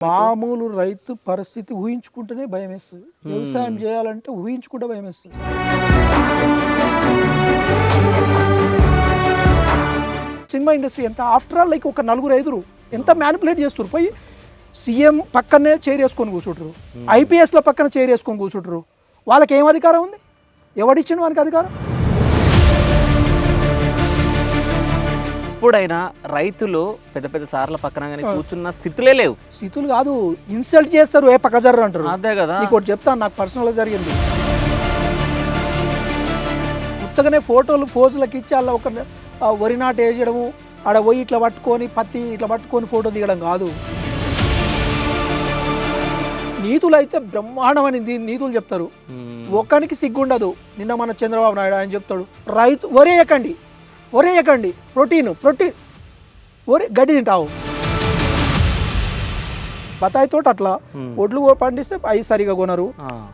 మామూలు రైతు పరిస్థితి ఊహించుకుంటేనే భయం వేస్తుంది. వ్యవసాయం చేయాలంటే ఊహించుకుంటే భయం వేస్తుంది. సినిమా ఇండస్ట్రీ ఎంత ఆఫ్టర్ ఆల్ లైక్ ఒక నలుగురు ఐదుగురు ఎంత మ్యానిపులేట్ చేస్తారు. పోయి సీఎం పక్కనే చైర్ వేసుకొని కూర్చుంటారు, ఐపీఎస్ల పక్కన చైర్ వేసుకొని కూర్చుంటారు. వాళ్ళకి ఏం అధికారం ఉంది? ఎవడిచ్చిండు వానికి అధికారం? ఎప్పుడైనా రైతులు పెద్ద పెద్ద సార్ల పక్కన కానీ కూర్చున్న స్థితులే లేవు. స్థితులు కాదు, ఇన్సల్ట్ చేస్తారు, ఏ పక్క జర్ర అంటారు. అదే కదా, నీకు ఒకటి చెప్తాను, నాకు పర్సనల్గా జరిగింది. కొత్తగానే ఫోటోలు ఫోజులకు ఇచ్చి అలా ఒక వరి నాటు వేయడము, ఆడ పోయి ఇట్లా పట్టుకొని పత్తి ఇట్లా పట్టుకొని ఫోటో దిగడం కాదు. నీతులు అయితే బ్రహ్మాండమని నీతులు చెప్తారు. ఒక్కనికి సిగ్గుండదు. నిన్న మన చంద్రబాబు నాయుడు ఆయన చెప్తాడు, రైతు వరేయకండి వరేయకండి, ప్రోటీన్ వరి గడ్డి తింటావు. బతాయి తోట అట్లా ఒడ్లు పండిస్తే అవి సరిగా కొనరు.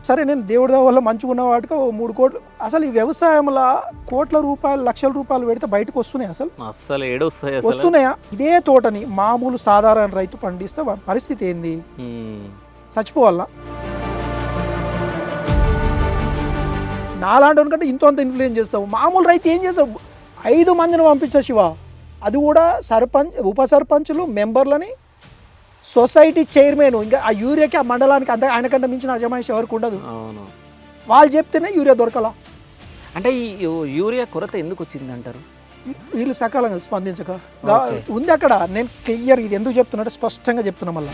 సరే, నేను దేవుడి వల్ల మంచిగా ఉన్న వాటికి 3 కోట్లు. అసలు ఈ వ్యవసాయంలో కోట్ల రూపాయలు లక్షల రూపాయలు పెడితే బయటకు వస్తున్నాయి? అసలు వస్తున్నాయా? ఇదే తోటని మామూలు సాధారణ రైతు పండిస్తే పరిస్థితి ఏంది? చచ్చిపోవాలా? నాలాంటి కంటే ఇంత అంత ఇన్ఫ్లుయెన్స్ చేస్తావు. మామూలు రైతు ఏం చేస్తావు? 5 మందిని పంపించా శివ, అది కూడా సర్పంచ్ ఉప సర్పంచులు మెంబర్లని, సొసైటీ చైర్మన్, ఇంకా ఆ యూరియాకి ఆ మండలానికి అంత ఆయనకంటే మించిన అజమాయిషి ఎవరికి ఉండదు. వాళ్ళు చెప్తేనే యూరియా దొరకలా. అంటే ఈ యూరియా కొరత ఎందుకు వచ్చింది అంటారు? వీళ్ళు సకాలంగా స్పందించక ఉంది అక్కడ. నేను క్లియర్ ఇది ఎందుకు చెప్తున్నట్టు స్పష్టంగా చెప్తున్నా. మళ్ళీ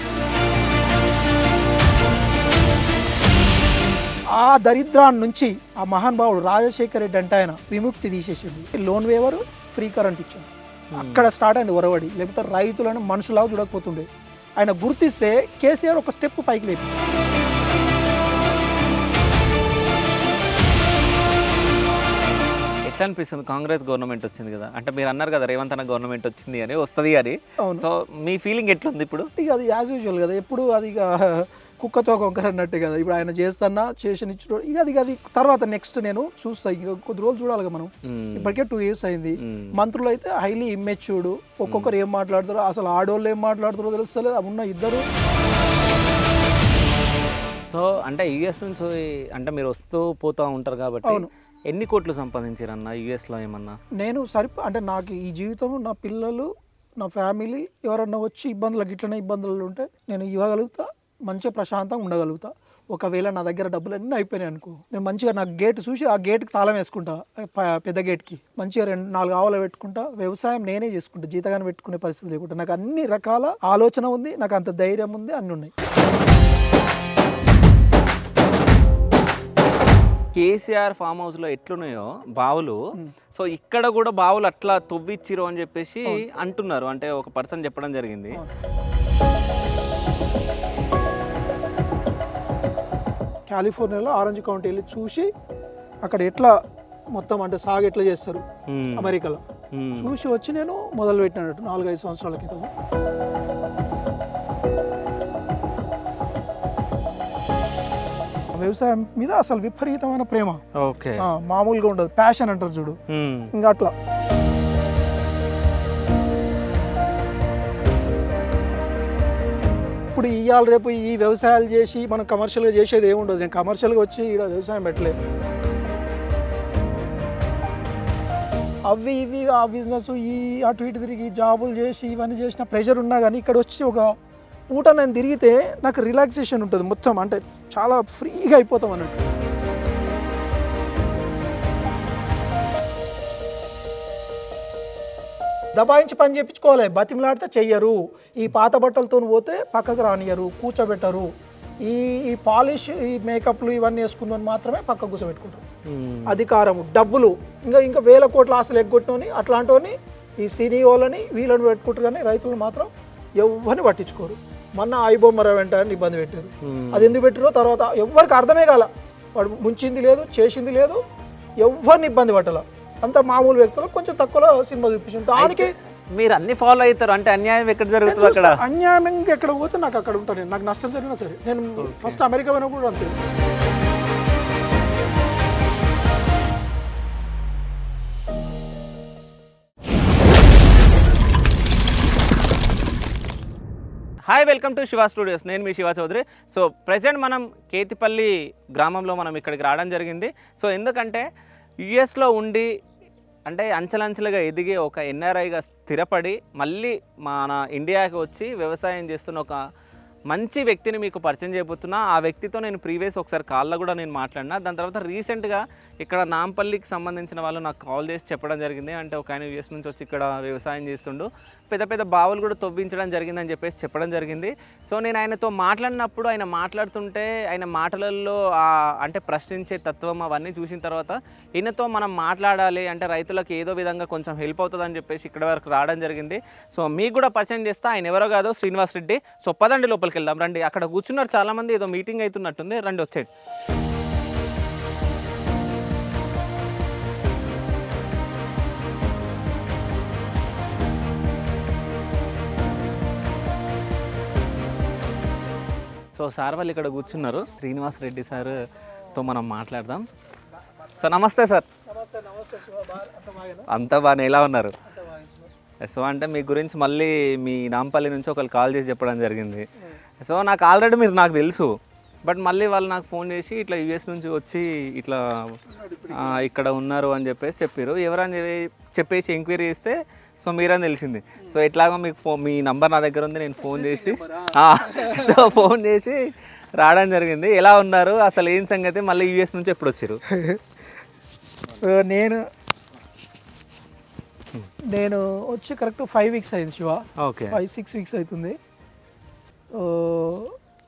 ఆ దరిద్రాన్ని నుంచి ఆ మహానుభావుడు రాజశేఖర రెడ్డి అంటే ఆయన విముక్తి తీసేసింది. లోన్ వేవరు, ఫ్రీ కరెంట్ ఇచ్చాడు. అక్కడ స్టార్ట్ అయింది ఒరవడి. లేకపోతే రైతులను మనుషులాగా చూడకపోతుండే. ఆయన గుర్తిస్తే కేసీఆర్ ఒక స్టెప్ పైకి లేపి. ఎట్లా అనిపిస్తుంది? కాంగ్రెస్ గవర్నమెంట్ వచ్చింది కదా, అంటే మీరు అన్నారు కదా రేవంత్ అన్న గవర్నమెంట్ వచ్చింది అని, వస్తుంది అని. సో మీ ఫీలింగ్ ఎట్లుంది ఇప్పుడు? ఇక అది యాజ్ యూజువల్ కదా, ఎప్పుడు అది ఇక కుక్కతో కొంకర అన్నట్టే కదా. ఇప్పుడు ఆయన చేస్తున్నా చేసిన ఇక అది తర్వాత నెక్స్ట్ నేను చూస్తా. ఇక కొద్ది రోజులు చూడాలి మనం. ఇప్పటికే 2 years అయింది. మంత్రులు అయితే హైలీ ఇమ్మెచ్యూర్డ్, ఒక్కొక్కరు ఏం మాట్లాడతారో, అసలు ఆడోళ్ళు ఏం మాట్లాడుతారో తెలుస్తలేదు. ఉన్న ఇద్దరు. సో అంటే యూఎస్ నుంచి అంటే మీరు వస్తూ పోతూ ఉంటారు కాబట్టి ఎన్ని కోట్లు సంపాదించారన్న యూఎస్లో ఏమన్నా? నేను అంటే నాకు ఈ జీవితం, నా పిల్లలు, నా ఫ్యామిలీ ఎవరన్నా వచ్చి ఇట్లనే ఇబ్బందులు ఉంటే నేను ఇవ్వగలుగుతా, మంచిగా ప్రశాంతంగా ఉండగలుగుతా. ఒకవేళ నా దగ్గర డబ్బులు అన్నీ అయిపోయినాయి అనుకో, నేను మంచిగా నాకు గేట్ చూసి ఆ గేట్కి తాళం వేసుకుంటా, పెద్ద గేట్కి మంచిగా 2-4 ఆవులు పెట్టుకుంటా, వ్యవసాయం నేనే చేసుకుంటా, జీతగానే పెట్టుకునే పరిస్థితి లేకుండా. నాకు అన్ని రకాల ఆలోచన ఉంది, నాకు అంత ధైర్యం ఉంది, అన్నీ ఉన్నాయి. కేసీఆర్ ఫామ్ హౌస్లో ఎట్లున్నాయో బావులు, సో ఇక్కడ కూడా బావులు అట్లా తవ్విచ్చిరు అని చెప్పేసి అంటున్నారు. అంటే ఒక పర్సన్ చెప్పడం జరిగింది. కాలిఫోర్నియాలో ఆరెంజ్ కౌంటీ వెళ్ళి చూసి అక్కడ ఎట్లా మొత్తం అంటే సాగు ఎట్లా చేస్తారు అమెరికాలో చూసి వచ్చి నేను మొదలు పెట్టినట్టు 4-5 సంవత్సరాల క్రితం. వ్యవసాయం మీద అసలు విపరీతమైన ప్రేమ. మామూలుగా ఉండదు, ప్యాషన్ అంటారు చూడు, ఇంకా అట్లా. ఇప్పుడు ఇవాళ రేపు ఈ వ్యవసాయాలు చేసి మనం కమర్షియల్గా చేసేది ఏముండదు. నేను కమర్షియల్గా వచ్చి ఇక్కడ వ్యవసాయం పెట్టలేదు. అవి ఇవి ఆ బిజినెస్ ఈ అటు ఇటు తిరిగి జాబులు చేసి ఇవన్నీ చేసిన ప్రెషర్ ఉన్నా కానీ ఇక్కడ వచ్చి ఒక పూట నేను తిరిగితే నాకు రిలాక్సేషన్ ఉంటుంది మొత్తం. అంటే చాలా ఫ్రీగా అయిపోతాం అన్నట్టు. దబాయించి పని చేయించుకోవాలి, బతిమలాడితే చెయ్యరు. ఈ పాత బట్టలతో పోతే పక్కకు రానియరు, కూర్చోబెట్టరు. ఈ పాలిష్, ఈ మేకప్లు ఇవన్నీ వేసుకుందని మాత్రమే పక్క కూర్చోబెట్టుకుంటారు. అధికారం, డబ్బులు, ఇంకా 1000 కోట్ల ఆశలు ఎగ్గొట్టుకొని అట్లాంటివని ఈ సినిఓలని వీళ్ళని పెట్టుకుంటారు. కానీ రైతులు మాత్రం ఎవరిని పట్టించుకోరు. మొన్న ఐబొమ్మరావు వెంటనే ఇబ్బంది పెట్టారు. అది ఎందుకు పెట్టారో తర్వాత ఎవరికి అర్థమే కాల. వాడు ముంచింది లేదు, చేసింది లేదు, ఎవరిని ఇబ్బంది పట్టాల. అంత మామూలు వ్యక్తులు కొంచెం తక్కువలో సినిమా చూపించారు. దానికి మీరు అన్ని ఫాలో అవుతారు. అంటే అన్యాయం ఎక్కడ జరుగుతుంది? అక్కడ అన్యాయం ఎక్కడ పోతే నాకు అక్కడ ఉంటాను. నాకు నష్టం జరిగినా సరే. నేను ఫస్ట్ అమెరికా పోయినప్పుడు అంతే. Hi, welcome to Shiva studios. నేను మీ శివ చౌదరి. సో ప్రజెంట్ మనం కేతిపల్లి గ్రామంలో మనం ఇక్కడికి రావడం జరిగింది. సో ఎందుకంటే యుఎస్లో ఉండి అంటే అంచెలంచెలుగా ఎదిగి ఒక ఎన్ఆర్ఐగా స్థిరపడి మళ్ళీ మన ఇండియాకి వచ్చి వ్యవసాయం చేస్తున్న ఒక మంచి వ్యక్తిని మీకు పరిచయం చేయబోతున్నా. ఆ వ్యక్తితో నేను ప్రీవియస్ ఒకసారి కాల్లో కూడా నేను మాట్లాడినా. దాని తర్వాత రీసెంట్గా ఇక్కడ నాంపల్లికి సంబంధించిన వాళ్ళు నాకు కాల్ చేసి చెప్పడం జరిగింది. అంటే ఒక ఆయన యూఎస్ నుంచి వచ్చి ఇక్కడ వ్యవసాయం చేస్తుండు, పెద్ద పెద్ద బావులు కూడా తవ్వించడం జరిగిందని చెప్పేసి చెప్పడం జరిగింది. సో నేను ఆయనతో మాట్లాడినప్పుడు ఆయన మాట్లాడుతుంటే ఆయన మాటలలో అంటే ప్రశ్నించే తత్వం అవన్నీ చూసిన తర్వాత ఈయనతో మనం మాట్లాడాలి అంటే రైతులకు ఏదో విధంగా కొంచెం హెల్ప్ అవుతుందని చెప్పేసి ఇక్కడ వరకు రావడం జరిగింది. సో మీకు కూడా పరిచయం చేస్తా. ఆయన ఎవరో కాదు, శ్రీనివాస్ రెడ్డి. సో పదండి లోపలికి వెళ్దాం. రండి, అక్కడ కూర్చున్నారు చాలామంది, ఏదో మీటింగ్ అవుతున్నట్టుంది. రండి వచ్చేది. సో సార్ వాళ్ళు ఇక్కడ కూర్చున్నారు. శ్రీనివాస్ రెడ్డి సార్తో మనం మాట్లాడదాం. సో నమస్తే సార్. అంతా బాగానే, ఎలా ఉన్నారు? సో అంటే మీ గురించి మళ్ళీ మీ నాంపల్లి నుంచి ఒకరు కాల్ చేసి చెప్పడం జరిగింది. సో నాకు ఆల్రెడీ మీరు నాకు తెలుసు, బట్ మళ్ళీ వాళ్ళు నాకు ఫోన్ చేసి ఇట్లా యూఎస్ నుంచి వచ్చి ఇట్లా ఇక్కడ ఉన్నారు అని చెప్పేసి చెప్పారు. ఎవరని చెప్పేసి ఎంక్వైరీ చేస్తే సో మీరని తెలిసింది. సో ఎట్లాగో మీకు మీ నంబర్ నా దగ్గర ఉంది, నేను ఫోన్ చేసి సో ఫోన్ చేసి రావడం జరిగింది. ఎలా ఉన్నారు, అసలు ఏం సంగతి, మళ్ళీ యూఎస్ నుంచి ఎప్పుడు వచ్చారు? సో నేను వచ్చి కరెక్ట్ 5 వీక్స్ అయింది శివ. ఓకే, 5-6 వీక్స్ అవుతుంది.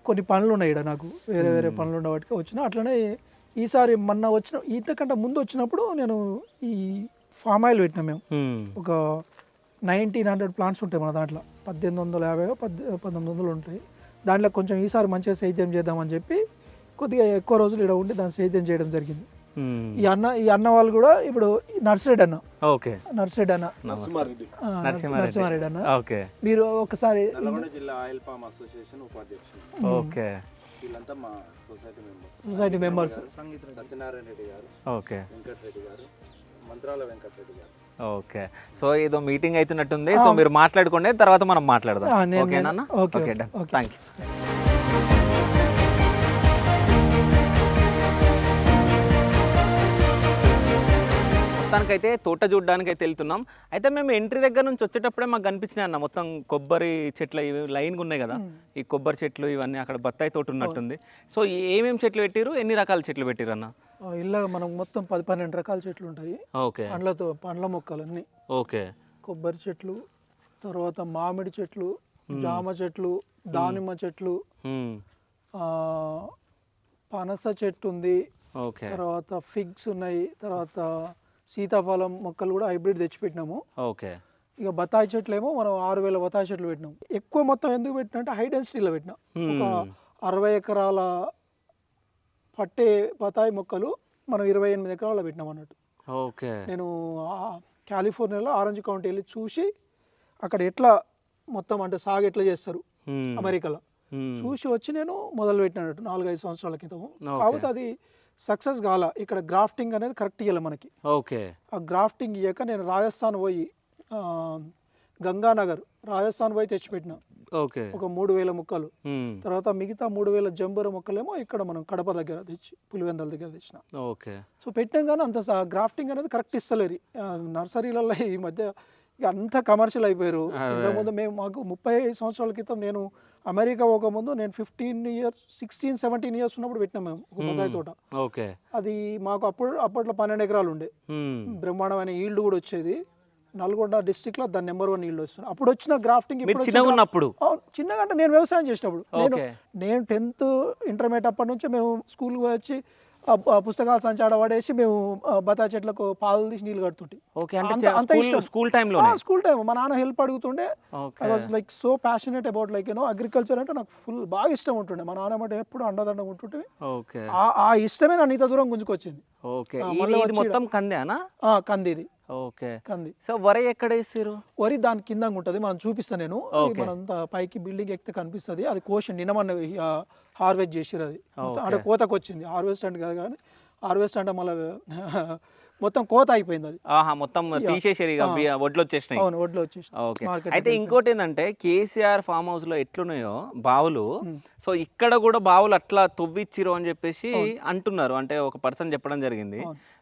కొన్ని పనులు ఉన్నాయి ఇక్కడ, నాకు వేరే పనులు ఉండబట్టి వచ్చిన. అట్లనే ఈసారి మొన్న వచ్చిన ఇంతకంటే ముందు వచ్చినప్పుడు నేను ఈ ఫామ్ ఆయిల్ పెట్టినా. మేము ఒక 1900 ప్లాంట్స్ ఉంటాయి మన దాంట్లో, 1850-1900 ఉంటాయి. దాంట్లో కొంచెం ఈసారి మంచిగా సేద్యం చేద్దామని చెప్పి కొద్దిగా ఎక్కువ రోజులు ఇక్కడ ఉండి దాన్ని సేద్యం చేయడం జరిగింది. ఈ అన్న వాళ్ళు కూడా ఇప్పుడు నర్సిరెడ్డి అన్న. ఓకే, నర్సిరెడ్డి అన్న, నరసింహారెడ్డి అన్న. ఓకే, మీరు ఒకసారి జిల్లా ఆయిల్ పామ్ అసోసియేషన్ ఉపాధ్యక్షుడు. ఓకే, వీళ్ళంతా మా సొసైటీ మెంబర్స్. సత్యనారాయణ రెడ్డి గారు, ఓకే, వెంకటరెడ్డి గారు, మంత్రాల వెంకటరెడ్డి గారు. ఓకే. సో ఏదో మీటింగ్ అవుతున్నట్టుంది. సో మీరు మాట్లాడుకోండి, తర్వాత మనం మాట్లాడదాం. ఓకేనా? Okay, thank you. మొత్తానికైతే తోట చూడడానికి అయితే వెళ్తున్నాం. అయితే మేము ఎంట్రీ దగ్గర నుంచి వచ్చేటప్పుడే మాకు కనిపించినాయి అన్న మొత్తం కొబ్బరి చెట్లు ఇవి లైన్గా ఉన్నాయి కదా, ఈ కొబ్బరి చెట్లు ఇవన్నీ. అక్కడ బత్తాయి తోట ఉన్నట్టుంది. సో ఏమేమి చెట్లు పెట్టిరు, ఎన్ని రకాల చెట్లు పెట్టిరు అన్న? ఇలా మనకు మొత్తం 10-12 రకాల చెట్లు ఉంటాయి. ఓకే, పండ్ల మొక్కలన్నీ. ఓకే, కొబ్బరి చెట్లు, తర్వాత మామిడి చెట్లు, జామ చెట్లు, దానిమ్మ చెట్లు, పనస చెట్టు ఉంది. ఓకే, తర్వాత ఫిగ్స్ ఉన్నాయి. తర్వాత సీతాఫలం మొక్కలు కూడా హైబ్రిడ్ తెచ్చిపెట్టినాము. ఓకే. ఇక బత్తాయి చెట్లు ఏమో మనం 6000 బత్తాయి చెట్లు పెట్టినాం. ఎక్కువ మొత్తం ఎందుకు పెట్టినా అంటే హై డెన్సిటీలో పెట్టినా. ఒక 60 ఎకరాల పట్టే బత్తాయి మొక్కలు మనం 28 ఎకరాల్లో పెట్టినాం అన్నట్టు. ఓకే, నేను కాలిఫోర్నియాలో ఆరెంజ్ కౌంటీ వెళ్ళి చూసి అక్కడ ఎట్లా మొత్తం అంటే సాగు ఎట్లా చేస్తారు అమెరికాలో చూసి వచ్చి నేను మొదలు పెట్టినట్టు 4-5 సంవత్సరాల క్రితం. కాకపోతే అది సక్సెస్ కాల. ఇక్కడ గ్రాఫ్టింగ్ అనేది కరెక్ట్ ఇవ్వాలి మనకి. ఓకే, ఆ గ్రాఫ్టింగ్ ఇయ్యాక నేను రాజస్థాన్ పోయి గంగానగర్ రాజస్థాన్ పోయి తెచ్చిపెట్టిన. ఓకే, ఒక 3000 మొక్కలు. తర్వాత మిగతా 3000 జంబూర మొక్కలేమో ఇక్కడ మనం కడప దగ్గర తెచ్చి పులివెందల దగ్గర తెచ్చిన. ఓకే. సో పెట్టాం కానీ అంత గ్రాఫ్టింగ్ అనేది కరెక్ట్ ఇస్తలేరు నర్సరీలలో ఈ మధ్య. ఇక అంత కమర్షియల్ అయిపోయారు. ఇంతకుముందు మాకు 30 సంవత్సరాల క్రితం నేను అమెరికా పోకముందు నేను 16-17 ఇయర్స్ ఉన్నప్పుడు పెట్టినాం మేము ఒక బత్తాయి తోట. ఓకే, అది మాకు అప్పట్లో 12 ఎకరాలు ఉండే. బ్రహ్మాండమైన ఈల్డ్ కూడా వచ్చేది. నల్గొండ డిస్ట్రిక్ట్ లో దాని నెంబర్ 1 ఈల్డ్ వస్తుంది. అప్పుడు వచ్చిన గ్రాఫ్టింగ్ చిన్నగా అంటే నేను వ్యవసాయం చేసినప్పుడు నేను 10th ఇంటర్మీడియట్ అప్పటి నుంచి మేము స్కూల్కి వచ్చి పుస్తకాలు సంచాడ పడేసి మేము బత్తాయి చెట్లకు పాలు తీసి నీళ్ళు కడుతుంటే. స్కూల్ టైం మా నాన్న హెల్ప్ అడుగుతుండే. I was like so passionate about like agriculture అంటే నాకు ఫుల్ బాగా ఇష్టం ఉంటుండే. మా నాన్న అంటే ఎప్పుడు అండదండ ఉంటుంటే ఆ ఇష్టమే నన్ను ఇంత దూరం గుంజుకొచ్చింది. కంది ఇది. ఓకే, కంది. సో వరి ఎక్కడ వేసారు? వరి దాని కింద ఉంటుంది, మనం చూపిస్తాను నేను. మనంతా పైకి బిల్డింగ్ ఎక్కితే కనిపిస్తుంది. అది కోషన్ నిన్నమన్న హార్వెస్ట్ చేసిరు. అది అంటే కోతకు వచ్చింది. హార్వెస్ట్ అంటే కాదు కానీ హార్వెస్ట్ అంటే మళ్ళీ మొత్తం కోత అయిపోయింది అది. ఆహా, మొత్తం తీసేసారు ఇక వడ్లు వచ్చేసినాయి. అవును, వడ్లు వచ్చేసి ఓకే. అయితే ఇంకోటి ఏంటంటే కేసీఆర్ ఫామ్ హౌస్ లో ఎట్లున్నాయో బావులు, సో ఇక్కడ కూడా బావులు అట్లా తవ్విచ్చిరు అని చెప్పేసి అంటున్నారు. అంటే ఒక పర్సన్ చెప్పడం జరిగింది.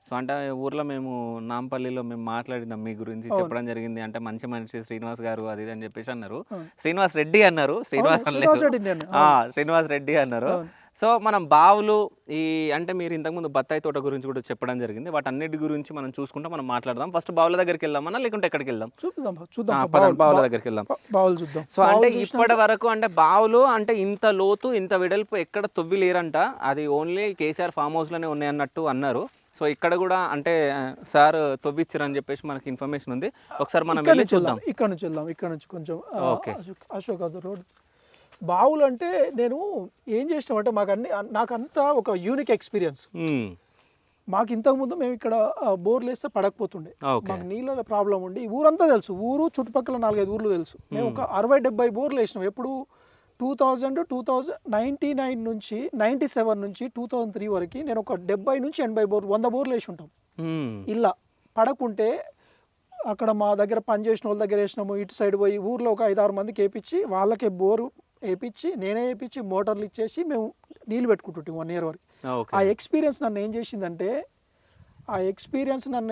సో అంటే ఊర్లో మేము నాంపల్లిలో మేము మాట్లాడినాం మీ గురించి, చెప్పడం జరిగింది. అంటే మంచి మనిషి శ్రీనివాస్ గారు అది ఇది అని చెప్పేసి అన్నారు. శ్రీనివాస్ రెడ్డి అన్నారు, శ్రీనివాస్ శ్రీనివాస్ రెడ్డి అన్నారు. సో మనం బావులు ఈ అంటే మీరు ఇంతకుముందు బత్తాయి తోట గురించి కూడా చెప్పడం జరిగింది. వాటన్నిటి గురించి మనం చూసుకుంటా మనం మాట్లాడదాం. ఫస్ట్ బావుల దగ్గరికి వెళ్దామన్నా లేకుంటే ఎక్కడికి వెళ్దాం? చూద్దాం, బావుల దగ్గరికి వెళ్దాం. బావులు చూద్దాం. సో అంటే ఇప్పటి వరకు అంటే బావులు అంటే ఇంత లోతు ఇంత వెడల్పు ఎక్కడ తవ్వి లేరంట. అది ఓన్లీ కేసీఆర్ ఫామ్ హౌస్ లోనే ఉన్నాయి అన్నట్టు అన్నారు. సో ఇక్కడ కూడా అంటే సార్ తవ్విచ్చారని చెప్పేసి మనకి ఇన్ఫర్మేషన్ ఉంది. ఒకసారి మనం వెళ్ళి చూద్దాం. ఇక్కడ నుంచి కొంచెం అశోక్ రోడ్ బావులు అంటే నేను ఏం చేసినామంటే నాకంతా ఒక యూనిక్ ఎక్స్పీరియన్స్. మాకు ఇంతకుముందు మేము ఇక్కడ బోర్లు వేస్తే పడకపోతుండే, మాకు నీళ్ళ ప్రాబ్లం ఉండి ఊరంతా తెలుసు, ఊరు చుట్టుపక్కల 4-5 ఊర్లు తెలుసు. మేము ఒక 60-70 బోర్లు వేసినాం. ఎప్పుడు 1999 నుంచి 97 నుంచి 2003 వరకు నేను ఒక 70 నుంచి 80 బోర్లు 100 బోర్లు వేసి ఉంటాం. ఇలా పడకుంటే అక్కడ మా దగ్గర పనిచేసిన వాళ్ళ దగ్గర వేసినాము. ఇటు సైడ్ పోయి ఊర్లో ఒక 5-6 మందికి వేయించి వాళ్ళకే బోరు వేయించి నేనే వేయించి మోటార్లు ఇచ్చేసి మేము నీళ్ళు పెట్టుకుంటుంటాం 1 year వరకు. ఆ ఎక్స్పీరియన్స్ నన్ను ఏం చేసిందంటే,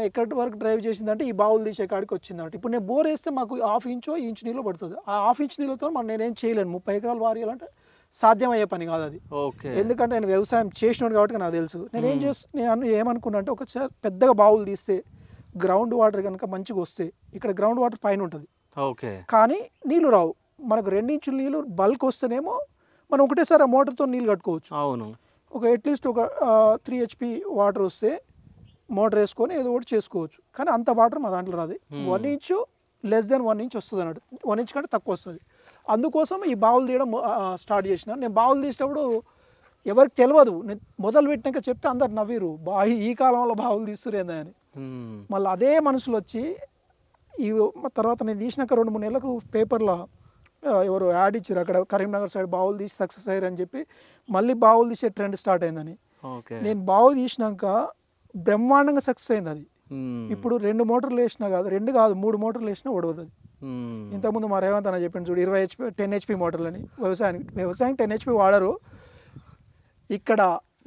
ఎక్కడి వరకు డ్రైవ్ చేసిందంటే ఈ బావులు తీసే కాడికి వచ్చిందంటే, ఇప్పుడు నేను బోర్ వేస్తే మాకు 1/2 ఇంచ్ నీళ్ళు పడుతుంది. ఆ 1/2 ఇంచ్ నీళ్ళతో నేనేం చేయలేను. 30 ఎకరాలు వారేయాలంటే సాధ్యమయ్యే పని కాదు అది. ఎందుకంటే నేను వ్యవసాయం చేసినాను కాబట్టి నాకు తెలుసు. నేను ఏమనుకున్నా అంటే, ఒక పెద్దగా బావులు తీస్తే గ్రౌండ్ వాటర్ కనుక మంచిగా వస్తే, ఇక్కడ గ్రౌండ్ వాటర్ పైన ఉంటుంది కానీ నీళ్ళు రావు. మనకు 2 ఇంచుల నీళ్ళు బల్క్ వస్తేనేమో మనం ఒకటేసారి ఆ మోటార్తో నీళ్ళు కట్టుకోవచ్చు. అవును, ఒక అట్లీస్ట్ ఒక 3 HP వాటర్ వస్తే మోటార్ వేసుకొని ఏదో ఒకటి చేసుకోవచ్చు. కానీ అంత వాటర్ మా దాంట్లో రాదు. 1 ఇంచ్ లెస్ దెన్ 1 ఇంచ్ వస్తుంది అన్నట్టు, 1 ఇంచ్ కంటే తక్కువ వస్తుంది. అందుకోసం ఈ బావులు తీయడం స్టార్ట్ చేసిన. నేను బావులు తీసినప్పుడు ఎవరికి తెలియదు, నేను మొదలు పెట్టినాక చెప్తే అందరు నవ్విరు, ఈ కాలంలో బావులు తీస్తురేందా అని. మళ్ళీ అదే మనుషులు వచ్చి ఈ తర్వాత నేను తీసినాక 2-3 నెలలకు పేపర్లో ఎవరు యాడ్ ఇచ్చారు, అక్కడ కరీంనగర్ సైడ్ బావులు తీసి సక్సెస్ అయ్యారు అని చెప్పి మళ్ళీ బావులు తీసే ట్రెండ్ స్టార్ట్ అయిందని. నేను బావులు తీసినాక బ్రహ్మాండంగా సక్సెస్ అయింది అది. ఇప్పుడు 2 మోటార్లు వేసినా కాదు, 2 కాదు 3 మోటార్లు వేసినా ఒడవదు అది. ఇంతకుముందు మా రేవంత్ అన్న చెప్పింది చూడు, 20 HP 10 HP మోటార్లు అని. వ్యవసాయం 10 HP వాడరు. ఇక్కడ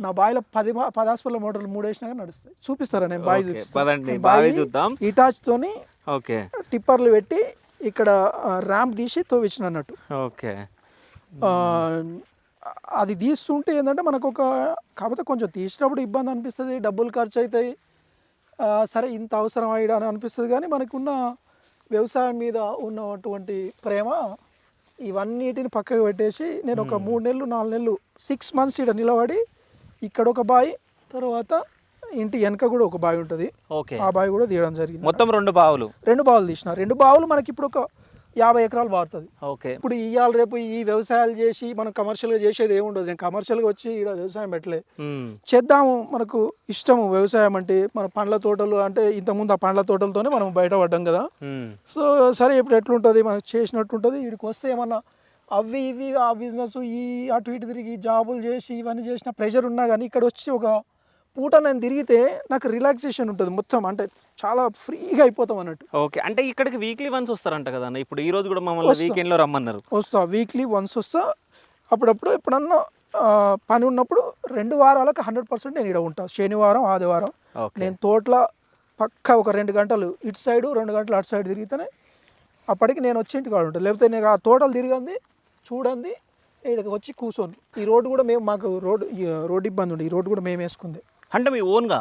నా బావిలో 10 హాస్పిటల్ మోటార్లు 3 వేసినా కానీ నడుస్తాయి. చూపిస్తారా? నేను బావి చూద్దాం. ఇటాచ్ తోని టిప్పర్లు పెట్టి ఇక్కడ ర్యాంప్ తీసి తోవిచ్చిన అన్నట్టు. అది తీస్తుంటే ఏంటంటే మనకు కాకపోతే కొంచెం తీసినప్పుడు ఇబ్బంది అనిపిస్తుంది, డబ్బులు ఖర్చు అవుతాయి, సరే ఇంత అవసరం అయ్యా అని అనిపిస్తుంది. కానీ మనకున్న వ్యవసాయం మీద ఉన్నటువంటి ప్రేమ ఇవన్నిటిని పక్కకు పెట్టేసి నేను ఒక 3 నెలలు 4 నెలలు 6 months ఇక్కడ నిలబడి, ఇక్కడ ఒక బావి, తర్వాత ఇంటి వెనక కూడా ఒక బావి ఉంటుంది, ఆ బావి కూడా తీయడం జరిగింది. మొత్తం 2 బావులు తీసిన. 2 బావులు మనకి ఇప్పుడు ఒక 50 ఎకరాలు వాడుతుంది. ఇప్పుడు ఇవాళ రేపు ఈ వ్యవసాయాలు చేసి మనం కమర్షియల్గా చేసేది ఏముండదు. నేను కమర్షియల్గా వచ్చి ఇక్కడ వ్యవసాయం పెట్టలే, చేద్దాము, మనకు ఇష్టము వ్యవసాయం అంటే. మన పండ్ల తోటలు అంటే ఇంతకుముందు ఆ పండ్ల తోటలతోనే మనం బయటపడ్డాం కదా. సో సరే ఇప్పుడు ఎట్లుంటుంది మనకు చేసినట్టుంటుంది. వీడికి వస్తే ఏమన్నా అవి ఇవి ఆ బిజినెస్ అటు ఇటు తిరిగి జాబులు చేసి ఇవన్నీ చేసిన ప్రెషర్ ఉన్నా కానీ ఇక్కడ వచ్చి ఒక పూట నేను తిరిగితే నాకు రిలాక్సేషన్ ఉంటుంది మొత్తం, అంటే చాలా ఫ్రీగా అయిపోతాం అన్నట్టు. అంటే ఇక్కడికి వీక్లీ వన్స్ వస్తారంట కదా. ఇప్పుడు ఈ రోజు కూడా మమ్మల్ని వీకెండ్లో రమ్మన్నారు. వీక్లీ వన్స్ వస్తా. అప్పుడప్పుడు ఎప్పుడన్నా పని ఉన్నప్పుడు 2 వారాలకు 100% నేను ఇక్కడ ఉంటాను. శనివారం ఆదివారం నేను తోటలో పక్కా ఒక 2 గంటలు ఇటు సైడు 2 గంటలు అటు సైడ్ తిరిగితేనే అప్పటికి నేను వచ్చి ఇంటికి ఉంటాను. లేకపోతే నేను ఆ తోటలు తిరిగింది చూడండి ఇక్కడికి వచ్చి కూర్చొని. ఈ రోడ్డు కూడా మాకు రోడ్డు ఇబ్బంది ఉంది, ఈ రోడ్డు కూడా మేము వేసుకుంది. అంటే మీ ఓన్గా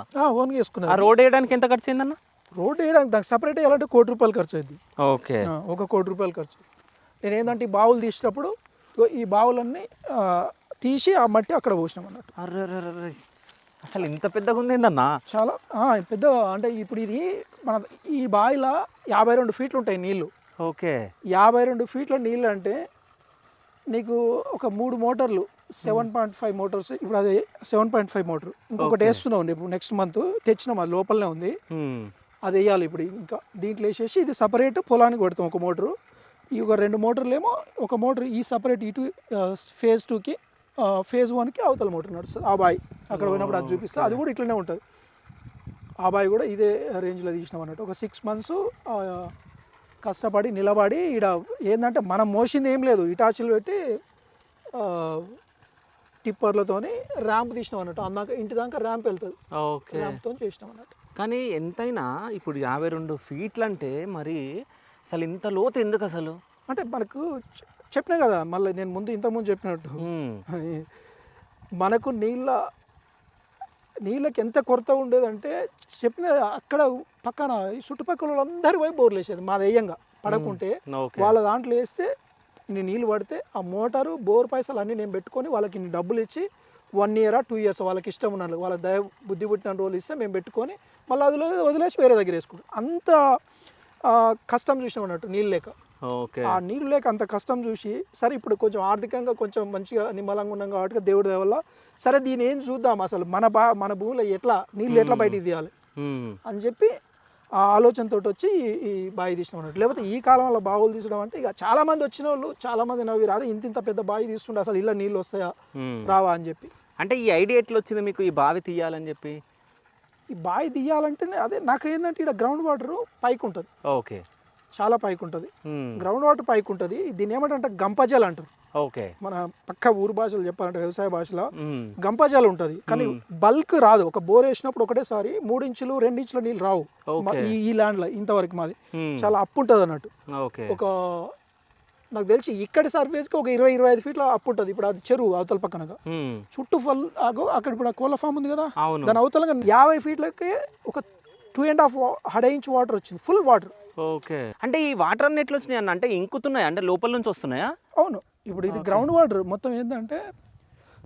వేసుకున్నాం. ఆ రోడ్ వేయడానికి ఎంత ఖర్చు అయిందన్న? రోడ్ వేయడానికి దానికి సపరేట్ వేయాలంటే 1 కోటి రూపాయలు ఖర్చు అయింది. ఒక 1 కోటి రూపాయలు ఖర్చు. నేను ఏంటంటే ఈ బావులు తీసినప్పుడు ఈ బావులన్నీ తీసి ఆ మట్టి అక్కడ పోసినాం అన్నట్టు. అసలు ఇంత పెద్దగా ఉంది ఏందన్నా? చాలా పెద్ద. అంటే ఇప్పుడు ఇది మన ఈ బావిలో 52 ఫీట్లు ఉంటాయి నీళ్ళు. 52 ఫీట్ల నీళ్ళు అంటే నీకు ఒక 3 మోటార్లు 7.5 మోటార్స్. ఇప్పుడు అది 7.5 మోటార్ ఇంకొకటి వేస్తున్నాం ఇప్పుడు నెక్స్ట్ మంత్ తెచ్చినాం, అది లోపలనే ఉంది, అది వేయాలి ఇప్పుడు. ఇంకా దీంట్లో వేసేసి ఇది సపరేట్ పొలానికి పెడతాం ఒక మోటారు. ఈ ఒక 2 మోటార్లు ఏమో, ఒక మోటార్ ఈ సపరేట్ ఇటు phase 2కి phase 1కి అవతల మోటార్ నడుస్తుంది. ఆ బాయ్ అక్కడ పోయినప్పుడు అది చూపిస్తే అది కూడా ఇట్లనే ఉంటుంది. ఆ బావి కూడా ఇదే రేంజ్లో తీసినాం అన్నట్టు. ఒక 6 months కష్టపడి నిలబడి ఈడ ఏంటంటే మనం మోసింది ఏం లేదు, ఇటాచీలు పెట్టి టిప్పర్లతోని ర్యాంప్ తీసినాం అన్నట్టు. అందాక ఇంటి దాకా ర్యాంప్ వెళ్తుంది, ఓకే. ర్యాంప్తో చేసినాం అన్నట్టు. కానీ ఎంతైనా ఇప్పుడు 52 ఫీట్లు అంటే మరి అసలు ఇంత లోతు ఎందుకు అసలు? అంటే మనకు చెప్పినా కదా, మళ్ళీ నేను ఇంతకుముందు చెప్పినట్టు మనకు నీళ్ళకి ఎంత కొరత ఉండేదంటే చెప్పిన అక్కడ పక్కన ఈ చుట్టుపక్కల వాళ్ళందరి వైపు బోర్లు వేసేది మా దయ్యంగా పడకుంటే. వాళ్ళ దాంట్లో వేస్తే నీళ్ళు పడితే ఆ మోటారు బోర్ పైసలు అన్నీ నేను పెట్టుకొని వాళ్ళకి ఇన్ని డబ్బులు ఇచ్చి 1 year 2 years వాళ్ళకి ఇష్టం ఉన్నాను, వాళ్ళ దయ బుద్ధి పుట్టిన రోజులు ఇస్తే మేము పెట్టుకొని మళ్ళీ అది వదిలేసి వేరే దగ్గర వేసుకుంటాం. అంత కష్టం చూసినాం అన్నట్టు నీళ్ళు లేక. ఆ నీళ్ళు లేక అంత కష్టం చూసి సరే ఇప్పుడు కొంచెం ఆర్థికంగా కొంచెం మంచిగా నిమ్మలంగా ఉన్నాం కాబట్టి దేవుడి దయ వల్ల సరే దీని ఏం చూద్దాం అసలు మన భూమిలో ఎట్లా నీళ్ళు ఎట్లా బయటికి తీయాలి అని చెప్పి ఆ ఆలోచనతో వచ్చి ఈ బావి తీసినాం అన్నట్టు. లేకపోతే ఈ కాలంలో బావులు తీసడం అంటే ఇక చాలా మంది వచ్చిన వాళ్ళు చాలా మంది నవ్వి రాదు, ఇంత పెద్ద బావి తీస్తుండే అసలు ఇలా నీళ్ళు వస్తాయా రావా అని చెప్పి. అంటే ఈ ఐడియా ఎట్లా వచ్చింది మీకు ఈ బావి తీయాలని చెప్పి? ఈ బావి తీయాలంటేనే అదే నాకు ఏంటంటే ఇక్కడ గ్రౌండ్ వాటర్ పైకి ఉంటుంది, ఓకే, చాలా పైకి ఉంటుంది, గ్రౌండ్ వాటర్ పైకి ఉంటుంది. దీన్ని ఏమంటే గంపజాలు అంటారు. ఓకే, మన పక్క ఊరు భాషలో చెప్పాలంటే వ్యవసాయ భాషలో గంపజాలు ఉంటుంది. కానీ బల్క్ రాదు, ఒక బోర్ వేసినప్పుడు ఒకటేసారి 3 ఇంచులు 2 ఇంచుల నీళ్ళు రావు ఈ ల్యాండ్లో. ఇంతవరకు మాది చాలా అప్పు ఉంటుంది అన్నట్టు. ఒక నాకు తెలిసి ఇక్కడి సర్ఫేస్కి ఒక 20-25 feet అప్పు ఉంటుంది. ఇప్పుడు అది చెరువు అవతల పక్కనగా చుట్టూ అక్కడ ఇప్పుడు ఆ కోళ్ళ ఫామ్ ఉంది కదా, దాని అవతలగా 50 feet ఒక 2.5 inch వాటర్ వచ్చింది, ఫుల్ వాటర్. ఓకే, అంటే ఈ వాటర్ అన్ని ఎట్లా వచ్చినాయి అన్న? అంటే ఇంకుతున్నాయా, అంటే లోపల నుంచి వస్తున్నాయా? అవును, ఇప్పుడు ఇది గ్రౌండ్ వాటర్ మొత్తం ఏంటంటే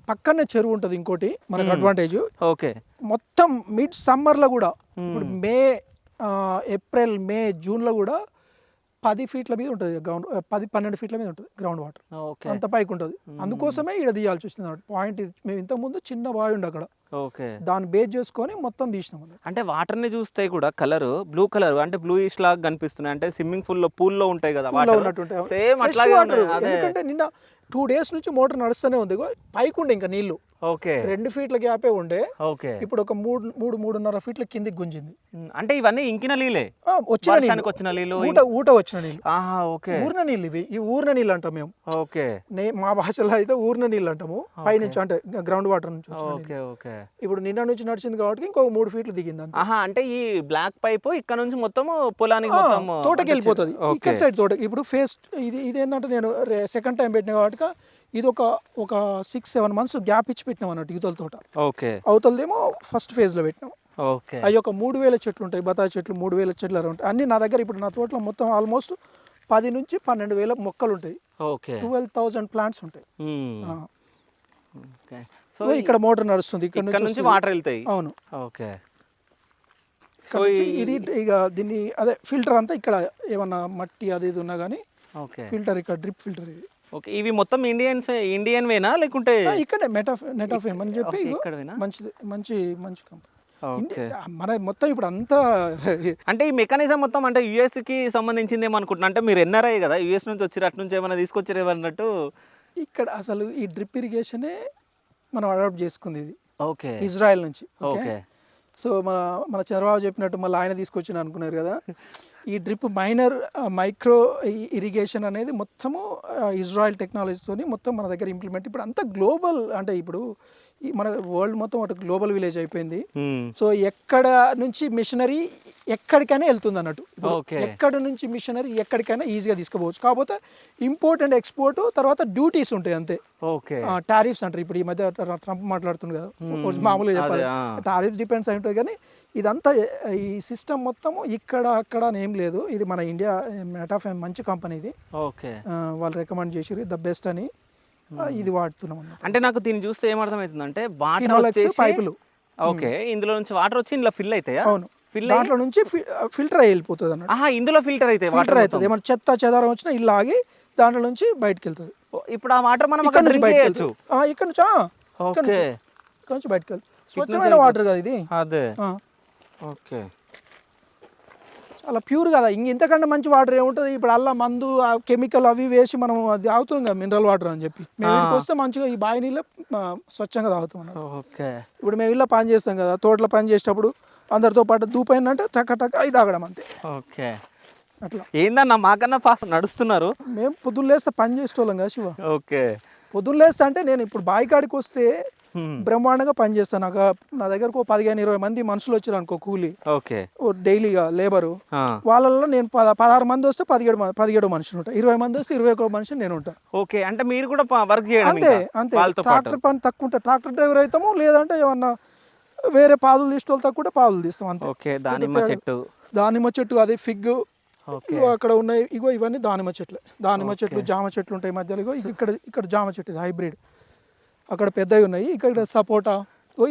పక్కనే చెరువు ఉంటుంది. ఇంకోటి మనకు అడ్వాంటేజ్, ఓకే, మొత్తం మిడ్ సమ్మర్లో కూడా ఇప్పుడు ఏప్రిల్ మే జూన్లో కూడా 10 feet మీద ఉంటుంది గ్రౌండ్, 10-12 feet మీద ఉంటుంది గ్రౌండ్ వాటర్, అంత పైకి ఉంటుంది. అందుకోసమే ఇక్కడ తీయాల్సి వచ్చింది పాయింట్. మేము ఇంతకుముందు చిన్న బావి ఉండే అక్కడ, ఓకే, దాన్ని బేస్ చేసుకొని మొత్తం తీసినాం. అంటే వాటర్ని చూస్తే కూడా కలర్ బ్లూ కలర్, అంటే బ్లూయిష్ లాగా కనిపిస్తున్నాయి. అంటే స్విమ్మింగ్ పూల్లో ఉంటాయి కదా ఉన్నట్టు సేమ్ అట్లాగే వాటర్. ఎందుకంటే నిన్న 2 days నుంచి మోటార్ నడుస్తూనే ఉంది, పైకి ఉండే ఇంకా నీళ్లు. ఓకే, 2 feet గ్యాపే ఉండే. ఓకే, ఇప్పుడు ఒక 3-3.5 feet కిందికి గుంజింది. అంటే ఇవన్నీ ఇంకిన నీళ్ళే, వచ్చిన నీళ్ళు, ఊట వచ్చిన నీళ్ళు. ఓకే, ఊరిన నీళ్ళు ఇవి, ఈ ఊరిన నీళ్ళు అంటాం మేము. ఓకే, మా భాషలో అయితే ఊరిన నీళ్ళు అంటాము, పైనుంచి అంటే గ్రౌండ్ వాటర్ నుంచి. ఓకే, ఓకే, ఇప్పుడు నిన్న నుంచి నడిచింది కాబట్టి ఇంకొక 3 feet దిగింది. అంటే ఈ బ్లాక్ పైప్ ఇక్కడ నుంచి మొత్తం పొలానికి మొత్తం తోటకి వెళ్ళిపోతుంది. ఇక్కడ సైడ్ తోట. ఇప్పుడు ఇది ఏంటంటే నేను సెకండ్ టైం పెట్టిన కాబట్టి ఇది ఒక 6-7 months గ్యాప్ ఇచ్చి పెట్టినాం అన్నట్టు యువతల తోట. ఓకే, అవతలదేమో ఫస్ట్ ఫేజ్లో పెట్టినాం. ఓకే, అవి ఒక 3000 చెట్లు ఉంటాయి, బతాయి చెట్లు 3000 చెట్లు ఉంటాయి అన్ని నా దగ్గర. ఇప్పుడు నా తోటలో మొత్తం ఆల్మోస్ట్ 10 నుంచి 12,000 మొక్కలు ఉంటాయి. ఓకే, 12,000 plants ఉంటాయి. ఓకే, సో ఇక్కడ మోటార్ నడుస్తుంది, ఇక్కడ నుంచి వాటర్ వెళ్తాయి. అవును, ఓకే. సో ఇది ఇక దీన్ని అదే ఫిల్టర్ అంతా ఇక్కడ ఏమన్నా మట్టి అది ఇది ఉన్నా కానీ ఫిల్టర్, ఇక్కడ డ్రిప్ ఫిల్టర్ ఇది. ఓకే, ఇవి మొత్తం ఇండియన్ వేనా లేకుంటే ఇక్కడే నెటాఫేమ్ అని చెప్పి మంచిది, మంచి కంపెనీ మన మొత్తం ఇప్పుడు అంతా. అంటే ఈ మెకానిజం మొత్తం అంటే యూఎస్కి సంబంధించింది ఏమనుకుంటున్నా? అంటే మీరు ఎన్ఆర్ఐ కదా, యూఎస్ నుంచి వచ్చి అటు నుంచి ఏమైనా తీసుకొచ్చారు అన్నట్టు. ఇక్కడ అసలు ఈ డ్రిప్ ఇరిగేషనే మనం అడాప్ట్ చేసుకుంది ఇది. ఓకే, ఇజ్రాయెల్ నుంచి. ఓకే, సో మన చంద్రబాబు చెప్పినట్టు మళ్ళీ ఆయన తీసుకొచ్చిన అనుకున్నారు కదా, ఈ డ్రిప్ మైక్రో ఇరిగేషన్ అనేది మొత్తము ఇజ్రాయెల్ టెక్నాలజీతోని మొత్తం మన దగ్గర ఇంప్లిమెంట్. ఇప్పుడు అంతా గ్లోబల్, అంటే ఇప్పుడు మన వరల్డ్ మొత్తం అటు గ్లోబల్ విలేజ్ అయిపోయింది. సో ఎక్కడ నుంచి మిషనరీ ఎక్కడికైనా వెళ్తుంది అన్నట్టు. ఎక్కడ నుంచి మిషనరీ ఎక్కడికైనా ఈజీగా తీసుకోవచ్చు. కాకపోతే ఇంపోర్ట్ అండ్ ఎక్స్పోర్ట్ తర్వాత డ్యూటీస్ ఉంటాయి అంతే, టారిఫ్స్ అంటారు. ఇప్పుడు ఈ మధ్య ట్రంప్ మాట్లాడుతుంది కదా, మామూలుగా చెప్పాలి టారిఫ్స్ డిపెండ్స్ అయి ఉంటుంది. కానీ ఇదంతా ఈ సిస్టమ్ మొత్తము ఇక్కడ అక్కడ ఏం లేదు. ఇది మన ఇండియా మెటాఫేమ్ మంచి కంపెనీ ఇది. ఓకే, వాళ్ళు రికమెండ్ చేసిరు ద బెస్ట్ అని, ఇది వాడుతున్నాం. అంటే నాకు దీన్ని చూస్తే ఏమర్థమవుతుంది అంటే వాటర్ పైపులు, ఓకే, ఇందులో నుంచి వాటర్ వచ్చి ఇందులో ఫిల్ అవుతాయి. అవును, దాంట్లో నుంచి ఫిల్టర్ అయ్యి వెళ్ళిపోతుంది అన్నట్టు. ఇందులో ఫిల్టర్ అయితే వాటర్ అవుతుంది. ఏమైనా చెత్త చెదారం వచ్చినా ఇలా ఆగి దాంట్లో నుంచి బయటకు వెళ్తుంది. ఇప్పుడు ఆ వాటర్ మనం ఇక్కడ నుంచి బయటకు వెళ్తుంది. ఇక్కడ నుంచి బయటకు వెళ్తుంది. స్వచ్ఛమైన వాటర్ కదా ఇది. అదే, ఓకే, చాలా ప్యూర్ కదా. ఇంతకంటే మంచి వాటర్ ఏముంటుంది? ఇప్పుడు అల్లా మందు కెమికల్ అవి వేసి మనం అది తాగుతాం కదా మినరల్ వాటర్ అని చెప్పి. మేము ఇంటికి వస్తే మంచిగా ఈ బావి నీళ్ళ స్వచ్ఛంగా తాగుతాం. ఓకే, ఇప్పుడు మేము ఇళ్ళ పని చేస్తాం కదా, తోటలో పని చేసేటప్పుడు అందరితో పాటు దూపైన అంటే టక టక అవి తాగడం అంతే. ఓకే. అట్లా ఏందన్నా మాకన్నా ఫాస్ట్ నడుస్తున్నారు. మేము పొద్దున్న లేస్తే పని చేసేటోళ్ళం కదా శివ. ఓకే. పొద్దున్న లేస్తే అంటే నేను ఇప్పుడు బావి కాడికి వస్తే బ్రహ్మాండంగా పని చేస్తాను. నాకు నా దగ్గరకు 15-20 మంది మనుషులు వచ్చారు అనుకో కూలి ఓకే. డైలీగా లేబరు. వాళ్ళల్లో నేను 16 మంది వస్తే 17 మనుషులు ఉంటాను. 20 మంది వస్తే 21 మనుషులు నేను ఉంటాను. ఓకే. అంటే మీరు కూడా వర్క్ చేయడం అంతే అంతే. ట్రాక్టర్ పని తక్కువ ఉంటుంది, ట్రాక్టర్ డ్రైవర్ అవుతాము. లేదంటే ఏమన్నా వేరే పాదులు తీసుకోవాలి తక్కువ పాదులు తీస్తాం అంతే. ఓకే. దానిమ్మ చెట్టు అది ఫిగ్ అక్కడ ఉన్నాయి. ఇగో ఇవన్నీ దానిమ్మ చెట్లు. దానిమ్మ చెట్లు, జామ చెట్లు ఉంటాయి మధ్యలో. ఇగో ఇక్కడ జామ చెట్టు, ఇది హైబ్రిడ్. అక్కడ పెద్దవి ఉన్నాయి. ఇక్కడ సపోటా.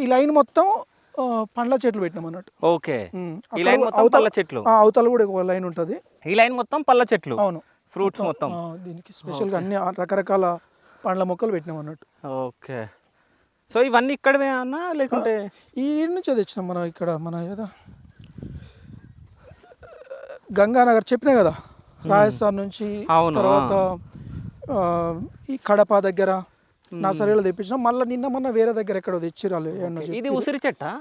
ఈ లైన్ మొత్తం పండ్ల చెట్లు పెట్టినాం అన్నట్టు. ఓకే. ఈ లైన్ మొత్తం పళ్ళ చెట్లు. అవతల కూడా ఒక లైన్ ఉంటుంది. ఈ లైన్ మొత్తం పళ్ళ చెట్లు. అవును, ఫ్రూట్స్ మొత్తం. దీనికి స్పెషల్గా అన్ని రకరకాల పండ్ల మొక్కలు పెట్టినాం అన్నట్టు. ఓకే. సో ఇవన్నీ ఇక్కడవే అన్నా లేకుంటే ఈ నుంచి తెచ్చినాం మనం. ఇక్కడ మన ఏదో గంగానగర్ చెప్పినా కదా, రాజస్థాన్ నుంచి. తర్వాత ఈ కడప దగ్గర నర్సరీలో తెప్పించినాం. మళ్ళీ నిన్న మొన్న వేరే దగ్గర ఎక్కడో తెచ్చిరాలి. ఇది ఉసిరి చెట్టా?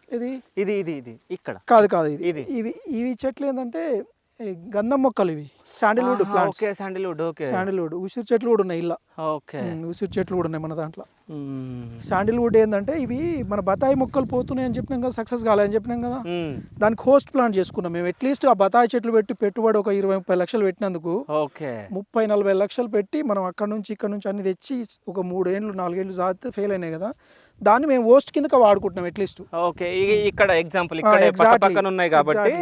ఇది ఇది ఇది ఇది ఇక్కడ కాదు ఇది. ఇవి చెట్లు ఏంటంటే గంధం మొక్కలు. ఇవి Sandalwood plants. Okay. Sandalwood. Okay. Sandalwood. ఉసిరి చెట్లు కూడా ఉన్నాయి ఇలా. ఓకే. ఉసిరి చెట్లు కూడా ఉన్నాయి మన దాంట్లో. శాండిల్వుడ్ ఏంటంటే ఇవి మన బతాయి మొక్కలు పోతున్నాయి అని చెప్పినాం కదా, సక్సెస్ కాలేదని చెప్పినాం కదా, దానికి హోస్ట్ ప్లాంట్ చేసుకున్నాం మేము. అట్లీస్ట్ ఆ బతాయి చెట్లు పెట్టి పెట్టుబడి ఒక 20-30 లక్షలు పెట్టినందుకు 30-40 లక్షలు పెట్టి మనం అక్కడ నుంచి ఇక్కడ నుంచి అన్ని తెచ్చి ఒక 3-4 ఏళ్ళు జాగ్రత్త ఫెయిల్ అయినాయి కదా, దాన్ని మేము హోస్ట్ కిందకి వాడుకుంటున్నాం అట్లీస్ట్. ఓకే. ఇక్కడ ఎగ్జాంపుల్ ఇక్కడ పక్కన ఉన్నాయి కాబట్టి,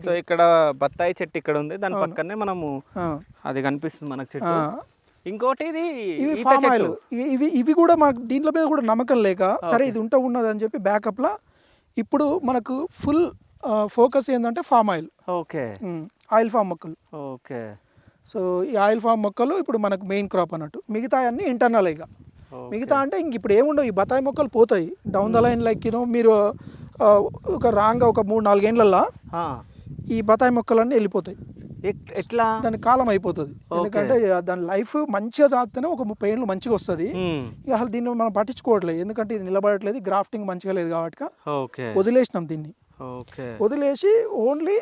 సో ఇక్కడ బత్తాయి చెట్టు ఇక్కడ ఉంది, దాని పక్కనే మనము అది కనిపిస్తుంది మనకు చెట్టు. ఇంకోటి ఇవి ఫామ్ ఆయిల్. ఇవి కూడా మనకు దీంట్లో మీద కూడా నమ్మకం లేక సరే ఇది ఉన్నది అని చెప్పి బ్యాకప్లా ఇప్పుడు మనకు ఫుల్ ఫోకస్ ఏంటంటే palm oil. Okay. Oil palm మొక్కలు. ఓకే. సో ఈ ఆయిల్ ఫామ్ మొక్కలు ఇప్పుడు మనకు మెయిన్ క్రాప్ అన్నట్టు. మిగతా అన్నీ ఇంటర్నల్. ఇక మిగతా అంటే ఇంక ఇప్పుడు ఏముండవు. ఈ బతాయి మొక్కలు పోతాయి డౌన్ ద లైన్. లైక్ మీరు ఒక రాంగా ఒక 3-4 ఏళ్ళల్లో ఈ బతాయి మొక్కలన్నీ వెళ్ళిపోతాయి. ఎట్లా? దాని కాలం అయిపోతుంది. ఎందుకంటే దాని లైఫ్ మంచిగా సాగితేనే ఒక 30 ఏళ్ళు మంచిగా వస్తుంది. ఇక అసలు దీన్ని మనం పట్టించుకోవట్లేదు, ఎందుకంటే ఇది నిలబడట్లేదు, గ్రాఫ్టింగ్ మంచిగా లేదు కాబట్టి వదిలేసినాం దీన్ని. వదిలేసి ఓన్లీ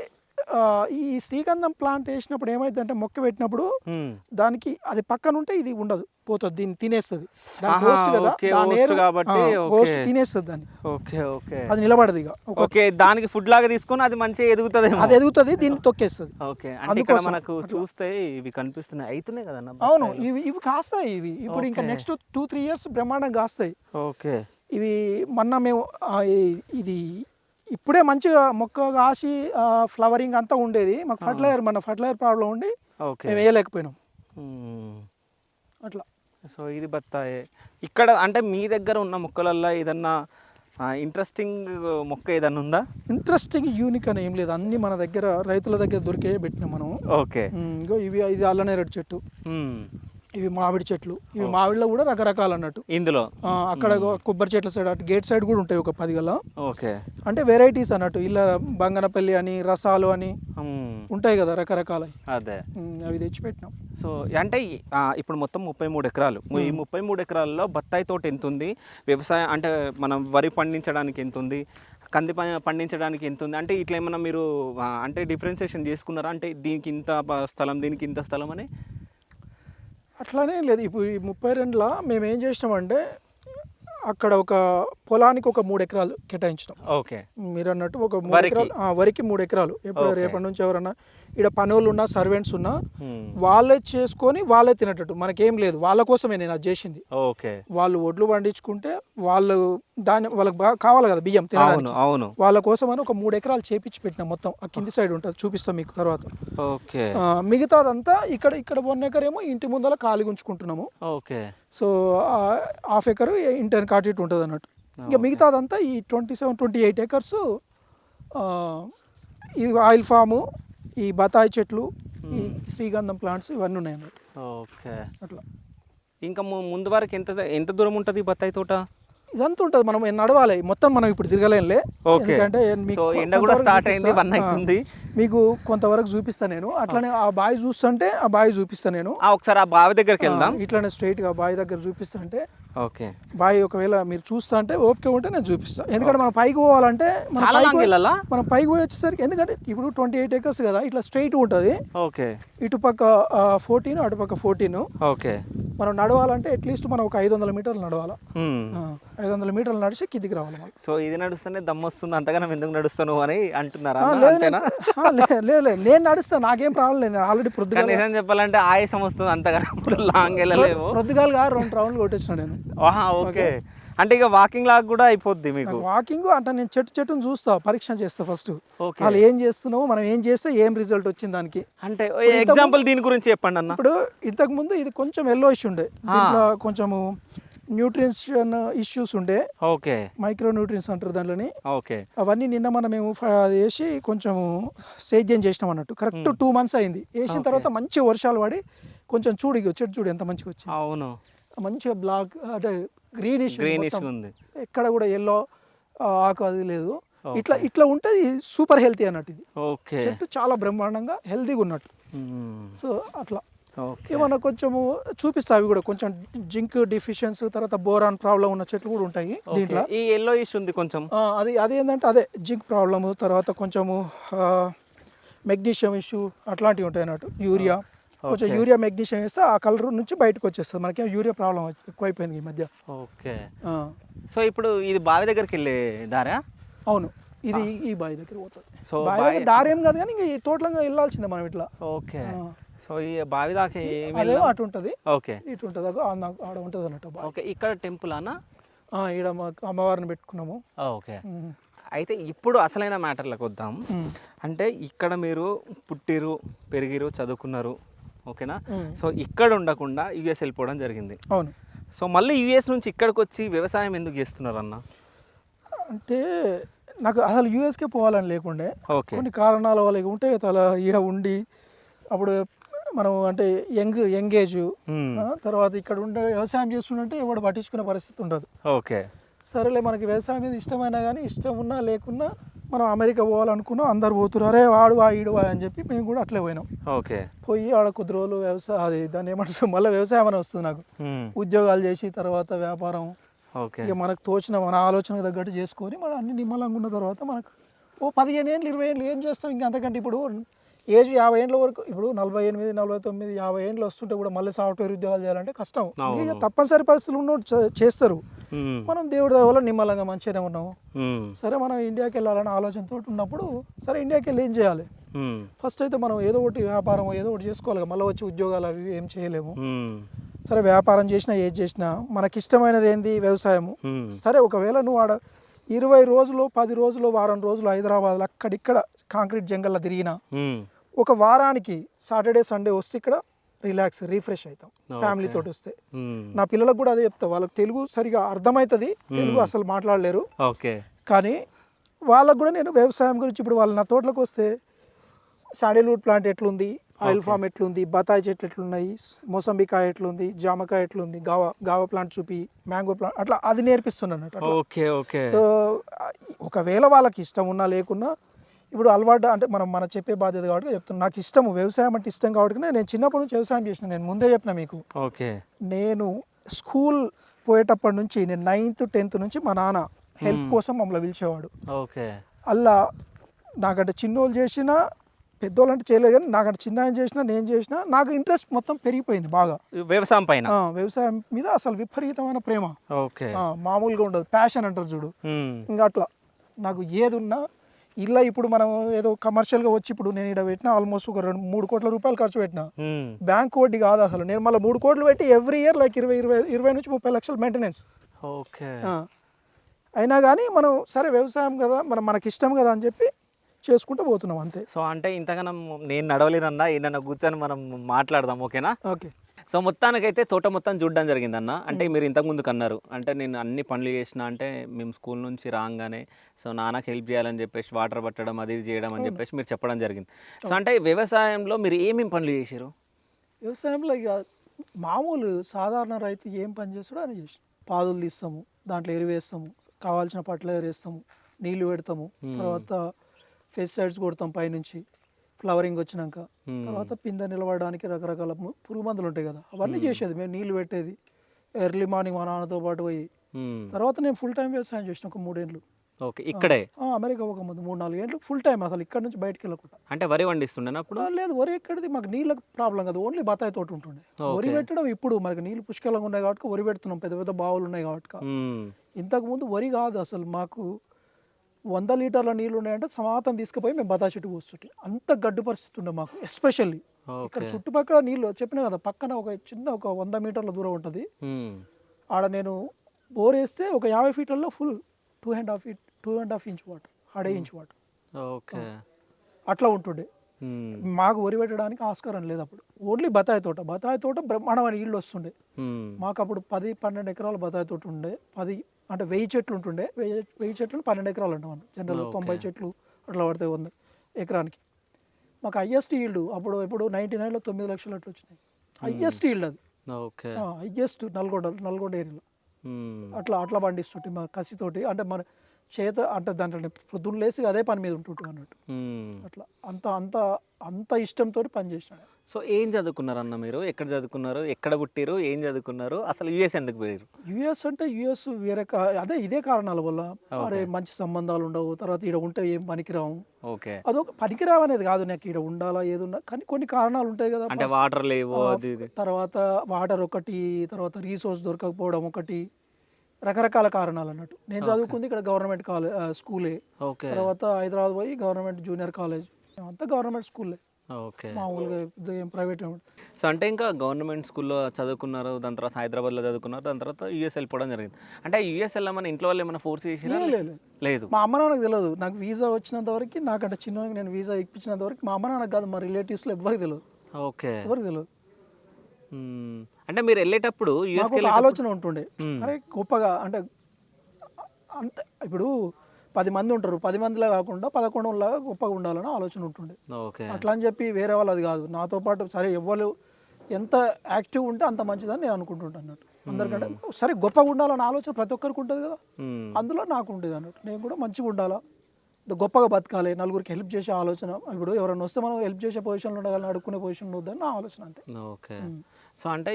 ఈ శ్రీగంధం ప్లాంట్ వేసినప్పుడు ఏమైందంటే మొక్క పెట్టినప్పుడు దానికి అది పక్కన ఉంటే ఇది ఉండదు, పోతుంది, దీన్ని తినేస్తుంది. హోస్ట్ తినేస్తుంది దాన్ని. అది నిలబడదు. ఇక ఓకే. దానికి ఫుడ్ లాగా తీసుకొని అది మంచిగా ఎదుగుతుంది. అది ఎదుగుతుంది, దీన్ని తొక్కేస్తుంది. ఓకే. అందుకే మనకు చూస్తే ఇవి కనిపిస్తున్నాయి, అవుతున్నాయి కదా. అవును, ఇవి కాస్తాయి. ఇవి ఇప్పుడు ఇంకా నెక్స్ట్ 2-3 ఇయర్స్ బ్రహ్మాండంగా కాస్తాయి. ఓకే. ఇవి మొన్న మేము ఇది ఇప్పుడే మంచిగా మొక్క కాసి ఫ్లవరింగ్ అంతా ఉండేది. మాకు ఫర్టిలైజర్ ప్రాబ్లం ఉండి మేము వేయలేకపోయినాం అట్లా. సో ఇది బత్తాయి. ఇక్కడ అంటే మీ దగ్గర ఉన్న మొక్కలల్లో ఏదన్నా ఇంట్రెస్టింగ్ మొక్క ఏదన్నా ఉందా? ఇంట్రెస్టింగ్ యూనిక్ అని ఏం లేదు, అన్ని మన దగ్గర రైతుల దగ్గర దొరికే పెట్టినాం మనం. ఓకే. ఇది అల్లనేరేడు చెట్టు, ఇవి మామిడి చెట్లు. ఇవి మామిడిలో కూడా రకరకాలు అన్నట్టు. ఇందులో అక్కడ కొబ్బరి చెట్ల సైడ్ అటు గేట్ సైడ్ కూడా ఉంటాయి ఒక 10 గల. ఓకే. అంటే వెరైటీస్ అన్నట్టు. ఇలా బంగనపల్లి అని, రసాలు అని ఉంటాయి కదా రకరకాల. అదే అవి తెచ్చిపెట్టినాం. సో అంటే ఇప్పుడు మొత్తం 33 ఎకరాలు. ఈ 33 ఎకరాల్లో బత్తాయి తోట ఎంత ఉంది, వ్యవసాయం అంటే మనం వరి పండించడానికి ఎంత ఉంది, కంది పండించడానికి ఎంత ఉంది, అంటే ఇట్లా ఏమన్నా మీరు అంటే డిఫరెన్సియేషన్ చేసుకున్నారా? అంటే దీనికి ఇంత స్థలం, దీనికి ఇంత స్థలం అని అట్లానే లేదు. ఇప్పుడు ఈ 32లో మేము ఏం చేసినామంటే అక్కడ ఒక పొలానికి ఒక 3 ఎకరాలు కేటాయించినాం. ఓకే. మీరు అన్నట్టు ఒక 3 ఎకరాలు వరికి 3 ఎకరాలు. ఎప్పుడు రేపటి నుంచి ఎవరన్నా ఇక్కడ పనులు ఉన్నా, సర్వెంట్స్ ఉన్నా వాళ్ళే చేసుకొని వాళ్ళే తినేటట్టు. మనకేం లేదు, వాళ్ళ కోసమే నేను అది చేసింది. ఓకే. వాళ్ళు ఒడ్లు పండించుకుంటే వాళ్ళకు వాళ్ళకి కావాలి కదా బియ్యం తినడానికి. అవును. వాళ్ళ కోసం అని ఒక 3 ఎకరాలు చేపించి పెట్టినాం. మొత్తం ఆ కింది సైడ్ ఉంటుంది, చూపిస్తాం మీకు తర్వాత. ఓకే. మిగతాదంతా ఇక్కడ 1 ఎకర్ ఏమో ఇంటి ముందర ఖాళీ ఉంచుకుంటున్నాము. ఓకే. సో 1/2 ఎకర్ ఇంటర్ కాటి ఉంటుంది అన్నట్టు. ఇంకా మిగతాదంతా ఈ 27-28 ఎకర్స్ ఈ ఆయిల్ ఫాము, ఈ బతాయి చెట్లు, ఈ శ్రీగంధం ప్లాంట్స్ ఇవన్నీ ఉన్నాయి అన్నట్టు. ఓకే. అట్లా. ఇంకా ముందు వరకు ఎంత దూరం ఉంటుంది ఈ బత్తాయి తోట? ఇదంతా ఉంటుంది, మనం నడవాలి మొత్తం, మనం ఇప్పుడు తిరగలేనులే. ఓకే. ఎందుకంటే సో ఎండ కూడా స్టార్ట్ అయింది, 1 అవుతుంది. మీకు కొంతవరకు చూపిస్తాను నేను. అట్లనే ఆ బావి చూస్తుంటే ఆ బావి చూపిస్తాను నేను. ఒకసారి ఆ బావి దగ్గరికి వెళ్దాం. ఇట్లానే స్ట్రైట్గా బావి దగ్గర చూపిస్తా అంటే, ఓకే. బావి ఒకవేళ మీరు చూస్తా అంటే ఓపిక ఉంటే నేను చూపిస్తాను. ఎందుకంటే మనం పైకి పోవాలంటే చాలా లాంగ్ వెళ్ళాలా? మనం పైకి పోయి వచ్చేసరికి, ఎందుకంటే ఇప్పుడు 28 acres కదా, ఇట్లా స్ట్రైట్ ఉంటుంది. ఓకే. ఇటుపక్క 14, అటుపక్క 14. ఓకే. మనం నడవాలంటే అట్లీస్ట్ మనం ఒక 500 మీటర్లు నడవాలి. 500 మీటర్లు నడిచి కిందికి రావాలి మనం. సో ఇది నడుస్తూనే దమ్ము వస్తుంది, అంతగానం ఎందుకు నడుస్తాను అని అంటున్నారా? లేదు, నేను నడుస్తాను, నాకేం ప్రాబ్లం లేదు. నేను ఆల్రెడీ కానీ నిజం చెప్పాలంటే ఆయాసం వస్తుంది, అంతగానం ఇప్పుడు లాంగ్ వెళ్ళలేవు. ప్రొద్దుగాలుగా 2 రౌండ్లు కొట్టేసిన నేను. ఓకే. అంటే ఇక వాకింగ్ లాగా కూడా అయిపోద్ది మీకు? వాకింగ్ అంటే నేను చెట్టును చూస్తా, పరీక్ష చేస్తా ఫస్ట్. ఓకే. వాళ్ళు ఏం చేస్తున్నావు, మనం ఏం చేస్తే ఏం రిజల్ట్ వచ్చింది దానికి. అంటే ఎగ్జాంపుల్ దీని గురించి చెప్పండి అన్న. ఇప్పుడు ఇంతకు ముందు ఇది కొంచెం ఎల్లోయిష్ ఉండే, దీంట్లో కొంచెము న్యూట్రిషన్ ఇష్యూస్ ఉండే. ఓకే. మైక్రో న్యూట్రియన్స్ అంటారు దాంట్లోని. ఓకే. అవన్నీ నిన్న మనం మేము అది వేసి కొంచెం సేద్యం చేసినాం అన్నట్టు. కరెక్ట్ 2 months అయింది వేసిన తర్వాత. మంచి వర్షాలు పడి కొంచెం చెట్టు చూడు ఎంత మంచిగా వచ్చింది. అవును, మంచిగా బ్లాక్ అంటే గ్రీనిష్ ఉంది, ఎక్కడ కూడా ఎల్లో ఆకు అది లేదు. ఇట్లా ఉంటే సూపర్ హెల్తీ అన్నట్టు ఇది. ఓకే. చెట్టు చాలా బ్రహ్మాండంగా హెల్తీగా ఉన్నట్టు. సో అట్లా ఓకే. ఏమన్నా కొంచెము చూపిస్తా, అవి కూడా కొంచెం జింక్ డిఫిషియన్సీ, తర్వాత బోరాన్ ప్రాబ్లం ఉన్న చెట్లు కూడా ఉంటాయి దీంట్లో. ఈ ఎల్లో ఇష్యూ ఉంది కొంచెం, అది ఏంటంటే అదే జింక్ ప్రాబ్లము, తర్వాత కొంచెము మెగ్నీషియం ఇష్యూ అట్లాంటివి ఉంటాయి అన్నట్టు. యూరియా కొంచెం యూరియా మెగ్నీషియం వేస్తే ఆ కలర్ నుంచి బయటకు వచ్చేస్తుంది. మనకేం యూరియా ప్రాబ్లం ఎక్కువైపోయింది ఈ మధ్య. ఓకే. సో ఇప్పుడు ఇది బావి దగ్గరికి వెళ్ళే దారా? అవును, ఇది ఈ బావి దగ్గర పోతుంది. సో బావి దారి ఏం కాదు కానీ ఇంకా ఈ తోటలంగా వెళ్ళాల్సిందే మనం ఇట్లా. ఓకే. సో ఈ బావి దాకా అటు ఉంటుంది. ఓకే. ఇటు ఉంటుంది, ఆడ ఉంటుంది అన్నట్టు. ఓకే. ఇక్కడ టెంపుల్ అన్నా? ఈడ అమ్మవారిని పెట్టుకున్నాము. ఓకే. అయితే ఇప్పుడు అసలైన మ్యాటర్లకు వద్దాం. అంటే ఇక్కడ మీరు పుట్టిరు, పెరిగిరు, చదువుకున్నారు, ఓకేనా? సో ఇక్కడ ఉండకుండా యుఎస్ వెళ్ళిపోవడం జరిగింది. అవును. సో మళ్ళీ యుఎస్ నుంచి ఇక్కడికి వచ్చి వ్యవసాయం ఎందుకు చేస్తున్నారు అన్న? అంటే నాకు అసలు యూఎస్కే పోవాలని లేకుండే. కొన్ని కారణాల వల్ల ఉంటాయి కదా, ఈడ ఉండి అప్పుడు మనం అంటే యంగ్ ఏజ్, తర్వాత ఇక్కడ ఉండే వ్యవసాయం చేస్తుంటే ఎవడు పట్టించుకునే పరిస్థితి ఉండదు. ఓకే. సరేలే, మనకి వ్యవసాయం మీద ఇష్టమైనా కానీ ఇష్టం ఉన్నా లేకున్నా మనం అమెరికా పోవాలనుకున్నాం. అందరు పోతున్నారు, అరే వాడు ఈడు అని చెప్పి మేము కూడా అట్లే పోయినాం. ఓకే. పోయి ఆడ కొద్ది రోజులు వ్యవసాయం, అది దాన్ని ఏమంటారు, మళ్ళీ వ్యవసాయం అని వస్తుంది నాకు. ఉద్యోగాలు చేసి తర్వాత వ్యాపారం, ఇక మనకు తోచిన మన ఆలోచనకు తగ్గట్టు చేసుకొని మనం అన్ని నిమ్మలంగా ఉన్న తర్వాత మనకు 15 ఏళ్ళు 20 ఏళ్ళు ఏం చేస్తాం ఇంకా అంతకంటే. ఇప్పుడు ఏజ్ 50 ఏళ్ళ వరకు, ఇప్పుడు 48, 49, 50 ఏళ్ళు వస్తుంటే కూడా మళ్ళీ సాఫ్ట్వేర్ ఉద్యోగాలు చేయాలంటే కష్టం. ఇక తప్పనిసరి పరిస్థితులు ఉన్నోడు చేస్తారు. మనం దేవుడి వల్ల నిమ్మలంగా మంచిగానే ఉన్నాము. సరే, మనం ఇండియాకి వెళ్ళాలని ఆలోచనతో ఉన్నప్పుడు సరే ఇండియాకి వెళ్ళి ఏం చేయాలి, ఫస్ట్ అయితే మనం ఏదో ఒకటి వ్యాపారం ఏదో ఒకటి చేసుకోవాలి. మళ్ళీ వచ్చి ఉద్యోగాలు అవి ఏం చేయలేము. సరే, వ్యాపారం చేసినా ఏది చేసినా మనకి ఇష్టమైనది ఏంది, వ్యవసాయము. సరే, ఒకవేళ నువ్వు ఆడ 20 రోజులు 10 రోజులు వారం రోజులు హైదరాబాద్లో అక్కడిక్కడ కాంక్రీట్ జంగల్లో తిరిగినా, ఒక వారానికి సాటర్డే సండే వస్తే ఇక్కడ రిలాక్స్ రీఫ్రెష్ అవుతాం ఫ్యామిలీ తోటి వస్తే. నా పిల్లలకు కూడా అదే చెప్తా, వాళ్ళకి తెలుగు సరిగా అర్థమవుతుంది, తెలుగు అసలు మాట్లాడలేరు. ఓకే. కానీ వాళ్ళకు కూడా నేను వ్యవసాయం గురించి, ఇప్పుడు వాళ్ళు నా తోటలకు వస్తే శాండిల్వుడ్ ప్లాంట్ ఎట్లుంది, ఆయిల్ ఫామ్ ఎట్లుంది, బత్తాయి చెట్లు ఎట్లున్నాయి, మోసంబికాయ ఎట్లుంది, జామకాయ ఎట్లుంది, గావా ప్లాంట్ చూపి, మ్యాంగో ప్లాంట్ అట్లా అది నేర్పిస్తున్నాను. ఓకే. ఓకే. సో ఒకవేళ వాళ్ళకి ఇష్టం ఉన్నా లేకున్నా, ఇప్పుడు అలవాటు అంటే మన చెప్పే బాధ్యత కాబట్టి చెప్తున్నాను. నాకు ఇష్టము, వ్యవసాయం అంటే ఇష్టం కాబట్టి నేను చిన్నప్పటి నుంచి వ్యవసాయం చేసిన. నేను ముందే చెప్పిన మీకు. ఓకే. నేను స్కూల్ పోయేటప్పటి నుంచి, నేను 9th 10th నుంచి మా నాన్న హెల్ప్ కోసం మమ్మల్ని పిలిచేవాడు. ఓకే. అలా నాకంటే చిన్నోళ్ళు చేసినా పెద్దోళ్ళు అంటే చేయలేదు, కానీ నాకంటే చిన్న ఆయన చేసినా నేను చేసినా నాకు ఇంట్రెస్ట్ మొత్తం పెరిగిపోయింది బాగా వ్యవసాయం పైన. వ్యవసాయం మీద అసలు విపరీతమైన ప్రేమ. ఓకే. మామూలుగా ఉండదు, ప్యాషన్ అంటారు చూడు. ఇంకా అట్లా నాకు ఏది ఉన్నా ఇలా, ఇప్పుడు మనం ఏదో కమర్షియల్గా వచ్చి ఇప్పుడు నేను ఇక్కడ పెట్టినా ఆల్మోస్ట్ ఒక 2-3 కోట్ల రూపాయలు ఖర్చు పెట్టినా. బ్యాంక్ వడ్డీ కాదు అసలు, నేను మళ్ళీ 3 కోట్లు పెట్టి ఎవ్రీ ఇయర్ లైక్ 20 నుంచి 30 లక్షలు మెయింటెనెన్స్. ఓకే. అయినా కానీ మనం సరే వ్యవసాయం కదా, మనకి ఇష్టం కదా అని చెప్పి చేసుకుంటూ పోతున్నాం అంతే. సో అంటే ఇంతగానో నేను నడవలేనన్నా, ఏదన్నా కూర్చొని మనం మాట్లాడదాం, ఓకేనా? ఓకే. సో మొత్తానికైతే తోట మొత్తం చూడడం జరిగిందన్న. అంటే మీరు ఇంతకుముందుకు అన్నారు, అంటే నేను అన్ని పనులు చేసిన, అంటే మేము స్కూల్ నుంచి రాగానే సో నాన్నకి హెల్ప్ చేయాలని చెప్పేసి వాటర్ పట్టడం అది చేయడం అని చెప్పేసి మీరు చెప్పడం జరిగింది. సో అంటే వ్యవసాయంలో మీరు ఏమేమి పనులు చేశారు? వ్యవసాయంలో ఇక మామూలు సాధారణ రైతు ఏం పని చేస్తాడో అని చేసి పాదులు తీస్తాము, దాంట్లో ఎరువు వేస్తాము, కావాల్సిన ఫర్టిలైజర్ వేస్తాము, నీళ్లు పెడతాము, తర్వాత పెస్టిసైడ్స్ కొడతాం పైనుంచి ఫ్లవరింగ్ వచ్చినాక. తర్వాత పిందె నిలబడడానికి రకరకాల పురుగు మందులు ఉంటాయి కదా, అవన్నీ చేసేది మేము, నీళ్లు పెట్టేది ఎర్లీ మార్నింగ్ మా నాన్నతో పాటు పోయి. తర్వాత నేను ఫుల్ టైం వ్యవసాయం చేసిన ఒక 3 ఏళ్ళు. ఓకే, ఇక్కడే అమెరికా ఒక ముందు 3-4 ఏళ్ళు ఫుల్ టైం, అసలు ఇక్కడ నుంచి బయటకు వెళ్ళకుండా. అంటే వరి వండిస్తుండే అప్పుడు? లేదు, వరి ఎక్కడిది, మాకు నీళ్ళకి ప్రాబ్లం కదా, ఓన్లీ బత్తాయి తోట ఉంటుండే. వరి పెట్టడం ఇప్పుడు మనకి నీళ్ళు పుష్కలంగా ఉన్నాయి కాబట్టి వరి పెడుతున్నాం, పెద్ద పెద్ద బావులు ఉన్నాయి కాబట్టి. ఇంతకు ముందు వరి కాదు అసలు, మాకు 100 లీటర్ల నీళ్ళు ఉన్నాయంటే సమాతం తీసుకుపోయి మేము బత్తాయి చెట్టు పోస్తుంటే, అంత గడ్డు పరిస్థితి ఉండే మాకు. ఎస్పెషల్లీ ఇక్కడ చుట్టుపక్కల నీళ్ళు చెప్పిన కదా, పక్కన ఒక చిన్న ఒక 100 మీటర్ల దూరం ఉంటుంది. ఆడ నేను బోర్ వేస్తే ఒక 50 ఫీట్లలో full 2.5 inch water, 1.5 inch water. Okay, అట్లా ఉంటుండే. మాకు వరి పెట్టడానికి ఆస్కారం లేదు అప్పుడు, ఓన్లీ బత్తాయి తోట. బత్తాయి తోట బ్రహ్మాండమైన నీళ్ళు వస్తుండే మాకు అప్పుడు. 10-12 ఎకరాల బత్తాయి తోట ఉండే. 10 అంటే 1000 చెట్లు ఉంటుండే. 1000 చెట్లు 12 ఎకరాలు అంటాం మనం. జనరల్ 90 చెట్లు అట్లా పడతాయి 100 ఎకరానికి. మాకు హైయెస్ట్ ఈల్డ్ అప్పుడు 99లో 9 లక్షలు అట్లా వచ్చినాయి. హైయెస్ట్ ఈల్డ్ అది. ఓకే, హైయెస్ట్ నల్గొండ ఏరియాలో అట్లా పండిస్తుంటే మా కసితోటి. అంటే మన చేత అంటే దాంట్లో పొద్దున్న లేసి అదే పని మీద ఉంటుంటాం అన్నట్టు. అట్లా అంత ఇష్టంతో పని చేసినాడు. సో ఏం చదువుకున్నారు అన్న మీరు? ఎక్కడ చదువుకున్నారు? ఎక్కడ పుట్టిరు? ఏం చదువుకున్నారు? అసలు యుఎస్ ఎందుకు పోయారు? యుఎస్ అంటే యుఎస్ వేరే అదే ఇదే కారణాల వల్ల. అరే మంచి సంబంధాలు ఉండవు, తర్వాత ఈడ ఉంటే ఏం పనికిరాము. ఓకే, అదొక పనికిరావు అనేది కాదు, నాకు ఈడ ఉండాలా ఏదున్నా, కానీ కొన్ని కారణాలు ఉంటాయి కదా. అంటే వాటర్ లేవు, తర్వాత వాటర్ ఒకటి, తర్వాత రీసోర్స్ దొరకకపోవడం ఒకటి, రకరకాల కారణాలు అన్నట్టు. నేను చదువుకుంది ఇక్కడ గవర్నమెంట్ స్కూలే. తర్వాత హైదరాబాద్ పోయి గవర్నమెంట్ జూనియర్ కాలేజ్, అంతా గవర్నమెంట్ స్కూలే. ఓకే, మామూలుగా ఏం ప్రైవేట్. సో అంటే ఇంకా గవర్నమెంట్ స్కూల్లో చదువుకున్నారు, దాని తర్వాత హైదరాబాద్లో చదువుకున్నారు, దాని తర్వాత యూఎస్ వెళ్ళిపోవడం జరిగింది. అంటే యూఎస్ వెళ్ళమని ఇంట్లో వాళ్ళు ఏమైనా ఫోర్స్ చేసినా? లేదు, మా అమ్మ నాన్నకు తెలియదు. నాకు వీసా వచ్చినంత వరకు, నాకంటే చిన్నకి నేను వీసా ఇప్పించినంత వరకు మా అమ్మ నాన్నకు కాదు, మా రిలేటివ్స్లో ఎవరికి తెలియదు. ఓకే, ఎవరికి తెలియదు. అంటే మీరు వెళ్ళేటప్పుడు ఆలోచన ఉంటుండే, అరే గొప్పగా అంటే ఇప్పుడు 10 మంది ఉంటారు, 10 మందిలా కాకుండా 11లాగా గొప్పగా ఉండాలని ఆలోచన ఉంటుండే. అట్లా అని చెప్పి వేరే వాళ్ళు అది కాదు, నాతో పాటు సరే ఎవరు ఎంత యాక్టివ్ ఉంటే అంత మంచిదని నేను అనుకుంటుంటాను అన్నట్టు. అందరికంటే సరే గొప్పగా ఉండాలన్న ఆలోచన ప్రతి ఒక్కరికి ఉంటుంది కదా, అందులో నాకు ఉండేది అన్నట్టు. నేను కూడా మంచిగా ఉండాలా, గొప్పగా బతకాలి, నలుగురికి హెల్ప్ చేసే ఆలోచన. ఇప్పుడు ఎవరైనా వస్తే మనం హెల్ప్ చేసే పొజిషన్లో ఉండగాలని, అడుక్కునే పొజిషన్లో వద్దని నా ఆలోచన అంతే. ఓకే, సో అంటే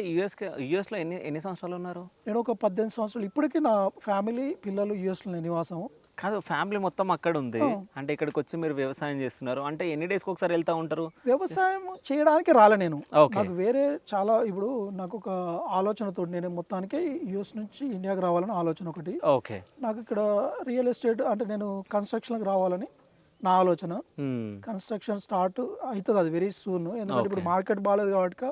యుఎస్లో ఎన్ని సంవత్సరాలు ఉన్నారు? నేను ఒక 18 సంవత్సరాలు. ఇప్పటికీ నా ఫ్యామిలీ పిల్లలు యుఎస్లో నివాసం. కాదు, ఫ్యామిలీ మొత్తం అక్కడ ఉంది, అంటే ఇక్కడికి వచ్చి మీరు వ్యవసాయం చేస్తున్నారు అంటే ఎన్ని డేస్కి ఒకసారి వెళ్తూ ఉంటారు? వ్యవసాయం చేయడానికి రాలే నేను, నాకు వేరే చాలా. ఇప్పుడు నాకు ఒక ఆలోచనతో నేను మొత్తానికి యుఎస్ నుంచి ఇండియాకి రావాలని ఆలోచన ఒకటి. ఓకే, నాకు ఇక్కడ రియల్ ఎస్టేట్ అంటే నేను కన్స్ట్రక్షన్కి రావాలని నా ఆలోచన. కన్స్ట్రక్షన్ స్టార్ట్ అవుతుంది అది వెరీ సూన్, ఎందుకంటే ఇప్పుడు మార్కెట్ బాగాలేదు కాబట్టి.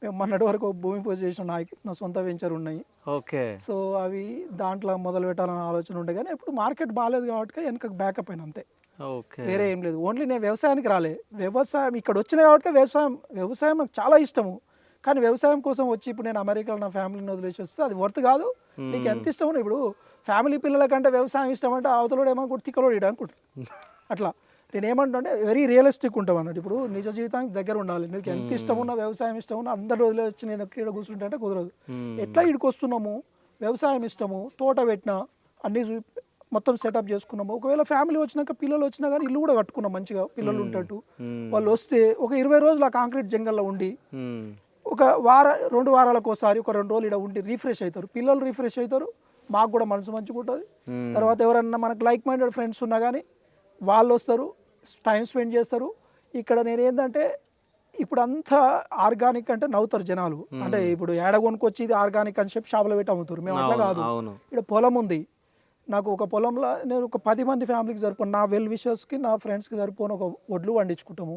మేము మొన్నటి వరకు భూమి పూజ చేసిన నా సొంత వెంచర్ ఉన్నాయి. ఓకే, సో అవి దాంట్లో మొదలు పెట్టాలన్న ఆలోచన ఉండే, కానీ ఇప్పుడు మార్కెట్ బాగాలేదు కాబట్టి వెనక బ్యాకప్ అయిన అంతే. ఓకే, వేరే ఏం లేదు. ఓన్లీ నేను వ్యవసాయానికి రాలే, వ్యవసాయం ఇక్కడ వచ్చిన కాబట్టి వ్యవసాయం నాకు చాలా ఇష్టము. కానీ వ్యవసాయం కోసం వచ్చి ఇప్పుడు నేను అమెరికాలో నా ఫ్యామిలీని వదిలేసి వస్తే అది వర్త్ కాదు. నీకు ఎంత ఇష్టమో, ఇప్పుడు ఫ్యామిలీ పిల్లల కంటే వ్యవసాయం ఇష్టం అంటే అవతలోడు ఏమనుకుంటు తిక్కలోడు ఇడ అనుకుంటారు. అట్లా నేను ఏమంటే వెరీ రియలిస్టిక్ ఉంటాం అన్నట్టు. ఇప్పుడు నిజ జీవితానికి దగ్గర ఉండాలి. నీకు ఎంత ఇష్టం ఉన్నా, వ్యవసాయం ఇష్టం ఉన్నా, అందరు వదిలే వచ్చి నేను ఇక్కడ కూర్చుంటే అంటే కుదరదు. ఎట్లా ఇక్కడికి వస్తున్నాము, వ్యవసాయం ఇష్టము, తోట పెట్టినా, అన్ని మొత్తం సెటప్ చేసుకున్నాము. ఒకవేళ ఫ్యామిలీ వచ్చినాక పిల్లలు వచ్చినా కానీ ఇల్లు కూడా కట్టుకున్నాం మంచిగా, పిల్లలు ఉంటట్టు. వాళ్ళు వస్తే ఒక 20 రోజులు ఆ కాంక్రీట్ జంగల్లో ఉండి, ఒక 2 వారాలకు ఒకసారి ఒక 2 రోజులు ఇక్కడ ఉండి రిఫ్రెష్ అవుతారు పిల్లలు, రిఫ్రెష్ అవుతారు, మాకు కూడా మనసు మంచిగా ఉంటుంది. తర్వాత ఎవరన్నా మనకు లైక్ మైండెడ్ ఫ్రెండ్స్ ఉన్నా కానీ వాళ్ళు వస్తారు, టైం స్పెండ్ చేస్తారు. ఇక్కడ నేను ఏంటంటే ఇప్పుడు అంతా ఆర్గానిక్ అంటే నవ్వుతారు జనాలు. అంటే ఇప్పుడు ఏడ కొనుక్కొచ్చి ఇది ఆర్గానిక్ అని చెప్పి షాపులో పెట్టి అమ్ముతారు. మేము అట్లా కాదు. ఇక్కడ పొలం ఉంది నాకు, ఒక పొలంలో నేను ఒక 10 మంది ఫ్యామిలీకి సరిపోను, నా వెల్ విషర్స్కి, నా ఫ్రెండ్స్కి సరిపోను ఒక వడ్లు పండించుకుంటాము,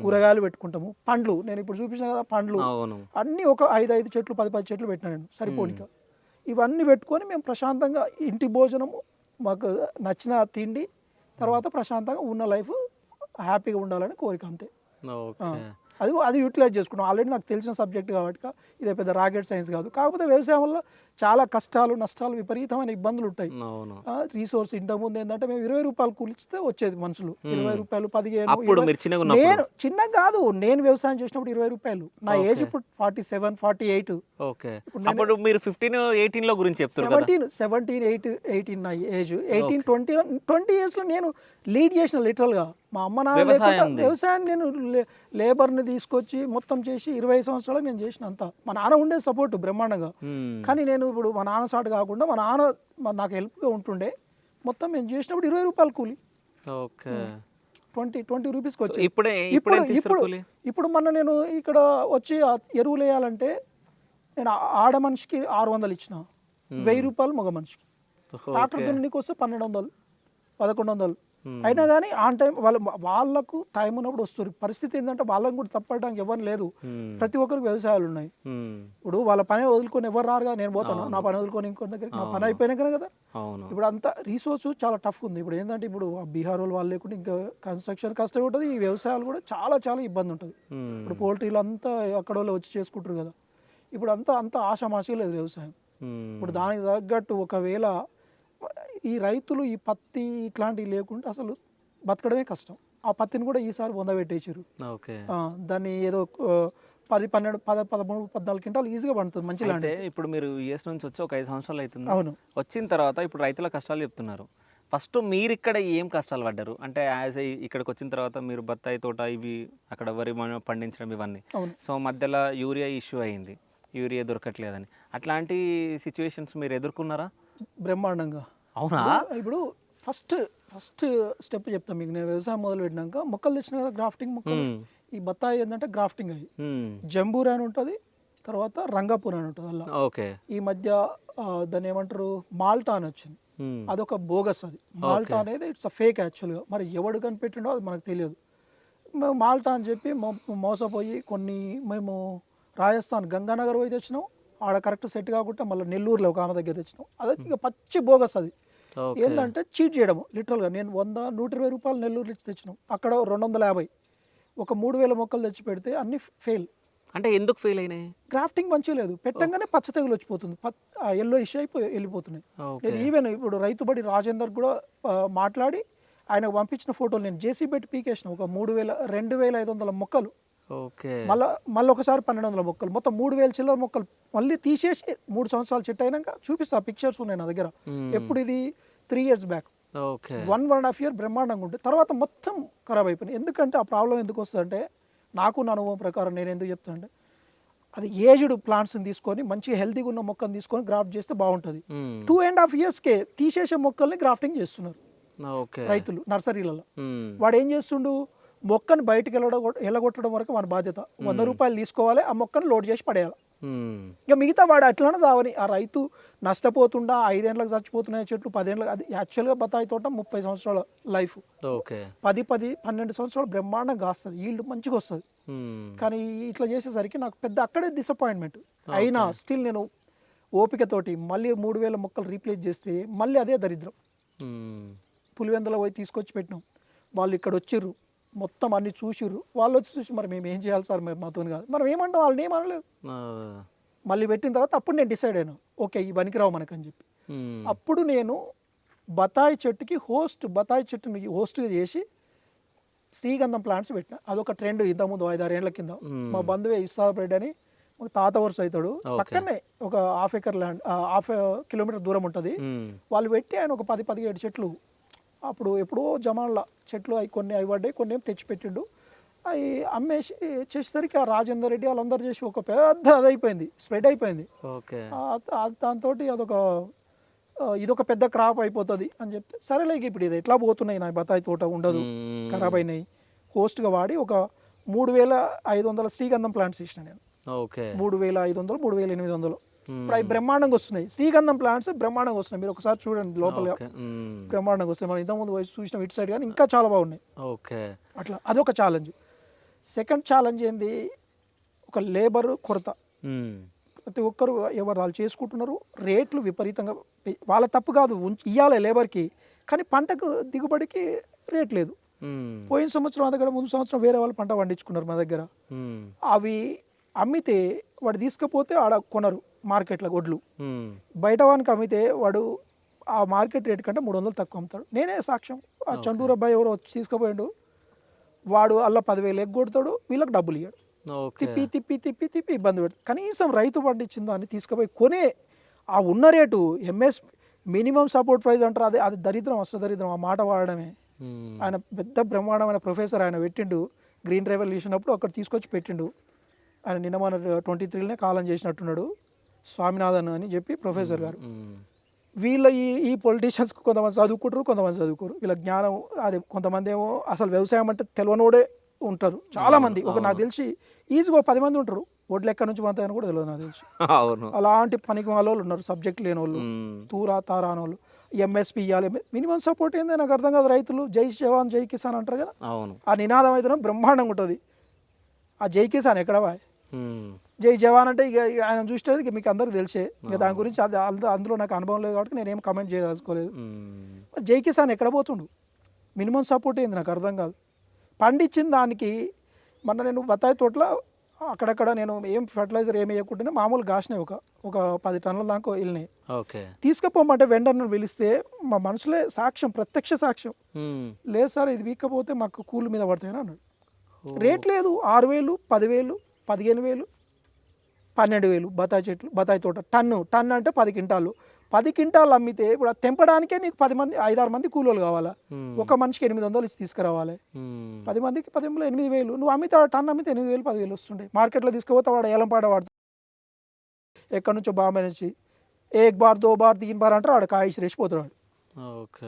కూరగాయలు పెట్టుకుంటాము, పండ్లు. నేను ఇప్పుడు చూపించిన కదా పండ్లు అన్నీ ఒక 5 చెట్లు 10 చెట్లు పెట్టినా నేను సరిపోనిక. ఇవన్నీ పెట్టుకొని మేము ప్రశాంతంగా ఇంటి భోజనము, మాకు నచ్చిన తిండి, తర్వాత ప్రశాంతంగా ఉన్న లైఫ్ హ్యాపీగా ఉండాలని కోరిక అంతే. అది యూటిలైజ్ చేసుకున్నాం. ఆల్రెడీ నాకు తెలిసిన సబ్జెక్ట్ కాబట్టి ఇదే పెద్ద రాకెట్ సైన్స్ కాదు. కాకపోతే వ్యవసాయం వల్ల చాలా కష్టాలు, నష్టాలు, విపరీతమైన ఇబ్బందులు ఉంటాయి. అవును. రీసోర్స్ ఇంతకుముందు ఏంటంటే మేము 20 రూపాయలు కూలిస్తే వచ్చేది మనుషులు. 20 రూపాయలు, 15. అప్పుడు మీరు చిన్నగా ఉన్నప్పుడు నేను చిన్నగా కాదు, నేను వ్యవసాయం చేసినప్పుడు 20 రూపాయలు. నా ఏజ్ ఇప్పుడు 47, 48. ఓకే. అప్పుడు మీరు 15, 18 లో గురించి చెప్తారు కదా. 17, 18 నా ఏజ్. 18, 20 ఇయర్స్లో నేను లీడ్ చేసిన లిటరల్గా. మా అమ్మ నాన్న లేకుండా వ్యవసాయం నేను లేబర్ని తీసుకొచ్చి మొత్తం చేసి 20 సంవత్సరాలు నేను చేసిన అంతా. మా నాన్న ఉండే సపోర్ట్ బ్రహ్మాండంగా. కానీ నేను ఇప్పుడు మా నాన్న సాటు కాకుండా మా నాన్న నాకు హెల్ప్గా ఉంటుండే. మొత్తం మేము చేసినప్పుడు 20 రూపాయలు కూలి. ఓకే. 20 రూపీస్కి వచ్చి ఇప్పుడు మొన్న నేను ఇక్కడ వచ్చి ఎరువులు వేయాలంటే నేను ఆడ మనిషికి 600 ఇచ్చిన, 1000 రూపాయలు మగ మనిషికి. ట్రాక్టర్ దున్నికి వస్తే 1200, 1100. అయినా కానీ ఆన్ టైం వాళ్ళకు టైం ఉన్నప్పుడు వస్తారు. పరిస్థితి ఏంటంటే వాళ్ళని కూడా తప్పడానికి ఎవరు లేదు. ప్రతి ఒక్కరికి వ్యవసాయాలు ఉన్నాయి. ఇప్పుడు వాళ్ళ పని వదులుకొని ఎవరు రారుగా. నేను పోతాను నా పని వదులుకొని ఇంకొక దగ్గరికి, నా పని అయిపోయినాక కదా. ఇప్పుడు అంతా రీసోర్స్ చాలా టఫ్ ఉంది. ఇప్పుడు ఏంటంటే ఇప్పుడు బీహార్ వాళ్ళు లేకుండా ఇంకా కన్స్ట్రక్షన్ కష్టం ఉంటుంది. ఈ వ్యవసాయాలు కూడా చాలా చాలా ఇబ్బంది ఉంటుంది. ఇప్పుడు పోల్ట్రీలు అంతా అక్కడ వాళ్ళు వచ్చి చేసుకుంటారు కదా. ఇప్పుడు అంతా ఆషామాషి లేదు వ్యవసాయం. ఇప్పుడు దానికి తగ్గట్టు ఒకవేళ ఈ రైతులు ఈ పత్తి ఇట్లాంటివి లేకుండా అసలు బతకడమే కష్టం. ఆ పత్తిని కూడా ఈసారి పొందబెట్టేసారు. దాన్ని ఏదో 10, 12, 13, 14 క్వింటాలు ఈజీగా పండుతుంది మంచి ల్యాండ్. ఇప్పుడు మీరు యూఎస్ నుంచి వచ్చి ఒక 5 సంవత్సరాలు అవుతుంది. అవును. వచ్చిన తర్వాత ఇప్పుడు రైతుల కష్టాలు చెప్తున్నారు. ఫస్ట్ మీరు ఇక్కడ ఏం కష్టాలు పడ్డారు? అంటే యాజ్ ఇక్కడికి వచ్చిన తర్వాత మీరు బత్తాయి తోట ఇవి అక్కడ వరి పండించడం ఇవన్నీ. సో మధ్యలో యూరియా ఇష్యూ అయింది, యూరియా దొరకట్లేదని. అట్లాంటి సిచ్యువేషన్స్ మీరు ఎదుర్కొన్నారా? బ్రహ్మాండంగా. అవునా? ఇప్పుడు ఫస్ట్ స్టెప్ చెప్తాను మీకు. నేను వ్యవసాయం మొదలు పెట్టినాక మొక్కలు తెచ్చిన కదా, గ్రాఫ్టింగ్ మొక్కలు. ఈ బత్తాయి ఏంటంటే గ్రాఫ్టింగ్ అయ్యి జంబూర్ అని ఉంటుంది, తర్వాత రంగాపూర్ అని ఉంటుంది. అలా ఓకే. ఈ మధ్య దాన్ని ఏమంటారు మాల్టా అని వచ్చింది. అదొక బోగస్. అది మాల్టా అనేది ఇట్స్ అ ఫేక్ యాక్చువల్గా. మరి ఎవడు కనిపెట్టిండో అది మనకు తెలియదు. మేము మాల్టా అని చెప్పి మోసపోయి మేము రాజస్థాన్ గంగానగర్ పోయి తెచ్చినాం. ఆడ కరెక్ట్ సెట్ కాకుండా మళ్ళీ నెల్లూరులో ఒక ఆమె దగ్గర తెచ్చినాం. అది ఇక పచ్చి బోగస్. అది ఏంటంటే చీట్ చేయడం లిటరల్గా. నేను 100, 120 రూపాయలు నెల్లూరు నుంచి తెచ్చినాం. అక్కడ 250. ఒక 3000 మొక్కలు తెచ్చి పెడితే అన్ని ఫెయిల్. అంటే ఎందుకు ఫెయిల్ అయినాయి? గ్రాఫ్టింగ్ మంచిగా లేదు. పెట్టంగానే పచ్చ తెగులు వచ్చిపోతుంది, ఎల్లో ఇష్యూ అయిపోయి వెళ్ళిపోతున్నాయి. నేను ఈవెన్ ఇప్పుడు రైతుబడి రాజేందర్ కూడా మాట్లాడి ఆయనకు పంపించిన ఫోటోలు నేను జేసీ పెట్టి పీకేసిన. ఒక 2500 మొక్కలు. మళ్ళీ ఒకసారి 1200 మొక్కలు, మొత్తం 3000 చిల్లర మొక్కలు మళ్ళీ తీసేసి 3 సంవత్సరాలు చెట్టు అయినాక చూపిస్తా. పిక్చర్స్ ఉన్నాయి నా దగ్గర. ఎప్పుడు ఇది 3 years బ్యాక్. 1.5 year బ్రహ్మాండంగా ఉంటుంది. తర్వాత మొత్తం ఖరాబ్ అయిపోయినాయి. ఎందుకంటే ఆ ప్రాబ్లం ఎందుకు వస్తుందంటే, నాకు నా అనుభవం ప్రకారం నేను ఎందుకు చెప్తాను అంటే, అది ఏజ్డ్ ప్లాంట్స్ని తీసుకొని మంచిగా హెల్తీగా ఉన్న మొక్కను తీసుకొని గ్రాఫ్ట్ చేస్తే బాగుంటుంది. 2.5 yearsకే తీసేసే మొక్కల్ని గ్రాఫ్టింగ్ చేస్తున్నారు రైతులు నర్సరీలలో. వాడు ఏం చేస్తుండు, మొక్కను బయటకు వెళ్ళగొట్టడం వరకు మన బాధ్యత. 100 రూపాయలు తీసుకోవాలి, ఆ మొక్కను లోడ్ చేసి పడేయాలి. ఇక మిగతా వాడు అట్లనే చావని. ఆ రైతు నష్టపోతుండా, 5 ఏళ్ళకి చచ్చిపోతున్నాయి చెట్లు, 10 ఏళ్ళకి. అది యాక్చువల్గా బత్తాయి తోట 30 సంవత్సరాల లైఫ్. 10, 12 సంవత్సరాలు బ్రహ్మాండంగా కాస్తుంది, ఈల్డ్ మంచిగా వస్తుంది. కానీ ఇట్లా చేసేసరికి నాకు పెద్ద అక్కడే డిసప్పాయింట్మెంట్. అయినా స్టిల్ నేను ఓపికతోటి మళ్ళీ 3000 మొక్కలు రీప్లేస్ చేస్తే మళ్ళీ అదే దరిద్రం. పులివెందులో పోయి తీసుకొచ్చి పెట్టినాం. వాళ్ళు ఇక్కడ వచ్చిర్రు, మొత్తం అన్ని చూసిర్రు. వాళ్ళు వచ్చి చూసి మరి మేము ఏం చేయాలి సార్, మేము మాతో కాదు. మనం ఏమంటాం, వాళ్ళని ఏమనలేదు. మళ్ళీ పెట్టిన తర్వాత అప్పుడు నేను డిసైడ్ అయినా, ఓకే ఈ పనికిరావు మనకని చెప్పి. అప్పుడు నేను బత్తాయి చెట్టుకి బత్తాయి చెట్టుని హోస్ట్గా చేసి శ్రీగంధం ప్లాంట్స్ పెట్టిన. అదొక ట్రెండ్. ఇంతకుముందు 5-6 ఏళ్ల కింద మా బంధువే ఇస్సాబ్రెడ్ అని ఒక తాత వరుస అవుతాడు, పక్కనే ఒక ½ acre ల్యాండ్, 1/2 kilometer దూరం ఉంటుంది. వాళ్ళు పెట్టి ఆయన ఒక 10-17 చెట్లు అప్పుడు ఎప్పుడో జమాన్ల చెట్లు అవి కొన్ని పడ్డాయి, కొన్ని ఏం తెచ్చిపెట్టిండు. అవి అమ్మేసి చేసేసరికి ఆ రాజేందర్ రెడ్డి వాళ్ళందరూ చేసి ఒక పెద్ద అదైపోయింది, స్ప్రెడ్ అయిపోయింది. దాంతో ఇదొక పెద్ద క్రాప్ అయిపోతుంది అని చెప్తే, సరేలే ఇప్పుడు ఇది ఎట్లా పోతున్నాయి నా బత్తాయి తోట ఉండదు, ఖరాబ్ అయినాయి. హోస్ట్గా వాడి ఒక 3500 శ్రీగంధం ప్లాంట్స్ ఇచ్చిన నేను. 3500, 3800. ఇప్పుడు అవి బ్రహ్మాండంగా వస్తున్నాయి. శ్రీగంధం ప్లాంట్స్ బ్రహ్మాండంగా వస్తున్నాయి. మీరు ఒకసారి చూడండి, లోపల బ్రహ్మాండంగా వస్తాయి. మనం ఇంతకుముందు వయసు చూసిన ఇటు సైడ్ కానీ ఇంకా చాలా బాగున్నాయి. అట్లా అదొక ఛాలెంజ్. సెకండ్ ఛాలెంజ్ ఏంది, ఒక లేబర్ కొరత. ప్రతి ఒక్కరు ఎవరు వాళ్ళు చేసుకుంటున్నారు. రేట్లు విపరీతంగా, వాళ్ళ తప్పు కాదు, ఇవ్వాలి లేబర్కి, కానీ పంటకు దిగుబడికి రేట్ లేదు. పోయిన సంవత్సరం మా దగ్గర, ముందు సంవత్సరం వేరే వాళ్ళు పంట పండించుకున్నారు మా దగ్గర. అవి అమ్మితే వాడు తీసుకపోతే ఆడ కొనరు మార్కెట్లో వడ్లు. బయట వానికి అమ్మితే వాడు ఆ మార్కెట్ రేట్ కంటే 300 తక్కువ అమ్ముతాడు. నేనే సాక్ష్యం. ఆ చండూరు అబ్బాయి ఎవరో వచ్చి తీసుకుపోయాడు, వాడు అలా 10,000 ఎగ్గొడతాడు, వీళ్ళకి డబ్బులు ఇవ్వడు. తిప్పి తిప్పి తిప్పి తిప్పి ఇబ్బంది పెడతాడు. కనీసం రైతు పండించిన దాన్ని తీసుకుపోయి కొనే ఆ ఉన్న rate MS minimum support price అంటారు. అది దరిద్రం, అసలు దరిద్రం ఆ మాట వాడడమే. ఆయన పెద్ద బ్రహ్మాండమైన ప్రొఫెసర్, ఆయన పెట్టిండు గ్రీన్ రెవల్యూషన్ అప్పుడు అక్కడ తీసుకొచ్చి పెట్టిండు. ఆయన నిన్న మన 23 కాలం చేసినట్టున్నాడు, స్వామినాథన్ అని చెప్పి ప్రొఫెసర్ గారు. వీళ్ళ ఈ పొలిటీషియన్స్కి కొంతమంది చదువుకుంటారు, కొంతమంది చదువుకోరు. వీళ్ళ జ్ఞానం అది, కొంతమంది ఏమో అసలు వ్యవసాయం అంటే తెలియనోడే ఉంటారు చాలామంది. నాకు తెలిసి ఈజీగా 10 మంది ఉంటారు వడ్లు ఎక్కడి నుంచి పంతాయని కూడా తెలియదు నాకు తెలిసి. అలాంటి పనికి వాళ్ళ వాళ్ళు ఉన్నారు, సబ్జెక్ట్ లేని వాళ్ళు, తూరా తారా అని వాళ్ళు. ఎంఎస్పీ ఇవ్వాలి, మినిమం సపోర్ట్ ఏంది నాకు అర్థం కాదు. రైతులు జై జవాన్ జై కిసాన్ అంటారు కదా, ఆ నినాదం అయితే బ్రహ్మాండంగా ఉంటుంది. ఆ జై కిసాన్ ఎక్కడ బాయ్, జై జవాన్ అంటే ఇక ఆయన చూసేది మీకు అందరికి తెలిసే. ఇక దాని గురించి అందులో నాకు అనుభవం లేదు కాబట్టి నేనేం కమెంట్ చేయదలుచుకోలేదు. జై కిసాన్ ఎక్కడ పోతుండు, మినిమం సపోర్ట్ ఏంది నాకు అర్థం కాదు. పండించిన దానికి మొన్న నేను బత్తాయి తోటలో అక్కడక్కడ నేను ఏం ఫర్టిలైజర్ ఏమి వేయకుండానే మామూలు కాసినాయి, ఒక 10 టన్నుల దాకా వెళ్ళినాయి. తీసుకుపోమంటే వెండర్ను పిలిస్తే మా మనుషులే సాక్ష్యం, ప్రత్యక్ష సాక్ష్యం, లేదు సార్ ఇది వీక్కపోతే మాకు కూలి మీద పడతాయని అన్నాడు. రేట్ లేదు, 6,000, 10,000, 15,000, 12,000 బత్తాయి చెట్లు, బత్తాయి తోట. టన్ను అంటే 10 క్వింటాలు. 10 క్వింటాలు అమ్మితే ఇప్పుడు తెంపడానికే నీకు 10 మంది 5-6 మంది కూలీలు కావాలా, ఒక మనిషికి 800 ఇచ్చి తీసుకురావాలి. 10 మందికి 10 8,000. నువ్వు అమ్మితే టన్ను అమ్మితే 8,000 10,000 వస్తుండే. మార్కెట్లో తీసుకుపోతే వాడు ఏలంపాట వాడు ఎక్కడి నుంచో బాంబే నుంచి 1 బార్ 2 బార్ 3 బార్ అంటారు, వాడు కాయిసి రెచ్చిపోతాడు.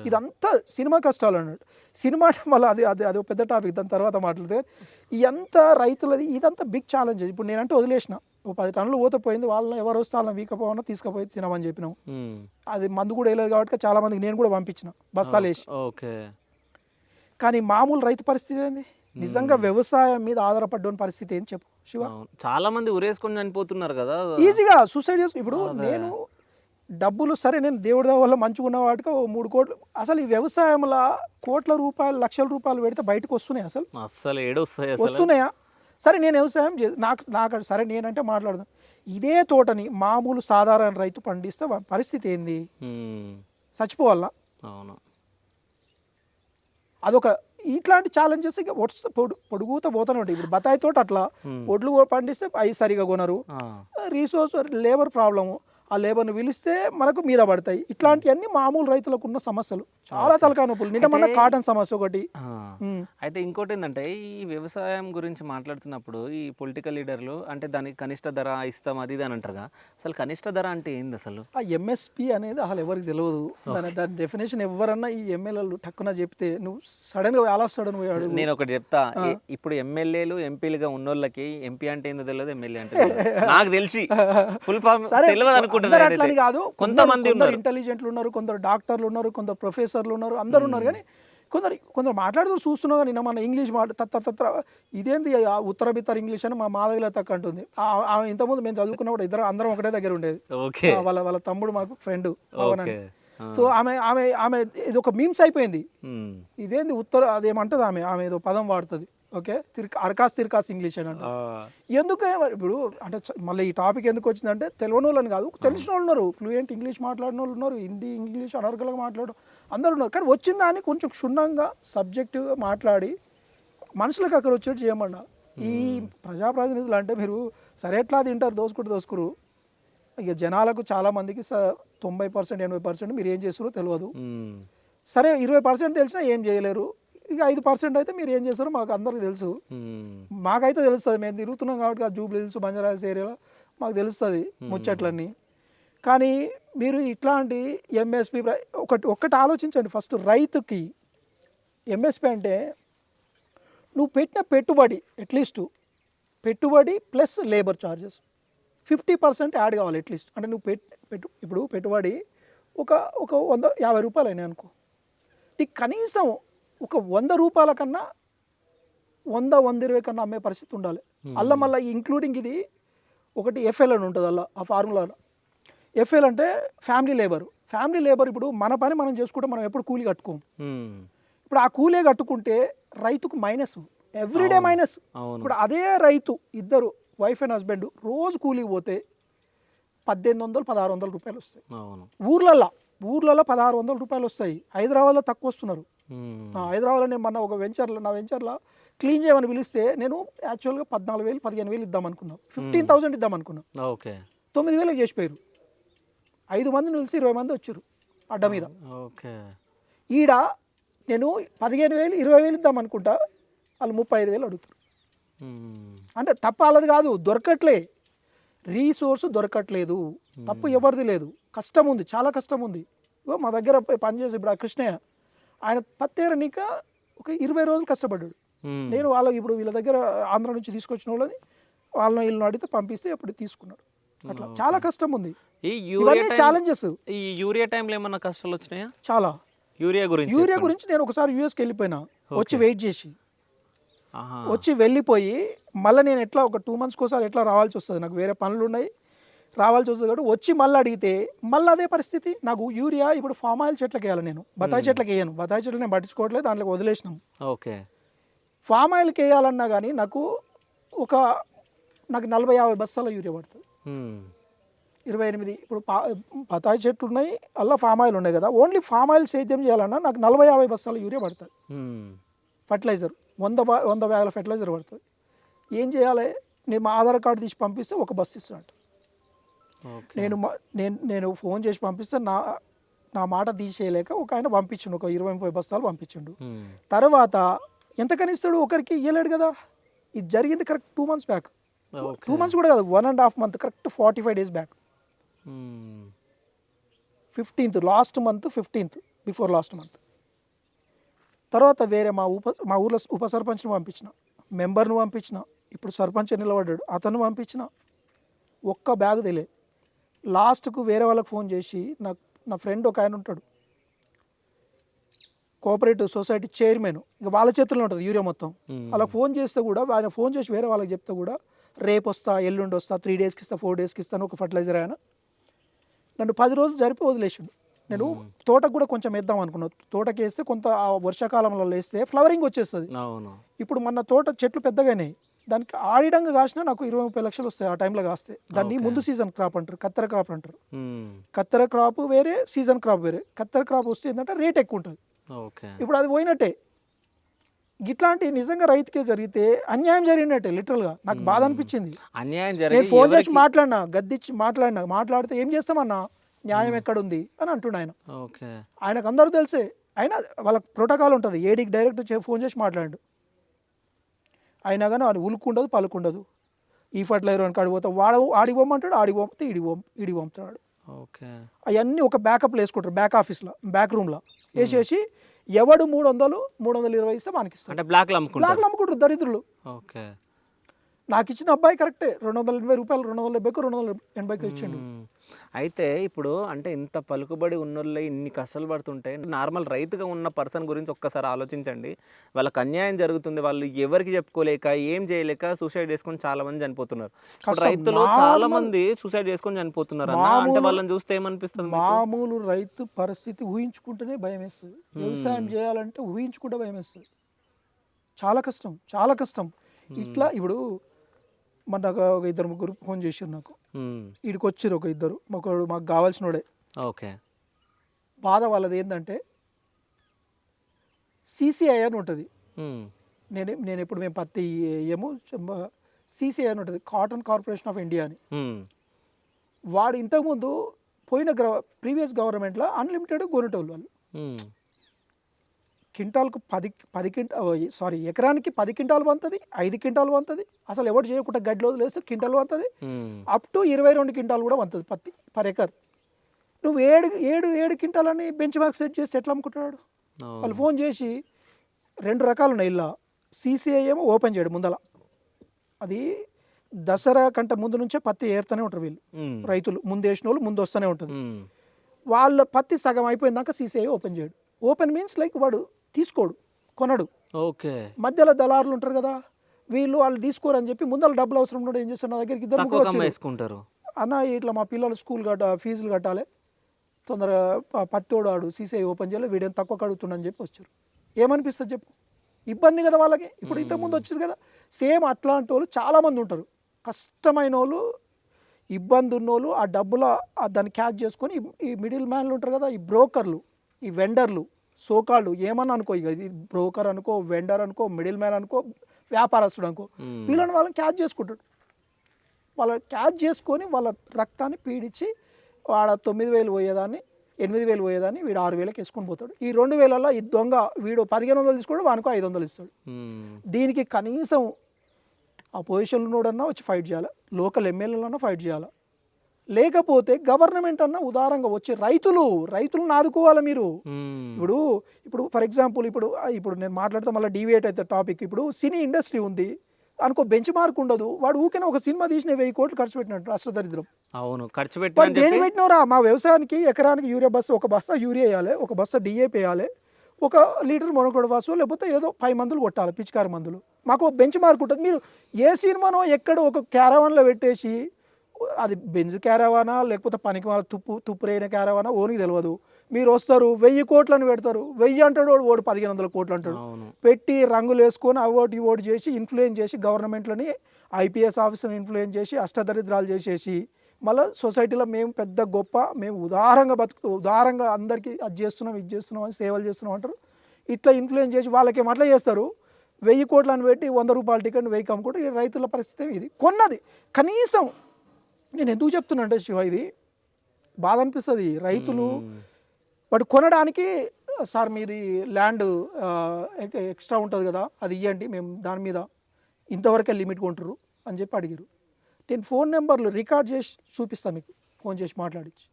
ఇదంతా సినిమా కష్టాలు అన్నట్టు. సినిమా అంటే మళ్ళీ అది పెద్ద టాపిక్, దాని తర్వాత మాట్లాడితే. ఇదంతా రైతులది, ఇదంతా బిగ్ ఛాలెంజ్. ఇప్పుడు నేనంటే వదిలేసిన, 10 టన్నులు పోతే పోయింది, వాళ్ళని ఎవరు వస్తే వాళ్ళని వీకపోయినా తీసుకుపోయి తినమని చెప్పినాం. అది మందు కూడా వేయలేదు కాబట్టి చాలా మందికి నేను కూడా పంపించిన బస్తాలు వేసి. కానీ మామూలు రైతు పరిస్థితి ఏంది, నిజంగా వ్యవసాయం మీద ఆధారపడ్డ పరిస్థితి ఏం చెప్పు శివ. చాలా మంది ఉరేసుకొని చనిపోతున్నారు కదా, ఈజీగా సూసైడ్ చేసుకు. ఇప్పుడు నేను డబ్బులు సరే, నేను దేవుడి వల్ల మంచిగా ఉన్న వాటికి 3 కోట్లు, అసలు ఈ వ్యవసాయంలో కోట్ల రూపాయలు, లక్షల రూపాయలు పెడితే బయటకు వస్తున్నాయి, అసలు వస్తున్నాయా? సరే నేను వ్యవసాయం నాకు సరే నేనంటే మాట్లాడదాం. ఇదే తోటని మామూలు సాధారణ రైతు పండిస్తే పరిస్థితి ఏంది, చచ్చిపోవాలా? అదొక ఇట్లాంటి ఛాలెంజెస్ ఇక పొడుగుతా పోతానే ఉంటాయి. ఇప్పుడు బత్తాయి తోట అట్లా ఒడ్లు పండిస్తే అవి సరిగా కొనరు, రీసోర్స్ లేబర్ ప్రాబ్లము, ఆ లేబర్ని పిలిస్తే మనకు మీద పడతాయి. ఇట్లాంటివన్నీ మామూలు రైతులకు ఉన్న సమస్యలు, చాలా తలకాయ నొప్పులు. నిన్న మన కాటన్ సమస్య ఒకటి. అయితే ఇంకోటి ఏంటంటే, ఈ వ్యవసాయం గురించి మాట్లాడుతున్నప్పుడు ఈ పొలిటికల్ లీడర్లు అంటే దానికి కనిష్ట ధర ఇస్తాం అది ఇది అని అంటారుగా, అసలు కనిష్ట ధర అంటే ఏంది అసలు? ఆ ఎంఎస్పి అనేది అసలు ఎవరికి తెలియదు. దాని డెఫినేషన్ ఎవరన్నా ఈ ఎమ్మెల్యేలు టక్కున చెప్తే నువ్వు సడన్గా ఆల్ ఆఫ్ సడన్ పోయాడు. నేను ఒకటి చెప్తా, ఇప్పుడు ఎమ్మెల్యేలు ఎంపీలుగా ఉన్నోళ్ళకి ఎంపీ అంటే ఏందో తెలియదు, ఎమ్మెల్యే అంటే నాకు తెలిసి ఫుల్ ఫామ్ తెలియదు అనుకుంటున్నాను. అట్లని కాదు, కొంతమంది ఇంటెలిజెంట్లు ఉన్నారు, కొందరు డాక్టర్లు ఉన్నారు, కొందరు ప్రొఫెసర్లు ఉన్నారు, అందరు ఉన్నారు. కానీ కొందరు మాట్లాడుతూ చూస్తున్నావు. నిన్న మన ఇంగ్లీష్ తత్ర ఇదేంది ఉత్తర బిత్తర ఇంగ్లీష్ అని మా మాధవిలో తక్కువ అంటుంది. ఇంతకుముందు మేము చదువుకున్నప్పుడు అందరం ఒకటే దగ్గర ఉండేది. వాళ్ళ తమ్ముడు మాకు ఫ్రెండ్ పవన్ అని. సో ఆమె ఇది ఒక మీమ్స్ అయిపోయింది. ఇదేంది అదేమంటది ఆమె ఏదో పదం వాడుతుంది. ఓకే, తిరకాస్ ఇంగ్లీష్ అని అంటే ఎందుకు ఇప్పుడు అంటే మళ్ళీ ఈ టాపిక్ ఎందుకు వచ్చిందంటే, తెలియని వాళ్ళని కాదు, తెలిసిన వాళ్ళు ఉన్నారు, ఫ్లూయెంట్ ఇంగ్లీష్ మాట్లాడిన వాళ్ళు ఉన్నారు, హిందీ ఇంగ్లీష్ అనర్గళంగా మాట్లాడడం అందరు ఉన్నారు. కానీ వచ్చిన దాన్ని కొంచెం క్షుణ్ణంగా సబ్జెక్టుగా మాట్లాడి మనుషులకు అక్కడ వచ్చేట్టు చేయమన్నా. ఈ ప్రజాప్రతినిధులు అంటే మీరు సరే ఎట్లా తింటారు, దోసుకురు. ఇక జనాలకు చాలామందికి 90% 80% మీరు ఏం చేస్తారో తెలియదు. సరే 20% తెలిసినా ఏం చేయలేరు. ఇక 5% అయితే మీరు ఏం చేస్తారో మాకు అందరికి తెలుసు. మాకైతే తెలుస్తుంది, మేము తిరుగుతున్నాం కాబట్టి ఆ జూబ్లీ హిల్స్ బంజారాస్ ఏరియాలో మాకు తెలుస్తుంది ముచ్చట్లన్నీ. కానీ మీరు ఇట్లాంటి ఎంఎస్పి ఒక్కటి ఆలోచించండి. ఫస్ట్ రైతుకి ఎంఎస్పి అంటే నువ్వు పెట్టిన పెట్టుబడి, అట్లీస్ట్ పెట్టుబడి ప్లస్ లేబర్ ఛార్జెస్ 50% యాడ్ కావాలి అట్లీస్ట్. అంటే నువ్వు ఇప్పుడు పెట్టుబడి ఒక 150 రూపాయలు అయినాయి అనుకో, నీకు కనీసం ఒక 100 రూపాయల కన్నా 100-120 కన్నా అమ్మే పరిస్థితి ఉండాలి. అలా మళ్ళీ ఇంక్లూడింగ్ ఇది ఒకటి ఎఫ్ఎల్ అని ఉంటుంది. అలా ఆ ఫార్ములాలో ఎఫ్ఎల్ అంటే ఫ్యామిలీ లేబర్. ఇప్పుడు మన పని మనం చేసుకుంటే మనం ఎప్పుడు కూలీ కట్టుకోము. ఇప్పుడు ఆ కూలీ కట్టుకుంటే రైతుకు మైనస్, ఎవ్రీడే మైనస్. అవును. ఇప్పుడు అదే రైతు ఇద్దరు వైఫ్ అండ్ హస్బెండ్ రోజు కూలికి పోతే 1800 1600 రూపాయలు వస్తాయి. అవును. ఊర్లలో 1600 రూపాయలు వస్తాయి. హైదరాబాద్లో తక్కువ వస్తున్నారు. మ్మ్. హైదరాబాద్లో నేను మొన్న ఒక నా వెంచర్లో క్లీన్ చేయమని పిలిస్తే నేను యాక్చువల్గా 14,000 15,000 ఇద్దాం అనుకున్నాను, 15,000 ఇద్దాం అనుకున్నాను. ఓకే. 9,000 చేసిపోయారు. 5 మందిని పిలిచి 20 మంది వచ్చారు అడ్డ మీద. ఓకే. ఈడ నేను 15,000 20,000 ఇద్దాం అనుకుంటా, వాళ్ళు 35,000 అడుగుతారు. మ్మ్. అంటే తప్ప వాళ్ళది కాదు, దొరకట్లే, రీసోర్స్ దొరకట్లేదు. తప్పు ఎవరిది లేదు, కష్టం ఉంది, చాలా కష్టం ఉంది. ఇగో మా దగ్గర పనిచేసి ఇప్పుడు ఆ కృష్ణయ్య, ఆయన పత్తేరనిక ఒక 20 రోజులు కష్టపడ్డాడు. మ్మ్. నేను వాళ్ళకి ఇప్పుడు వీళ్ళ దగ్గర ఆంధ్ర నుంచి తీసుకొచ్చిన వాళ్ళని వాళ్ళని వీళ్ళని అడిగితే పంపిస్తే అప్పుడు తీసుకున్నాడు. అట్లా చాలా కష్టం ఉంది. ఈ యూరియా ఛాలెంజెస్, ఈ యూరియా టైంలో ఏమన్నా కష్టాలు వచ్చినాయా? చాలా. యూరియా గురించి యూరియా గురించి నేను ఒకసారి యూఎస్కి వెళ్ళిపోయినా, వచ్చి వెయిట్ చేసి ఆహా. వచ్చి వెళ్ళిపోయి మళ్ళీ నేను ఎట్లా ఒక 2 months ఒకసారి ఎట్లా రావాల్సి వస్తుంది, నాకు వేరే పనులు ఉన్నాయి, రావాల్సి వస్తుంది కాబట్టి వచ్చి మళ్ళీ అడిగితే మళ్ళీ అదే పరిస్థితి. నాకు యూరియా ఇప్పుడు ఫామ్ ఆయిల్ చెట్లకి వేయాలి, నేను బత్తాయి చెట్లకి వేయను, బత్తాయి చెట్లు నేను పట్టించుకోవట్లేదు, దాంట్లో వదిలేసినాం. ఓకే. ఫామ్ ఆయిల్కి వేయాలన్నా కానీ నాకు 40-50 బస్తాల యూరియా పడుతుంది. మ్మ్. 28 ఇప్పుడు బత్తాయి చెట్లు ఉన్నాయి, అలా ఫామ్ ఆయిల్ ఉన్నాయి కదా, ఓన్లీ ఫామ్ ఆయిల్ సేద్యం చేయాలన్నా నాకు 40-50 బస్తాల యూరియా పడుతుంది. మ్మ్. ఫర్టిలైజర్ 100 బ్యాగుల ఫర్టిలైజర్ పడుతుంది. ఏం చేయాలి, నేను మా ఆధార్ కార్డు తీసి పంపిస్తే ఒక బస్సు ఇస్తాడు. ఓకే. నేను ఫోన్ చేసి పంపిస్తే నా మాట తీసేయలేక ఒక ఆయన పంపించిండు, ఒక 20-30 బస్తాలు పంపించిండు. మ్మ్. తర్వాత ఎంత కనిస్తాడు, ఒకరికి ఇవ్వలేడు కదా. ఇది జరిగింది correct 2 months back, okay. 2 months కూడా కాదు, 1.5 month, కరెక్ట్ 45 days బ్యాక్. మ్మ్. 15th last month 15th before last month. తర్వాత వేరే మా ఊర్లో ఉప సర్పంచ్ని పంపించిన, మెంబర్ను పంపించిన, ఇప్పుడు సర్పంచ్ నిలబడ్డాడు అతను పంపించిన, ఒక్క బ్యాగ్ తెలియదు. లాస్ట్కు వేరే వాళ్ళకి ఫోన్ చేసి నా ఫ్రెండ్ ఒక ఆయన ఉంటాడు, కోఆపరేటివ్ సొసైటీ చైర్మన్, ఇక వాళ్ళ చేతుల్లో ఉంటుంది యూరియా మొత్తం. అలా ఫోన్ చేస్తే కూడా ఆయన ఫోన్ చేసి వేరే వాళ్ళకి చెప్తే కూడా రేపు వస్తా, ఎల్లుండి వస్తా, 3 daysకి ఇస్తా, 4 daysకి ఇస్తాను ఒక ఫర్టిలైజర్. ఆయన నన్ను 10 రోజులు జరిపి వదిలేసిండు. నేను తోటకు కూడా కొంచెం వేద్దాం అనుకున్నాను, తోటకి వేస్తే కొంత ఆ వర్షాకాలంలో వేస్తే ఫ్లవరింగ్ వచ్చేస్తుంది. అవును. ఇప్పుడు మన తోట చెట్లు పెద్దగానే, దానికి ఆడిడంగా కాసినా నాకు 20-30 లక్షలు వస్తాయి ఆ టైంలో కాస్తే. దాన్ని ముందు సీజన్ క్రాప్ అంటారు, కత్తెర క్రాప్ అంటారు. మ్మ్. కత్తెర క్రాప్ వేరే, సీజన్ క్రాప్ వేరే. కత్తెర క్రాప్ వస్తే ఏంటంటే రేట్ ఎక్కువ ఉంటుంది. ఓకే. ఇప్పుడు అది పోయినట్టే. ఇట్లాంటి నిజంగా రైతుకే జరిగితే అన్యాయం జరిగినట్టే, లిటరల్గా నాకు బాధ అనిపించింది. అన్యాయం నేను జరిగి ఫోన్ చేసి మాట్లాడినా, గద్దిచ్చి మాట్లాడితే ఏం చేస్తామన్నా, న్యాయం ఎక్కడుంది అని అంటున్నా ఆయన. ఓకే. ఆయనకు అందరూ తెలిసే, అయినా వాళ్ళకి ప్రోటోకాల్ ఉంటుంది, ఏడీకి డైరెక్ట్ ఫోన్ చేసి మాట్లాడు. అయినా కానీ వాడు ఉలుకుండదు పలుకుండదు. ఈ ఫర్టిలైజర్ అని కాడిపోతా, ఆడికి పోమంటాడు, ఆడికి ఈడికి పంపుతాడు. ఓకే. అవన్నీ ఒక బ్యాకప్లో వేసుకుంటారు, బ్యాక్ ఆఫీస్లో, బ్యాక్ రూమ్లో వేసేసి ఎవడు 300 320 ఇస్తే మనకి ఇస్తాడు. అంటే బ్లాక్లో అమ్ముకుంటారు దరిద్రులు. ఓకే. నాకు ఇచ్చిన అబ్బాయి కరెక్టే 280 రూపాయలు, 270 280 ఇచ్చిండు. అయితే ఇప్పుడు అంటే ఇంత పలుకుబడి ఉన్నోళ్ళే ఇన్ని కష్టాలు పడుతుంటే నార్మల్ రైతుగా ఉన్న పర్సన్ గురించి ఒక్కసారి ఆలోచించండి. వాళ్ళకి అన్యాయం జరుగుతుంది, వాళ్ళు ఎవరికి చెప్పుకోలేక ఏం చేయలేక సూసైడ్ చేసుకొని చాలా మంది చనిపోతున్నారు. ఇప్పుడు రైతులు చాలా మంది సూసైడ్ చేసుకొని చనిపోతున్నారు అన్న, అంటే వాళ్ళని చూస్తే ఏమనిపిస్తుంది? మామూలు రైతు పరిస్థితి ఊహించుకుంటేనే భయం వేస్తుంది. వ్యవసాయం చేయాలంటే ఊహించుకుంటే భయం వేస్తుంది. చాలా కష్టం, చాలా కష్టం. ఇట్లా ఇప్పుడు నాకు ఒక 2-3 ఫోన్ చేసారు, నాకు వీడికి వచ్చారు ఒక 2, మాకు కావాల్సినోడే. ఓకే. బాధ వాళ్ళది ఏంటంటే సిసిఐ అని ఉంటుంది. నేను ఎప్పుడు మేము పత్తి ఏమో సిసిఐ అని ఉంటుంది, కాటన్ కార్పొరేషన్ ఆఫ్ ఇండియా అని. వాడు ఇంతకుముందు పోయిన ప్రీవియస్ గవర్నమెంట్లో అన్లిమిటెడ్ కొనేటోళ్ళు వాళ్ళు. క్వింటాల్కు 10 ఎకరానికి 10 క్వింటాలు వంతుంది, 5 క్వింటాలు వంతుంది. అసలు ఎవరు చేయకుండా గడ్డిలో వదిలేస్తే క్వింటాలు వంతుంది, అప్ టు 22 క్వింటాలు కూడా వంతుంది పత్తి పర్ ఎకర్. నువ్వు 7 క్వింటాలని బెంచ్ మార్క్ సెట్ చేసి ఎట్లా అమ్ముకుంటున్నాడు? వాళ్ళు ఫోన్ చేసి 2 రకాలు ఉన్నాయి, ఇలా సిసిఐ ఏమో ఓపెన్ చేయడం ముందల, అది దసరా కంటే ముందు నుంచే పత్తి ఏరుతూనే ఉంటారు వీళ్ళు రైతులు, ముందు వేసిన వాళ్ళు ముందు వస్తూనే ఉంటుంది. వాళ్ళ పత్తి సగం అయిపోయిందాక సిసిఐ ఓపెన్ చేయడు. ఓపెన్ మీన్స్ లైక్ వాడు తీసుకోడు, కొనడు. ఓకే. మధ్యలో దళారులు ఉంటారు కదా, వాళ్ళు తీసుకోరని చెప్పి ముందర డబ్బులు అవసరం కూడా ఏం చేస్తారు, నా దగ్గరికి 2 వేసుకుంటారు. అన్న ఇట్లా మా పిల్లలు స్కూల్ ఫీజులు కట్టాలి, తొందరగా పత్తోడు ఆడు సిసిఐ ఓపెన్ చేయాలి, వీడియో తక్కువ కడుగుతుండని చెప్పి వచ్చారు. ఏమనిపిస్తుంది చెప్పు? ఇబ్బంది కదా వాళ్ళకి. ఇప్పుడు ఇంతకుముందు వచ్చారు కదా, సేమ్ అట్లాంటి వాళ్ళు చాలామంది ఉంటారు. కష్టమైన వాళ్ళు, ఇబ్బంది ఉన్నోళ్ళు, ఆ డబ్బుల దాన్ని క్యాచ్ చేసుకొని ఈ మిడిల్ మ్యాన్లు ఉంటారు కదా, ఈ బ్రోకర్లు, ఈ వెండర్లు, సోకాళ్ళు ఏమన్నా అనుకో, ఇక ఇది బ్రోకర్ అనుకో, వెండర్ అనుకో, మిడిల్ మ్యాన్ అనుకో, వ్యాపారస్తుడు అనుకో, వీళ్ళని వాళ్ళని క్యాచ్ చేసుకుంటాడు. వాళ్ళ క్యాచ్ చేసుకొని వాళ్ళ రక్తాన్ని పీడించి వాడ 9,000 పోయేదాన్ని 8,000 పోయేదాన్ని వీడు 6,000కి వేసుకొని పోతాడు. ఈ 2,000 ఈ దొంగ వీడు 1,500 తీసుకోడు, వానికి 500 ఇస్తాడు. దీనికి కనీసం ఆ పొజిషన్లో ఉన్నోడన్నా వచ్చి ఫైట్ చేయాలి, లోకల్ ఎమ్మెల్యేలన్నా ఫైట్ చేయాలి, లేకపోతే గవర్నమెంట్ అన్నా ఉదారంగా వచ్చి రైతులను ఆదుకోవాలి మీరు. ఇప్పుడు ఫర్ ఎగ్జాంపుల్ ఇప్పుడు నేను మాట్లాడితే మళ్ళీ డీవియేట్ అయితే టాపిక్. ఇప్పుడు సినీ ఇండస్ట్రీ ఉంది అనుకో, బెంచ్ మార్క్ ఉండదు, వాడు ఊరికే ఒక సినిమా తీసిన 1,000 కోట్లు ఖర్చు పెట్టినట్టు అష్టదరిద్రం. అవును, ఖర్చు వాడు పెట్టి దేని పెట్టినవరా? మా వ్యవసాయానికి ఎకరానికి యూరియా బస్సు, ఒక బస్తా యూరియా వేయాలి, ఒక బస్తా డిఏపి వేయాలి, 1 లీటర్ మొనకొడ బస్సు, లేకపోతే ఏదో 5 మందులు కొట్టాలి, పిచికారి మందులు. మాకు బెంచ్ మార్క్ ఉంటుంది. మీరు ఏ సినిమానో ఎక్కడో ఒక క్యారవాన్లో పెట్టేసి, అది బెంజ్ క్యారవానా లేకపోతే పనికి వాళ్ళ తుప్పురైన క్యారవానా ఓనికి తెలియదు. మీరు వస్తారు 1,000 కోట్లను పెడతారు, 1,000 అంటాడు వాడు 1,500 కోట్లు అంటాడు, పెట్టి రంగులు వేసుకొని ఇవోటి చేసి ఇన్ఫ్లుయెన్స్ చేసి గవర్నమెంట్లని, ఐపీఎస్ ఆఫీసర్ని ఇన్ఫ్లుయెన్స్ చేసి అష్టదరిద్రాలు చేసేసి మళ్ళీ సొసైటీలో మేము పెద్ద గొప్ప, మేము ఉదారంగా అందరికీ అది చేస్తున్నాం ఇది చేస్తున్నాం అని సేవలు చేస్తున్నాం అంటారు. ఇట్లా ఇన్ఫ్లుయెన్స్ చేసి వాళ్ళకేమో అట్లా చేస్తారు. 1,000 కోట్లను పెట్టి 100 రూపాయల టికెట్ 1,000 అమ్ముకుంటే ఈ రైతుల పరిస్థితి ఇది. కొన్నది కనీసం, నేను ఎందుకు చెప్తున్నా అంటే శివ, ఇది బాధ అనిపిస్తుంది. రైతులు వాడు కొనడానికి, సార్ మీది ల్యాండ్ ఎక్స్ట్రా ఉంటుంది కదా, అది ఇవ్వండి, మేము దాని మీద ఇంతవరకే లిమిట్ కొంటారు అని చెప్పి అడిగారు. నేను ఫోన్ నెంబర్లు రికార్డ్ చేసి చూపిస్తాను మీకు, ఫోన్ చేసి మాట్లాడించి.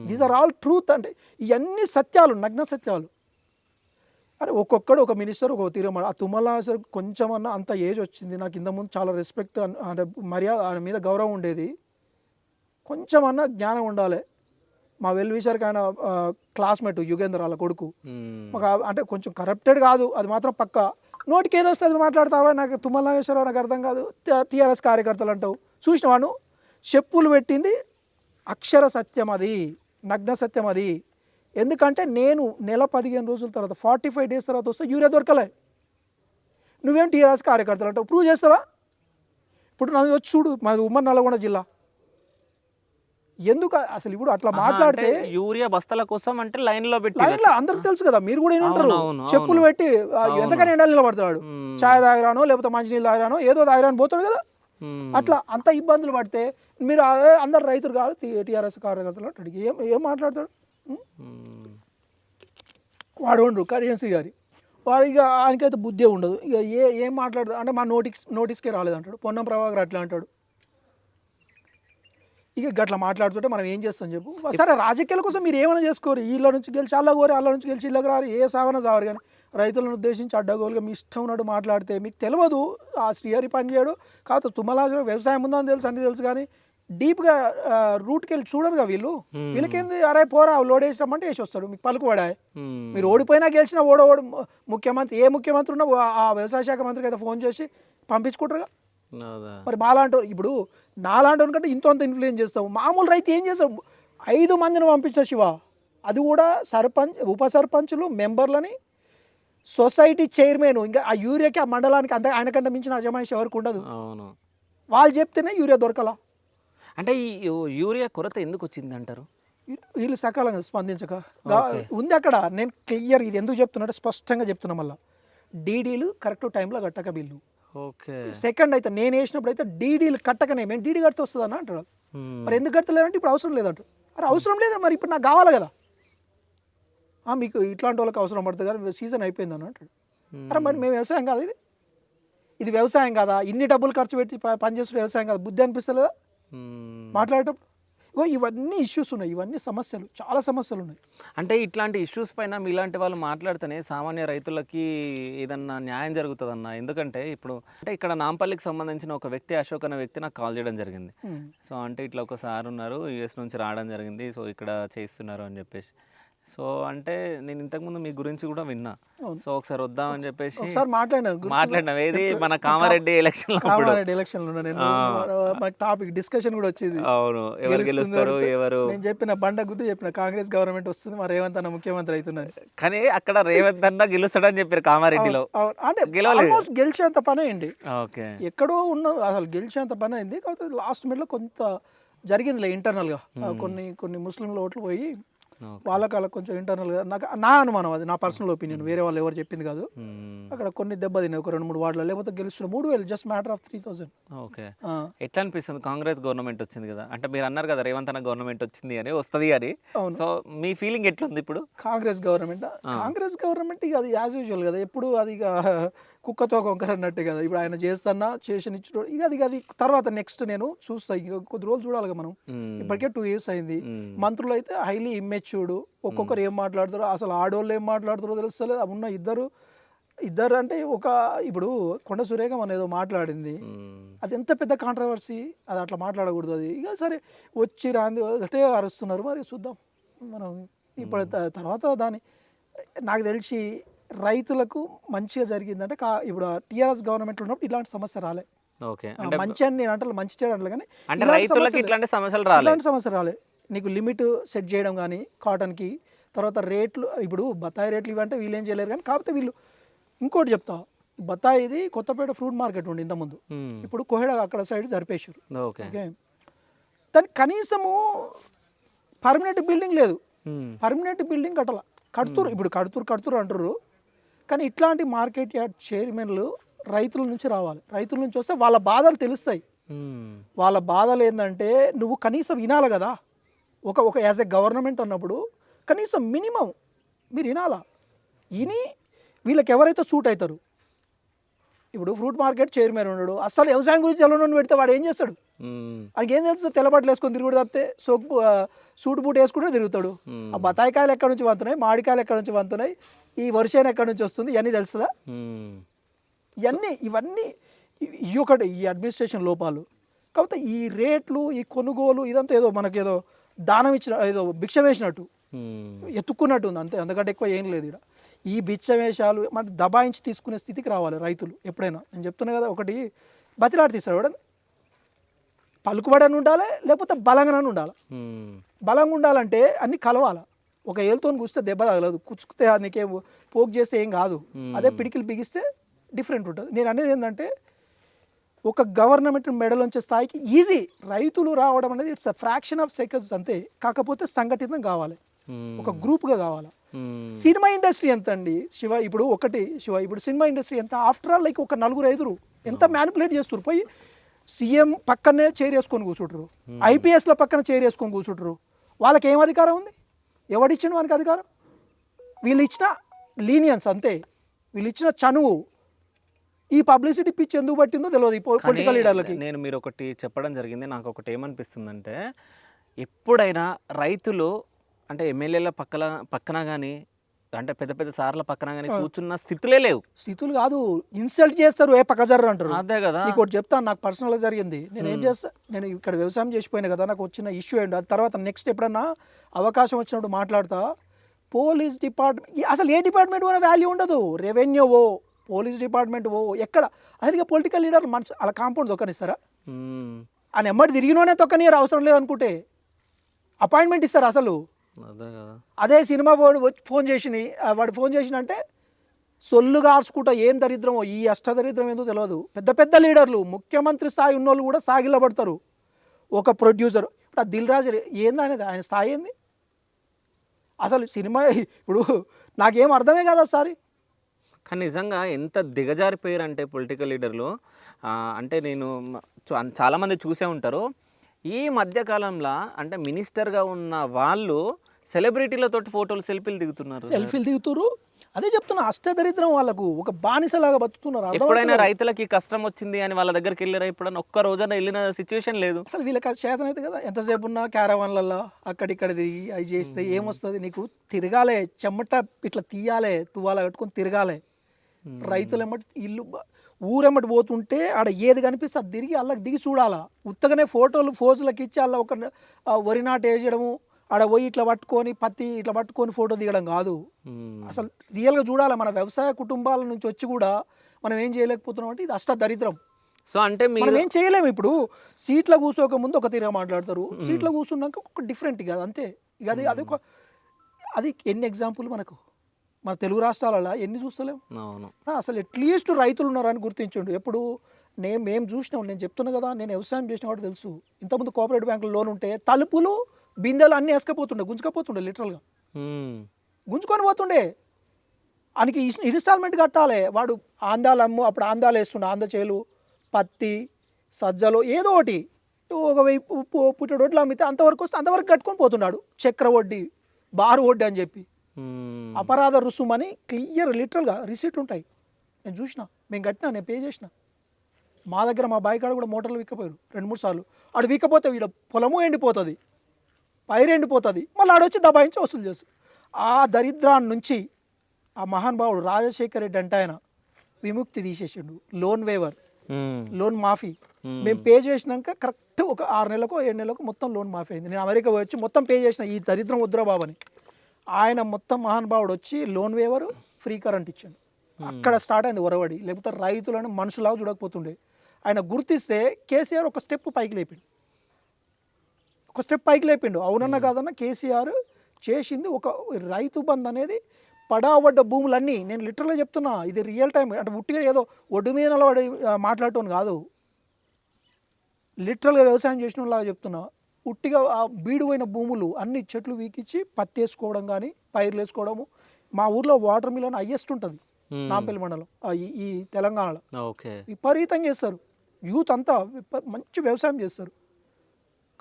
These are all truth. అంటే ఇవన్నీ సత్యాలు, నగ్న సత్యాలు. అరే ఒక్కొక్కడు ఒక మినిస్టర్ ఒక తీరమాట. ఆ తుమ్మల కొంచెం అన్న అంత ఏజ్ వచ్చింది, నాకు ఇంతకుముందు చాలా రెస్పెక్ట్ అంటే మర్యాద, ఆయన మీద గౌరవం ఉండేది, కొంచెం అన్న జ్ఞానం ఉండాలి. మా వెల్ విషర్కి ఆయన క్లాస్మేట్ యుగేందర్ వాళ్ళ కొడుకు, మాకు అంటే కొంచెం కరప్టెడ్ కాదు, అది మాత్రం పక్క. నోటికి ఏదో వస్తుంది మాట్లాడతావా, నాకు తుమ్మల నాగేశ్వరరావు నాకు అర్థం కాదు, టీఆర్ఎస్ కార్యకర్తలు అంటావు. చూసినవాను చెప్పులు పెట్టింది అక్షర సత్యం, అది నగ్న సత్యం అది. ఎందుకంటే నేను నెల 15 రోజుల తర్వాత 45 డేస్ తర్వాత వస్తే యూరియా దొరకలే, నువ్వేం టీఆర్ఎస్ కార్యకర్తలు అంటావు, ప్రూవ్ చేస్తావా? ఇప్పుడు నాకు వచ్చి చూడు, మాది ఉమ్మడి నల్గొండ జిల్లా. ఎందుకు అసలు ఇప్పుడు అట్లా మాట్లాడితే, యూరియా బస్తాల కోసం అంటే లైన్లో అందరికి తెలుసు కదా, మీరు కూడా ఏమంటారు, చెప్పులు పెట్టి ఎంతకని ఎండలు నిలబడతాడు, ఛాయ్ తాగిరానో లేకపోతే మంచినీళ్ళు తాగిరానో ఏదో తాగిరాని పోతాడు కదా. అట్లా అంత ఇబ్బందులు పడితే మీరు అందరు రైతులు కాదు టీఆర్ఎస్ కార్యకర్తలు అంటాడు, ఏం మాట్లాడతాడు వాడు? ఉండు కరెన్సీ గారి వాడు, ఇక ఆయనకైతే బుద్ధి ఉండదు, ఇక ఏం మాట్లాడదు అంటే మా నోటీస్కే రాలేదంటాడు. పొన్నం ప్రభాకర్ అట్లా అంటాడు. ఇక గట్లా మాట్లాడుతుంటే మనం ఏం చేస్తాం చెప్పు? సరే రాజకీయాల కోసం మీరు ఏమైనా చేసుకోరు, వీళ్ళ నుంచి గెలిచి అల్ల కోరి, అల్ల నుంచి గెలిచి ఇళ్ళకి రారు, ఏ సావన సావరు. కానీ రైతులను ఉద్దేశించి అడ్డగోలుగా మీ ఇష్టం ఉన్నట్టు మాట్లాడితే మీకు తెలియదు. ఆ శ్రీహరి పని చేయడు కాదు, తుమ్మలాజు వ్యవసాయం ఉందని తెలుసు, అన్నీ తెలుసు, కానీ డీప్గా రూట్కి వెళ్ళి చూడరుగా వీళ్ళు. వీళ్ళకేంది, అరే పోరా లోడ్ వేసినామంటే వేసి వస్తాడు, మీకు పలుకు పడాయి. మీరు ఓడిపోయినా గెలిచినా ఓడు ముఖ్యమంత్రి, ఏ ముఖ్యమంత్రి ఉన్నా ఆ వ్యవసాయ శాఖ మంత్రికి అయితే ఫోన్ చేసి పంపించుకుంటారుగా. మరి మాలాంటి ఇప్పుడు నాలాంటి కంటే ఇంత ఇన్ఫ్లుయెన్స్ చేస్తాం. మామూలు రైతు ఏం చేస్తాం, 5 మందిని పంపించా శివ, అది కూడా సర్పంచ్, ఉప సర్పంచులు, మెంబర్లని, సొసైటీ చైర్మన్, ఇంకా ఆ యూరియాకి ఆ మండలానికి అంత ఆయనకంటే మించిన అజమాయిషి ఎవరికి ఉండదు. వాళ్ళు చెప్తేనే యూరియా దొరకలా. అంటే ఈ యూరియా కొరత ఎందుకు వచ్చింది అంటారు? వీళ్ళు సకాలంగా స్పందించక ఉంది అక్కడ. నేను క్లియర్ ఇది ఎందుకు చెప్తున్నా స్పష్టంగా చెప్తున్నా, మళ్ళీ డీడీలు కరెక్ట్ టైంలో కట్టక బిల్లు. ఓకే. సెకండ్ అయితే నేను వేసినప్పుడు అయితే డీడీలు కట్టకనే, మేము డీడీ కడితే వస్తుందని అంటాడు. మరి ఎందుకు కట్టలేదంటే ఇప్పుడు అవసరం లేదంటారు. అరే అవసరం లేదు, మరి ఇప్పుడు నాకు కావాలి కదా, మీకు ఇట్లాంటి వాళ్ళకి అవసరం పడుతుంది కదా, సీజన్ అయిపోయిందని అంటాడు. అరే మరి మేము వ్యవసాయం కాదు, ఇది వ్యవసాయం కదా, ఇన్ని డబ్బులు ఖర్చు పెట్టి పనిచేస్తున్న వ్యవసాయం కాదు, బుద్ధి అనిపిస్తలేదా మాట్లాడేటప్పుడు? ఇవన్నీ ఇష్యూస్ ఉన్నాయి, ఇవన్నీ సమస్యలు, చాలా సమస్యలు ఉన్నాయి. అంటే ఇట్లాంటి ఇష్యూస్ పైన మీలాంటి వాళ్ళు మాట్లాడితేనే సామాన్య రైతులకి ఏదన్నా న్యాయం జరుగుతుందన్న. ఎందుకంటే ఇప్పుడు అంటే ఇక్కడ నాంపల్లికి సంబంధించిన ఒక వ్యక్తి, అశోక్ అనే వ్యక్తి నాకు కాల్ చేయడం జరిగింది. సో అంటే ఇట్లా ఒక సార్ ఉన్నారు, యూఎస్ నుంచి రావడం జరిగింది, సో ఇక్కడ చేస్తున్నారు అని చెప్పేసి. సో అంటే నేను ఇంతకుముందు మీ గురించి కూడా విన్నా. అవును. సో ఒకసారి వద్దామని చెప్పేసి ఒకసారి మాట్లాడినాం. ఏది మన కామారెడ్డి ఎలక్షన్ అప్పుడు. కామారెడ్డి ఎలక్షన్ లో నేను మాకు టాపిక్ డిస్కషన్ కూడా వచ్చింది. అవును, ఎవరు గెలుస్తారు ఎవరు. నేను చెప్పిన బండ గుద్దు చెప్పిన కాంగ్రెస్ గవర్నమెంట్ వస్తుంది, మా రేవంత్ అన్న ముఖ్యమంత్రి అవుతున్నది. కానీ అక్కడ రేవంత్ అన్న గెలుస్తాడని చెప్పారు కామారెడ్డిలో. అవును, అంటే గెలవలేదు. ఆల్మోస్ట్ గెలిచేంత పని అయింది. ఓకే. ఎక్కడో ఉన్న అసలు గెలిచేంత పని అయింది. కాకపోతే లాస్ట్ మినిట్లో కొంత జరిగిందిలే ఇంటర్నల్గా. కొన్ని ముస్లింల ఓట్లు పోయి వాళ్ళకి కొంచెం ఇంటర్నల్గా నాకు నా అనుమానం, అది నా పర్సనల్ ఒపీనియన్, వేరే వాళ్ళు ఎవరు చెప్పింది కాదు. అక్కడ కొన్ని దెబ్బతిన్నాయి, ఒక 2-3 వార్డులు, లేకపోతే గెలుస్తున్న 3,000 జస్ట్ మ్యాటర్ ఆఫ్ 3,000. ఓకే. ఎట్లా అనిపిస్తుంది కాంగ్రెస్ గవర్నమెంట్ వచ్చింది కదా, అంటే మీరు అన్నారు కదా రేవంత్ అన్న గవర్నమెంట్ వచ్చింది అని, వస్తుంది అని. సో మీ ఫీలింగ్ ఎట్లుంది ఇప్పుడు? కాంగ్రెస్ గవర్నమెంట్ ఇక అది యాజ్ యూజువల్ కదా, ఎప్పుడు అది ఇక కుక్కతో కొంకర అన్నట్టు కదా. ఇప్పుడు ఆయన చేస్తున్నా చేసిన ఇచ్చిన ఇక అది తర్వాత నెక్స్ట్ నేను చూస్తా, ఇక కొద్ది రోజులు చూడాలి కదా మనం. ఇప్పటికే 2 years అయింది. మంత్రులు అయితే హైలీ ఇమ్మెచ్యూర్డ్, ఒక్కొక్కరు ఏం మాట్లాడతారో అసలు ఆడోళ్ళు ఏం మాట్లాడతారో తెలుస్తలేదు. ఉన్న ఇద్దరు అంటే ఇప్పుడు కొండ సురేఖ మన ఏదో మాట్లాడింది, అది ఎంత పెద్ద కాంట్రవర్సీ, అది అట్లా మాట్లాడకూడదు. అది ఇక సరే వచ్చి రాంది ఒకటే అరుస్తున్నారు, మరి చూద్దాం మనం. ఇప్పుడు తర్వాత నాకు తెలిసి రైతులకు మంచిగా జరిగిందంటే ఇప్పుడు టీఆర్ఎస్ గవర్నమెంట్ ఉన్నప్పుడు ఇలాంటి సమస్య రాలే. ఓకే. మంచి అని నేను అంటే మంచి చేయడం కానీ అంటే రైతులకు ఇట్లాంటి సమస్యలు రాలే. నీకు లిమిట్ సెట్ చేయడం కానీ కాటన్కి, తర్వాత రేట్లు, ఇప్పుడు బత్తాయి రేట్లు ఇవంటే వీళ్ళు ఏం చేయలేరు. కానీ కాకపోతే వీళ్ళు ఇంకోటి చెప్తా, బత్తాయిది కొత్తపేట ఫ్రూట్ మార్కెట్ ఉండి ఇంతకుముందు, ఇప్పుడు కోహెడ అక్కడ సైడ్ జరిపేసారు. ఓకే. దానికి కనీసము పర్మనెంట్ బిల్డింగ్ లేదు, పర్మనెంట్ బిల్డింగ్ కడుతురు అంటారు. కానీ ఇట్లాంటి మార్కెట్ యార్డ్ చైర్మన్లు రైతుల నుంచి రావాలి. రైతుల నుంచి వస్తే వాళ్ళ బాధలు తెలుస్తాయి. వాళ్ళ బాధలు ఏంటంటే నువ్వు కనీసం వినాలి కదా, ఒక యాజ్ ఎ గవర్నమెంట్ అన్నప్పుడు కనీసం మినిమం మీరు వినాలా. వీళ్ళకి ఎవరైతే సూట్ అవుతారు, ఇప్పుడు ఫ్రూట్ మార్కెట్ చైర్మన్ ఉన్నాడు, అసలు వ్యవసాయం గురించి ఎలా పెడితే వాడు ఏం చేస్తాడు? ఆయనకి ఏం తెలుస్తుంది? తెల్లబట్టలు వేసుకొని తిరుగుడు తప్పితే సూటు బూట్ వేసుకుంటే తిరుగుతాడు. ఆ బత్తాయికాయలు ఎక్కడి నుంచి వంతున్నాయి, మామిడికాయలు ఎక్కడి నుంచి వంతున్నాయి, ఈ వర్షం ఎక్కడి నుంచి వస్తుంది, ఇవన్నీ తెలుస్తుందా? ఇవన్నీ ఈ అడ్మినిస్ట్రేషన్ లోపాలు. కాకపోతే ఈ రేట్లు, ఈ కొనుగోలు, ఇదంతా ఏదో మనకేదో దానం ఇచ్చిన, ఏదో భిక్ష వేసినట్టు ఎత్తుక్కున్నట్టు ఉంది అంతే, అంతకంటే ఎక్కువ ఏం లేదు. ఇక్కడ ఈ బిచ్చవేషాలు మన దబాయించి తీసుకునే స్థితికి రావాలి రైతులు ఎప్పుడైనా. నేను చెప్తున్నా కదా, ఒకటి బతిలాడి తీస్తాడు వాడు, పలుకుబడని ఉండాలి, లేకపోతే బలంగా ఉండాలి. బలంగా ఉండాలంటే అన్ని కలవాలి. ఒక ఏళ్ళతో కూస్తే దెబ్బ తగలదు, కుచ్చుకుతే నీకే పోక్ చేస్తే ఏం కాదు. అదే పిడికిలు బిగిస్తే డిఫరెంట్ ఉంటుంది. నేను అనేది ఏంటంటే ఒక గవర్నమెంట్ మెడలోంచే స్థాయికి ఈజీ రైతులు రావడం అనేది it's a fraction of seconds అంతే. కాకపోతే సంఘటితం కావాలి, ఒక గ్రూప్గా కావాలి. సినిమా ఇండస్ట్రీ ఎంత అండి శివ, ఇప్పుడు సినిమా ఇండస్ట్రీ ఎంత? ఆఫ్టర్ ఆల్ లైక్ ఒక 4-5 ఎంత మ్యానిపులేట్ చేస్తారు. పోయి సీఎం పక్కనే చైర్ వేసుకొని కూర్చుంటారు, ఐపీఎస్ల పక్కన చైర్ వేసుకొని కూర్చుంటారు. వాళ్ళకి ఏం అధికారం ఉంది? ఎవడిచ్చిన వానికి అధికారం? వీళ్ళు ఇచ్చిన లీనియన్స్ అంతే, వీళ్ళు ఇచ్చిన చనువు. ఈ పబ్లిసిటీ పిచ్ ఎందుకు పట్టిందో తెలియదు ఈ పొలిటికల్ లీడర్లకి. నేను మీరు ఒకటి చెప్పడం జరిగింది, నాకు ఒకటి ఏమనిపిస్తుందంటే, ఎప్పుడైనా రైతులు అంటే ఎమ్మెల్యేల పక్కన కానీ, అంటే పెద్ద పెద్ద సార్ల పక్కన కానీ కూర్చున్న స్థితులే లేవు. స్థితులు కాదు, ఇన్సల్ట్ చేస్తారు, పక్కజర్ర అంటారు. అదే కదా. నీకు ఒకటి చెప్తాను, నాకు పర్సనల్గా జరిగింది. నేను ఏం చేస్తా, నేను ఇక్కడ వ్యవసాయం చేసిపోయినా కదా, నాకు వచ్చిన ఇష్యూ ఏంటి, అది తర్వాత నెక్స్ట్ ఎప్పుడన్నా అవకాశం వచ్చినప్పుడు మాట్లాడతా. పోలీస్ డిపార్ట్మెంట్, అసలు ఏ డిపార్ట్మెంట్ కూడా వాల్యూ ఉండదు. రెవెన్యూ పోలీస్ డిపార్ట్మెంట్ ఎక్కడ అసలు పొలిటికల్ లీడర్ మనసు అలా కాంపౌండ్ తొక్కనిస్తారా? అని ఎమ్మటి తిరిగినోనే తొక్కనియరు, అవసరం లేదనుకుంటే అపాయింట్మెంట్ ఇస్తారు అసలు. అదే సినిమా వాడు వాడు ఫోన్ చేసినంటే సొల్లుగా ఆర్చుకుంటా ఏం దరిద్రమో, ఈ అష్టదరిద్రం ఏందో తెలియదు. పెద్ద పెద్ద లీడర్లు, ముఖ్యమంత్రి స్థాయి ఉన్నోళ్ళు కూడా సాగిలబడతారు. ఒక ప్రొడ్యూసర్, ఇప్పుడు ఆ దిల్ రాజు ఏందనేది, ఆయన స్థాయి ఏంది అసలు? సినిమా ఇప్పుడు నాకేం అర్థమే కాదు ఒకసారి. కానీ నిజంగా ఎంత దిగజారిపోయారంటే పొలిటికల్ లీడర్లు, అంటే నేను చాలామంది చూసే ఉంటారు. ఈ మధ్యకాలంలో అంటే మినిస్టర్గా ఉన్న వాళ్ళు సెలబ్రిటీలతోటి ఫోటోలు సెల్ఫీలు దిగుతున్నారు. అదే చెప్తున్నా, అష్టదరిద్రం వాళ్ళకు ఒక బానిసలాగా బతుకుతున్నారు. ఎప్పుడైనా రైతులకి కష్టం వచ్చింది అని వాళ్ళ దగ్గరికి వెళ్ళారా? ఎప్పుడైనా ఒక్క రోజైనా వెళ్ళిన సిచ్యువేషన్ లేదు. అసలు వీళ్ళకి చేతన అయితే కదా, ఎంతసేపు ఉన్నా క్యారవాన్లలో అక్కడిక్కడ తిరిగి అవి చేస్తే ఏమొస్తుంది నీకు? తిరగాలే, చెమట ఇట్లా తీయాలి, తువ్వాల కట్టుకొని తిరగాలి. రైతులు ఎమ్మటి ఇల్లు ఊరెమ్మటి పోతుంటే ఆడ ఏది కనిపిస్తే అది తిరిగి అల్లకి దిగి చూడాలా. ఉత్తగానే ఫోజులకు ఇచ్చి అలా ఒక వరి నాటు వేయడము, ఆడ పోయి ఇట్లా పట్టుకొని పత్తి ఇట్లా పట్టుకొని ఫోటో దిగడం కాదు. అసలు రియల్గా చూడాలి. మన వ్యవసాయ కుటుంబాల నుంచి వచ్చి కూడా మనం ఏం చేయలేకపోతున్నాం అంటే ఇది అష్టదరిద్రం. సో అంటే మనం మీరు ఏం చేయలేము. ఇప్పుడు సీట్లో కూర్చోక ముందు ఒక తీరుగా మాట్లాడతారు, సీట్లో కూర్చున్నాక ఒక డిఫరెంట్ ఇక అంతే. ఇక అది ఎన్ని ఎగ్జాంపుల్ మనకు మన తెలుగు రాష్ట్రాలలో ఎన్ని చూస్తలేము. అవును అసలు అట్లీస్ట్ రైతులు ఉన్నారని గుర్తించండు. ఎప్పుడు మేము చూసినాం, నేను చెప్తున్నా కదా, నేను వ్యవసాయం చేసిన వాడు తెలుసు. ఇంతకుముందు కోఆపరేటివ్ బ్యాంకులో లోన్ ఉంటే తలుపులు బిందెలు అన్నీ వేసుకపోతుండే, గుంజుకపోతుండే, లిటరల్గా గుంజుకొని పోతుండే. ఆయనకి ఇన్స్టాల్మెంట్ కట్టాలి. వాడు ఆందాలు అప్పుడు ఆందాలు వేస్తుండే, ఆంద చేలు, పత్తి, సజ్జలు ఏదో ఒకటి ఒక పుట్టెడు వడ్లు అమ్మితే అంతవరకు వస్తే అంతవరకు కట్టుకొని పోతున్నాడు. చక్ర వడ్డీ, బారు వడ్డీ అని చెప్పి అపరాధ రుసుమని క్లియర్ లిటరల్గా రిసీట్ ఉంటాయి. నేను చూసిన, మేము కట్టినా, నేను పే చేసిన. మా దగ్గర మా బావి కాడ కూడా మోటార్లు విక్కపోయారు 2-3 సార్లు. ఆడు విక్కపోతే వీడ పొలము ఎండిపోతుంది, పైరు ఎండిపోతుంది, మళ్ళీ ఆడొచ్చి దబాయించి వసూలు చేస్తారు. ఆ దరిద్రాన్ని నుంచి ఆ మహానుభావుడు రాజశేఖర్ రెడ్డి అంటే ఆయన విముక్తి తీసేసిండు. లోన్ వేవర్, లోన్ మాఫీ. మేము పే చేసినాక కరెక్ట్ ఒక 6 నెలలకు 7 నెలలకు మొత్తం లోన్ మాఫీ అయింది. నేను అమెరికా వచ్చి మొత్తం పే చేసిన, ఈ దరిద్రం వద్దురా బాబని. ఆయన మొత్తం మహానుభావుడు వచ్చి లోన్ వేవరు, ఫ్రీ కరెంట్ ఇచ్చాడు. అక్కడ స్టార్ట్ అయింది ఒరవడి. లేకపోతే రైతులను మనుషులాగా చూడకపోతుండే. ఆయన గుర్తిస్తే కేసీఆర్ ఒక స్టెప్ పైకి లేపిండు, ఒక స్టెప్ పైకి లేపిండు. అవునన్నా కాదన్నా కేసీఆర్ చేసింది ఒక రైతు బంధు అనేది. పడావడ్డ భూములన్నీ, నేను లిటరల్గా చెప్తున్నా, ఇది రియల్ టైం. అంటే ఉట్టిగా ఏదో ఒడ్డు మీద నిలబడి మాట్లాడటం కాదు, లిటరల్గా వ్యవసాయం చేసిన లాగా చెప్తున్నా. ఉట్టిగా ఆ బీడుపోయిన భూములు అన్ని చెట్లు వీకిచ్చి పత్తి వేసుకోవడం కానీ, పైర్లు వేసుకోవడము. మా ఊర్లో వాటర్ మిలన్ హైయెస్ట్ ఉంటుంది నాంపల్లి మండలం, ఈ తెలంగాణలో. విపరీతంగా చేస్తారు. యూత్ అంతా మంచి వ్యవసాయం చేస్తారు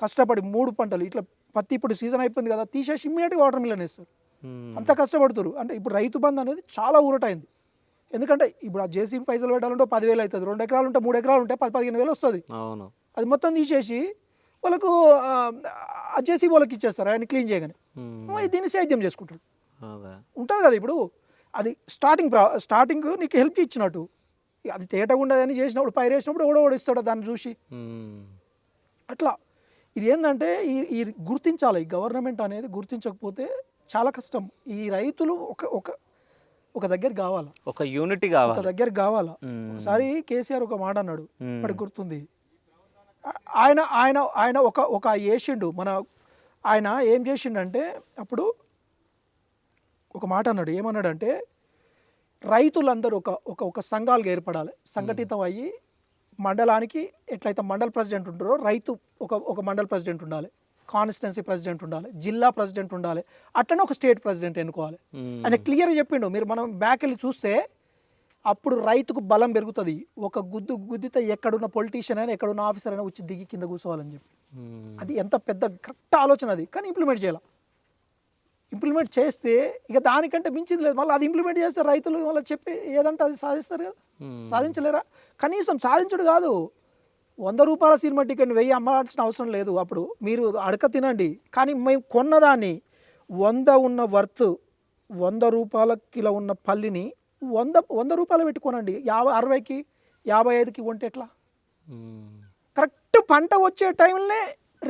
కష్టపడి. 3 పంటలు ఇట్లా పత్తి ఇప్పుడు సీజన్ అయిపోయింది కదా, తీసేసి ఇమ్మీడియట్గా వాటర్ మిలన్ వేస్తారు. అంత కష్టపడుతారు. అంటే ఇప్పుడు రైతు బంధు అనేది చాలా ఊరటైంది. ఎందుకంటే ఇప్పుడు ఆ జేసీబీ పైసలు పెట్టాలంటే 10,000 అవుతుంది. 2 ఎకరాలు ఉంటే 3 ఎకరాలు ఉంటే 10-15,000 వస్తుంది. అది మొత్తం తీసేసి వాళ్ళకు ఆ జేసీబీ వాళ్ళకి ఇచ్చేస్తారు, ఆయన క్లీన్ చేయగానే. దీన్ని సేద్యం చేసుకుంటాడు. ఉంటుంది కదా ఇప్పుడు అది స్టార్టింగ్ నీకు హెల్ప్ ఇచ్చినట్టు. అది తేటగా ఉండదని చేసినప్పుడు, పైరు వేసినప్పుడు ఓడోడు ఇస్తాడు దాన్ని చూసి. అట్లా ఇది ఏంటంటే ఈ గుర్తించాలి. ఈ గవర్నమెంట్ అనేది గుర్తించకపోతే చాలా కష్టం. ఈ రైతులు ఒక దగ్గర కావాలా, ఒక యూనిటీ కావాలి, ఒక దగ్గర కావాలా. ఒకసారి కేసీఆర్ ఒక మాట అన్నాడు, ఇప్పటికి గుర్తుంది. ఆయన ఆయన ఆయన ఒక చేసిండు. ఆయన ఏం చేసిండంటే అప్పుడు ఒక మాట అన్నాడు. ఏమన్నాడంటే రైతులందరూ ఒక సంఘాలుగా ఏర్పడాలి, సంఘటితం అయ్యి మండలానికి ఎట్లయితే మండల్ ప్రెసిడెంట్ ఉంటారో రైతు ఒక మండల్ ప్రెసిడెంట్ ఉండాలి, కాన్స్టిట్యున్సీ ప్రెసిడెంట్ ఉండాలి, జిల్లా ప్రెసిడెంట్ ఉండాలి, అట్లనే ఒక స్టేట్ ప్రెసిడెంట్ ఎన్నుకోవాలి. ఆయన క్లియర్గా చెప్పిండు. మనం బ్యాక్ వెళ్ళి చూస్తే అప్పుడు రైతుకు బలం పెరుగుతుంది. ఒక గుద్దితే ఎక్కడున్న పొలిటీషియన్ అయినా ఎక్కడున్న ఆఫీసర్ అయినా వచ్చి దిగి కింద కూర్చోవాలని చెప్పి. అది ఎంత పెద్ద కరెక్ట్ ఆలోచన అది. కానీ ఇంప్లిమెంట్ చేయాలి. ఇంప్లిమెంట్ చేస్తే ఇక దానికంటే మించింది లేదు. మళ్ళీ అది ఇంప్లిమెంట్ చేస్తే రైతులు మళ్ళీ చెప్పి ఏదంటే అది సాధిస్తారు కదా, సాధించలేరా? కనీసం సాధించుడు కాదు, 100 రూపాయల సినిమా టికెట్ 1000 అమ్మాల్సిన అవసరం లేదు. అప్పుడు మీరు అడక తినండి. కానీ మేము కొన్నదాన్ని 100 ఉన్న వర్త్ 100 రూపాయల కిలో ఉన్న పల్లిని 100 రూపాయలు పెట్టుకోనండి. 60కి 55కి కొంటే ఎట్లా? కరెక్ట్ పంట వచ్చే టైంలోనే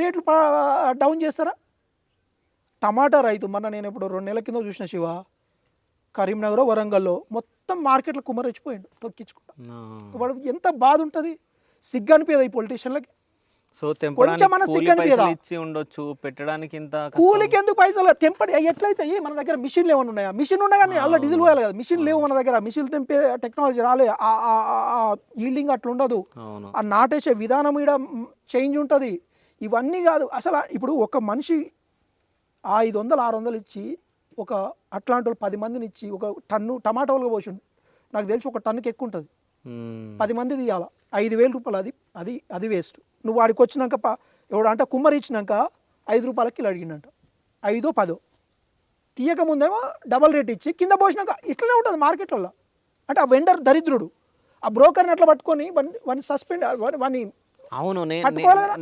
రేట్లు డౌన్ చేస్తారా? టమాటా రైతు నేను ఇప్పుడు 2 నెలల కింద చూసిన శివ, కరీంనగర్ వరంగల్లో మొత్తం మార్కెట్లో కుమ్మరించిపోయాడు తొక్కించుకుంటా. వాడు ఎంత బాధ ఉంటుంది, సిగ్గు అనిపించదు ఈ పొలిటీషియన్లకి. సో ఇచ్చి ఉండొచ్చు పెట్టడానికి, ఇంత కూలికి ఎందుకు పైసలు తెంపడి ఎట్లయితే మన దగ్గర మిషన్లు ఏమైనా ఉన్నాయా? మిషన్ ఉన్నా కానీ అలా డీజిల్ పోయాలి కదా. మిషన్ లేవు మన దగ్గర, మిషన్ తెంపే టెక్నాలజీ రాలే, ఈల్డింగ్ అట్లా ఉండదు, ఆ నాటేసే విధానం ఇక్కడ చేంజ్ ఉంటుంది. ఇవన్నీ కాదు అసలు. ఇప్పుడు ఒక మనిషి 500-600 ఇచ్చి ఒక అట్లాంటి వాళ్ళు 10 మందిని ఇచ్చి ఒక టన్ను టమాటా వాళ్ళకి పోసిండు. నాకు తెలిసి ఒక టన్నుకి ఎక్కువ ఉంటుంది. 10 మంది తీయాలా, 5,000 రూపాయలు. అది వేస్ట్. నువ్వు వాడికి వచ్చినాక ఎవడు అంటే కుమ్మరి ఇచ్చినాక 5 రూపాయలకి కిలో అడిగిండంట, 5-10 తీయక ముందేమో డబల్ రేట్ ఇచ్చి కింద పోసినాక ఇట్లనే ఉంటుంది మార్కెట్లలో. అంటే ఆ వెండర్ దరిద్రుడు, ఆ బ్రోకర్ని అట్లా పట్టుకొని వాడిని సస్పెండ్ వాడిని. అవును,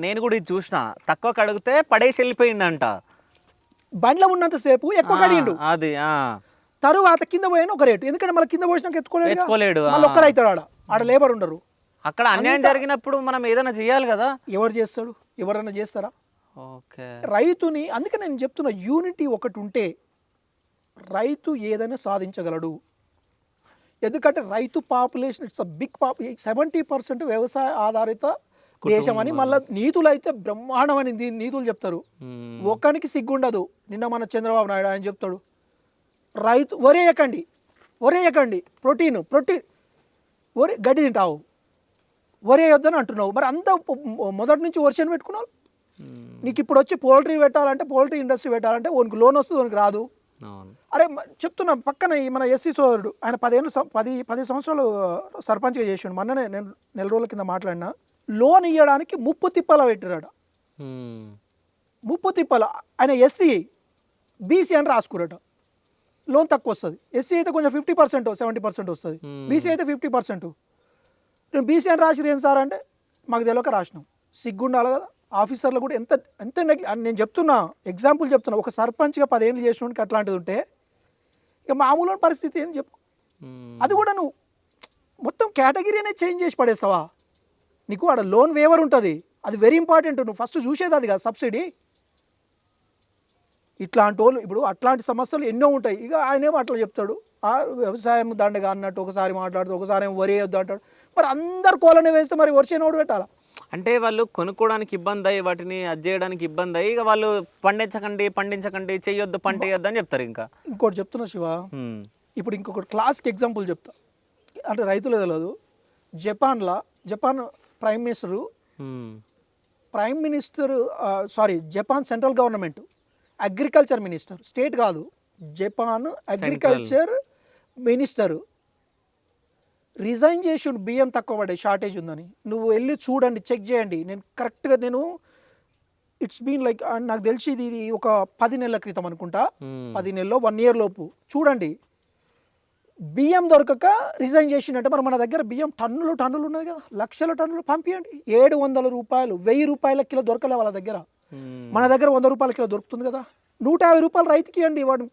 నేను కూడా ఇది చూసిన. తక్కువ అడిగితే పడేసి వెళ్ళిపోయిందంట. బండ్లో ఉన్నంతసేపు ఎక్కువ అడిగిండు, అది తరువాత కింద పోయిన ఒక రేటు. ఎందుకంటే మళ్ళీ కింద పోసినాక ఎత్తుకోలేడు, మళ్ళీ ఒక్కడవుతాడు. ఆడ లేబర్ ఉండరు. అక్కడ అన్యాయం జరిగినప్పుడు మనం ఏదైనా చేయాలి కదా. ఎవరు చేస్తాడు? ఎవరన్నా చేస్తారా? ఓకే. రైతుని అందుకే నేను చెప్తున్నా, యూనిటీ ఒకటి ఉంటే రైతు ఏదైనా సాధించగలడు. ఎందుకంటే రైతు పాపులేషన్ ఇట్స్ అ బిగ్ 70% వ్యవసాయ ఆధారిత దేశం అని. మళ్ళీ నీతులు అయితే బ్రహ్మాండమని నీతులు చెప్తారు. ఒక్కనికి సిగ్గుండదు. నిన్న మన చంద్రబాబు నాయుడు ఆయన చెప్తాడు, రైతు వరేయకండి ప్రోటీన్ వరి గడ్డి తింటావు, వరేయొద్దని అంటున్నావు. మరి అంతా మొదటి నుంచి వర్షం పెట్టుకున్నావు. నీకు ఇప్పుడు వచ్చి పోల్ట్రీ పెట్టాలంటే, పోల్ట్రీ ఇండస్ట్రీ పెట్టాలంటే ఓనికి లోన్ వస్తుంది, ఓనికి రాదు. అరే చెప్తున్నా, పక్కన మన ఎస్సీ సోదరుడు ఆయన 10 సంవత్సరాలు సర్పంచ్గా చేసిండు. మొన్ననే నేను నెల రోజుల కింద మాట్లాడినా, లోన్ ఇవ్వడానికి ముప్పు తిప్పల పెట్టారట. ముప్పు తిప్పల. ఆయన ఎస్సీ బీసీ అని రాసుకురట, లోన్ తక్కువ వస్తుంది. ఎస్సీ అయితే కొంచెం 50% 70% వస్తుంది, బీసీ అయితే 50%. నేను బీసీ అని రాసి ఏం సార్ అంటే, మాకు తెలియక రాసినాం. సిగ్గుండాలి కదా ఆఫీసర్లు కూడా. ఎంత ఎంత నేను చెప్తున్నా, ఎగ్జాంపుల్ చెప్తున్నా. ఒక సర్పంచ్గా 10 ఏళ్ళు చేసినోడికి అట్లాంటిది ఉంటే ఇక మామూలు పరిస్థితి ఏం చెప్పు. అది కూడా నువ్వు మొత్తం కేటగిరీనే చేంజ్ చేసి పడేస్తావా? నీకు ఆడ లోన్ వేవర్ ఉంటుంది, అది వెరీ ఇంపార్టెంట్. నువ్వు ఫస్ట్ చూసేది అది కదా, సబ్సిడీ. ఇట్లాంటి వాళ్ళు ఇప్పుడు అట్లాంటి సమస్యలు ఎన్నో ఉంటాయి. ఇక ఆయనేమో అట్లా చెప్తాడు, వ్యవసాయం దండగా అన్నట్టు ఒకసారి మాట్లాడుతూ, ఒకసారి ఏమో వరి వేయొద్దు అంటాడు. మరి అందరు కోలనే వేస్తే మరి వర్షేనోడు పెట్టాలా? అంటే వాళ్ళు కొనుక్కోవడానికి ఇబ్బంది అయ్యి, వాటిని అది చేయడానికి ఇబ్బంది అయ్యి, ఇక వాళ్ళు పండించకండి చెయ్యొద్దు, పంట వేయొద్దు అని చెప్తారు. ఇంకా ఇంకోటి చెప్తున్నా శివ, ఇప్పుడు ఇంకొకటి క్లాస్కి ఎగ్జాంపుల్ చెప్తా. అంటే రైతులు తెలియదు, Japan prime minister Japan central government agriculture minister, state కాదు, జపాన్ అగ్రికల్చర్ మినిస్టర్ రిజైన్ చేసి బియ్యం తక్కువ పడే షార్టేజ్ ఉందని. నువ్వు వెళ్ళి చూడండి, చెక్ చేయండి. నేను కరెక్ట్గా ఇట్స్ బీన్ లైక్, నాకు తెలిసి ఇది ఒక 10 నెలల క్రితం అనుకుంటా, 10 నెలలో 1 year లోపు. చూడండి, బియ్యం దొరకక రిజైన్ చేసిందంటే, మరి మన దగ్గర బియ్యం టన్నులు ఉన్నది కదా, లక్షల టన్నులు పంపించండి. 700 రూపాయలు 1000 రూపాయల కిలో దొరకలే వాళ్ళ దగ్గర. మన దగ్గర 100 రూపాయల కిలో దొరుకుతుంది కదా. 150 రూపాయలు రైతుకి ఇవ్వండి, వాడు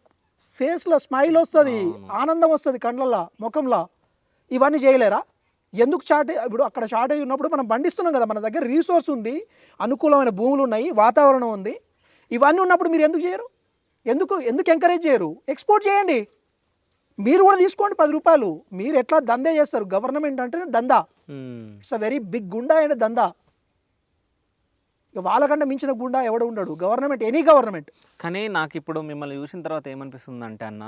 ఫేస్లో స్మైల్ వస్తుంది, ఆనందం వస్తుంది కళ్ళల్లో, ముఖంలో. ఇవన్నీ చేయలేరా? ఎందుకు ఇప్పుడు అక్కడ షార్టేజ్ ఉన్నప్పుడు మనం పండిస్తున్నాం కదా, మన దగ్గర రీసోర్స్ ఉంది, అనుకూలమైన భూములు ఉన్నాయి, వాతావరణం ఉంది. ఇవన్నీ ఉన్నప్పుడు మీరు ఎందుకు చేయరు? ఎందుకు ఎంకరేజ్ చేయరు? ఎక్స్పోర్ట్ చేయండి, మీరు కూడా తీసుకోండి 10 రూపాయలు. మీరు ఎట్లా దందే చేస్తారు? గవర్నమెంట్ అంటేనే దందా, ఇట్స్ అ వెరీ బిగ్ గుండా అండ్ దందా. ఇక వాళ్ళకంటే మించిన గుండా ఎవడు ఉండడు, గవర్నమెంట్, ఎనీ గవర్నమెంట్. కానీ నాకు ఇప్పుడు మిమ్మల్ని చూసిన తర్వాత ఏమనిపిస్తుంది అంటే అన్న,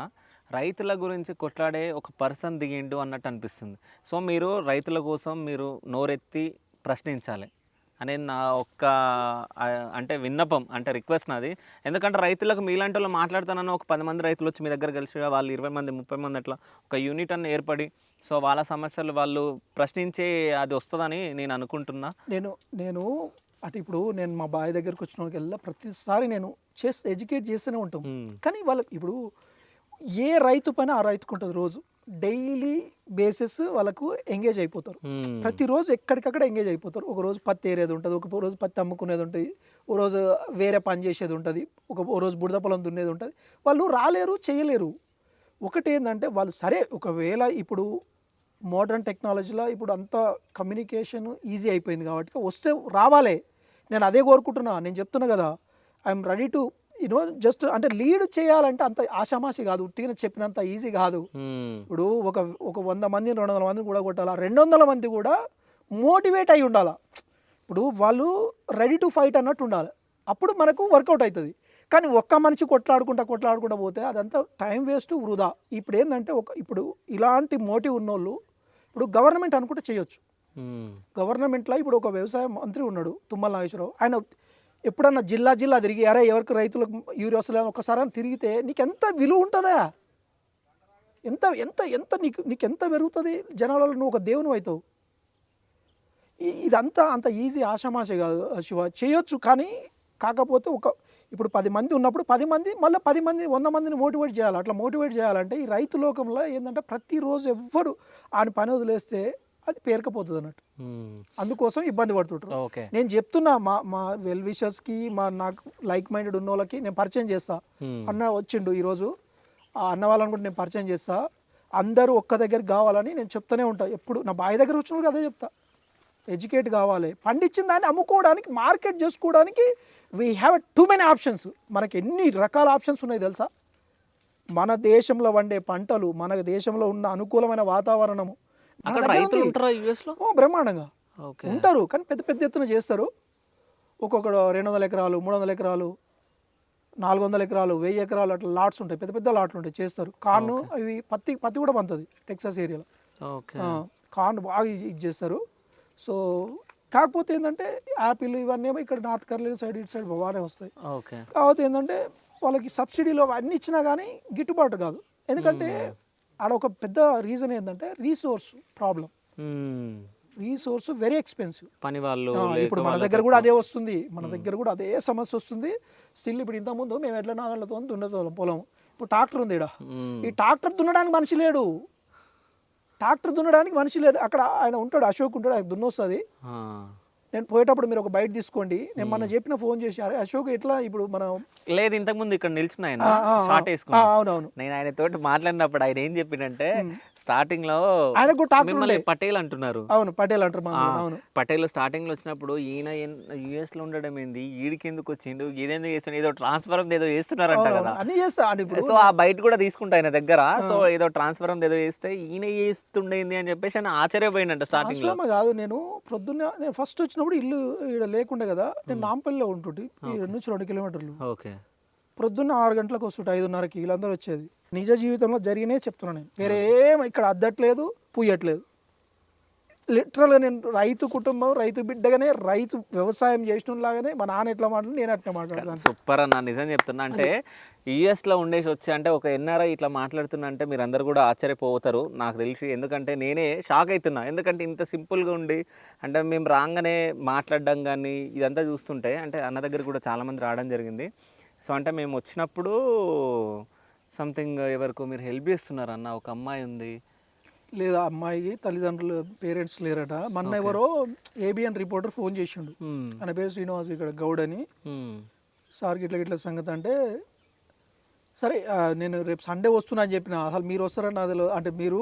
రైతుల గురించి కొట్లాడే ఒక పర్సన్ దిగిండు అన్నట్టు అనిపిస్తుంది. సో మీరు రైతుల కోసం మీరు నోరెత్తి ప్రశ్నించాలి అనేది నా ఒక్క అంటే విన్నపం, అంటే రిక్వెస్ట్ నాది. ఎందుకంటే రైతులకు మీలాంటి వాళ్ళు మాట్లాడుతానన్న ఒక 10 మంది రైతులు వచ్చి మీ దగ్గర కలిసి, వాళ్ళు 20 మంది 30 మంది అట్లా ఒక యూనిట్ అన్న ఏర్పడి, సో వాళ్ళ సమస్యలు వాళ్ళు ప్రశ్నించే అది వస్తుందని నేను అనుకుంటున్నా. నేను అటు ఇప్పుడు నేను మా బాయ్ దగ్గరకు వచ్చిన వాళ్ళకి ప్రతిసారి నేను ఎడ్యుకేట్ చేస్తూనే ఉంటాం. కానీ వాళ్ళకి ఇప్పుడు ఏ రైతు పైన ఆ రైతుకు ఉంటుంది, రోజు డైలీ బేసిస్ వాళ్ళకు ఎంగేజ్ అయిపోతారు. ప్రతిరోజు ఎక్కడికక్కడ ఎంగేజ్ అయిపోతారు. ఒక రోజు పత్తి ఏరేది ఉంటుంది, ఒక రోజు పత్తి అమ్ముకునేది ఉంటుంది, ఓ రోజు వేరే పని చేసేది ఉంటుంది, ఓ రోజు బుడద పొలం దున్నేది ఉంటుంది. వాళ్ళు రాలేరు, చేయలేరు. ఒకటి ఏంటంటే వాళ్ళు సరే, ఒకవేళ ఇప్పుడు మోడర్న్ టెక్నాలజీలో ఇప్పుడు అంతా కమ్యూనికేషన్ ఈజీ అయిపోయింది కాబట్టి వస్తే రావాలి. నేను అదే కోరుకుంటున్నా. నేను చెప్తున్నా కదా, ఐఎమ్ రెడీ టు జస్ట్ అంటే లీడ్ చేయాలంటే అంత ఆషామాషి కాదు, ఉట్టిగా చెప్పినంత ఈజీ కాదు. ఇప్పుడు ఒక 100 మంది 200 మందిని కూడా కొట్టాలా, 200 మంది కూడా మోటివేట్ అయి ఉండాలా. ఇప్పుడు వాళ్ళు రెడీ టు ఫైట్ అన్నట్టు ఉండాలి, అప్పుడు మనకు వర్కౌట్ అవుతుంది. కానీ ఒక్క మనిషి కొట్లాడుకుంటా పోతే అదంతా టైం వేస్ట్, వృధా. ఇప్పుడు ఏంటంటే ఇప్పుడు ఇలాంటి మోటివ్ ఉన్నోళ్ళు ఇప్పుడు గవర్నమెంట్ అనుకుంటే చేయొచ్చు. గవర్నమెంట్లో ఇప్పుడు ఒక వ్యవసాయ మంత్రి ఉన్నాడు, తుమ్మల నాగేశ్వరరావు. ఆయన ఎప్పుడన్నా జిల్లా తిరిగి, అరే ఎవరికి రైతులకు యూరియా వస్తలేదు ఒక్కసారి అని తిరిగితే నీకు ఎంత విలువ ఉంటుందా? ఎంత ఎంత ఎంత నీకు ఎంత పెరుగుతుంది జనాలలో, నువ్వు ఒక దేవుని అవుతావు. ఇదంతా అంత ఈజీ ఆషామాషి కాదు శివ, చేయొచ్చు. కానీ కాకపోతే ఇప్పుడు 10 మంది ఉన్నప్పుడు 10 మంది మళ్ళీ 10 మంది 100 మందిని మోటివేట్ చేయాలి. అట్లా మోటివేట్ చేయాలంటే ఈ రైతు లోకంలో ఏంటంటే ప్రతిరోజు ఎవ్వరు ఆయన పని వదిలేస్తే అది పేరుకపోతుంది అన్నట్టు. అందుకోసం ఇబ్బంది పడుతుంటారు. నేను చెప్తున్నా మా వెల్ విషర్స్కి, నాకు లైక్ మైండెడ్ ఉన్న వాళ్ళకి నేను పరిచయం చేస్తా. అన్న వచ్చిండు ఈరోజు, ఆ అన్న వాళ్ళని కూడా నేను పరిచయం చేస్తా. అందరూ ఒక్క దగ్గరికి కావాలని నేను చెప్తూనే ఉంటా. ఎప్పుడు నా బావి దగ్గర వచ్చిన అదే చెప్తా, ఎడ్యుకేట్ కావాలి, పండించిన దాన్ని అమ్ముకోవడానికి, మార్కెట్ చేసుకోవడానికి we have too many options. మనకి ఎన్ని రకాల ఆప్షన్స్ ఉన్నాయి తెలుసా? మన దేశంలో వండే పంటలు, మన దేశంలో ఉన్న అనుకూలమైన వాతావరణము, మన అక్కడ దగ్గర రైతులు ఉంది. ఉంటారా యుఎస్లో? బ్రహ్మాండంగా ఓకే. ఉంటారు, కానీ పెద్ద పెద్ద ఎత్తున చేస్తారు. ఒక్కొక్కడు 200 ఎకరాలు, 300 ఎకరాలు, 400 ఎకరాలు, 1000 ఎకరాలు అట్లా లాట్స్ ఉంటాయి, పెద్ద పెద్ద లాట్లు ఉంటాయి, చేస్తారు. కార్న్ అవి పత్తి కూడా పండుతుంది టెక్సాస్ ఏరియాలో. ఓకే. కార్న్ బాగా ఇది చేస్తారు. సో కాకపోతే ఏంటంటే యాపిల్ ఇవన్నీ ఏమో ఇక్కడ నార్త్ కర్నూలు సైడ్, ఇటు సైడ్ బాగానే వస్తాయి. ఓకే. కాకపోతే ఏంటంటే వాళ్ళకి సబ్సిడీలో అన్నీ ఇచ్చినా కానీ గిట్టుబాటు కాదు. ఎందుకంటే ఆడ ఒక పెద్ద రీజన్ ఏంటంటే resource problem. Resource very expensive. పని వాళ్ళు ఇప్పుడు మన దగ్గర కూడా అదే వస్తుంది, మన దగ్గర కూడా అదే సమస్య వస్తుంది. స్టిల్ ఇప్పుడు ఇంతకుముందు మేము ఎడ్ల నాగళ్ళతో దున్నేతోళ్ళం పొలం. ఇప్పుడు ట్రాక్టర్ ఉంది ఇక్కడ. ఈ ట్రాక్టర్ దున్నడానికి మనిషి లేడు, ట్రాక్టర్ దున్నడానికి మనిషి లేడు. అక్కడ ఆయన ఉంటాడు, అశోక్ ఉంటాడు, ఆయన దున్నొస్తుంది. నేను పోయేటప్పుడు మీరు ఒక బైట్ తీసుకోండి. నేను మన చెప్పిన ఫోన్ చేసి, అరే అశోక్ ఎట్లా ఇప్పుడు మనం లేదు ఇంతకు ముందు ఇక్కడ నిల్చున్నా ఆయన షార్ట్ వేసుకున్నా. అవునవును, నేను ఆయన తోటి మాట్లాడినప్పుడు ఆయన ఏం చెప్పిండంటే స్టార్టింగ్ లో ఆయనకు ట్రాక్టర్ మిమ్మల్ని పటేల్ అంటున్నారు. అవును, పటేల్ అంటారు. అవును, పటేల్ స్టార్టింగ్ లో వచ్చినప్పుడు ఈయన యుఎస్ లో ఉండడం ఏంది, ఈడికి ఎందుకు వచ్చిండు, ఈయనెందుకు చేస్తుండే, ఏదో ట్రాన్స్ఫర్ ఏదో చేస్తున్నారంట కదా. అన్ని చేస్తా ఇప్పుడు. సో ఆ బయట కూడా తీసుకుంటా ఆయన దగ్గర. సో ఏదో ట్రాన్స్ఫర్ ఏదో చేస్తే ఈయన చేస్తుండేంది అని చెప్పేసి ఆయన ఆశ్చర్యపోయిందంట స్టార్టింగ్ లో. కాదు, నేను ప్రొద్దున్న నేను ఫస్ట్ వచ్చినప్పుడు ఇల్లు ఇక్కడ లేకుండే కదా, నేను నాంపల్లిలో ఉంటుంటే ఈ 2 నుంచి 2 కిలోమీటర్లు. ఓకే. ప్రొద్దున్న 6 గంటలకు వస్తుంటే 5:30కి వీళ్ళందరూ వచ్చేది. నిజ జీవితంలో జరిగినే చెప్తున్నాను నేను. వేరే ఏం ఇక్కడ అద్దట్లేదు, పూయట్లేదు. లిటరల్గా నేను రైతు కుటుంబం, రైతు బిడ్డగానే, రైతు వ్యవసాయం చేసిన లాగానే మా నాన్న ఎట్లా మాట్లాడు నేను అట్లా మాట్లాడతాను. సూపర్ అన్న, నిజం చెప్తున్నా. అంటే యుఎస్లో ఉండేసి వచ్చి అంటే ఒక ఎన్ఆర్ఐ ఇట్లా మాట్లాడుతున్నా అంటే మీరు అందరు కూడా ఆశ్చర్యపోతారు నాకు తెలిసి. ఎందుకంటే నేనే షాక్ అవుతున్నా. ఎందుకంటే ఇంత సింపుల్గా ఉండి అంటే మేము రాగానే మాట్లాడడం కానీ ఇదంతా చూస్తుంటే, అంటే అన్న దగ్గర కూడా చాలామంది రావడం జరిగింది. సో అంటే మేము వచ్చినప్పుడు సంథింగ్ ఎవరికో మీరు హెల్ప్ చేస్తున్నారు అన్న, ఒక అమ్మాయి ఉంది. లేదా అమ్మాయి తల్లిదండ్రులు పేరెంట్స్ లేరట. మొన్న ఎవరో ఏబిఎన్ రిపోర్టర్ ఫోన్ చేసిండు, ఆయన పేరు శ్రీనివాస్ ఇక్కడ గౌడ్ అని. సార్ గిట్ల గిట్ల సంగతి అంటే, సరే నేను రేపు సండే వస్తున్నా అని చెప్పిన. అసలు మీరు వస్తారని అది అంటే మీరు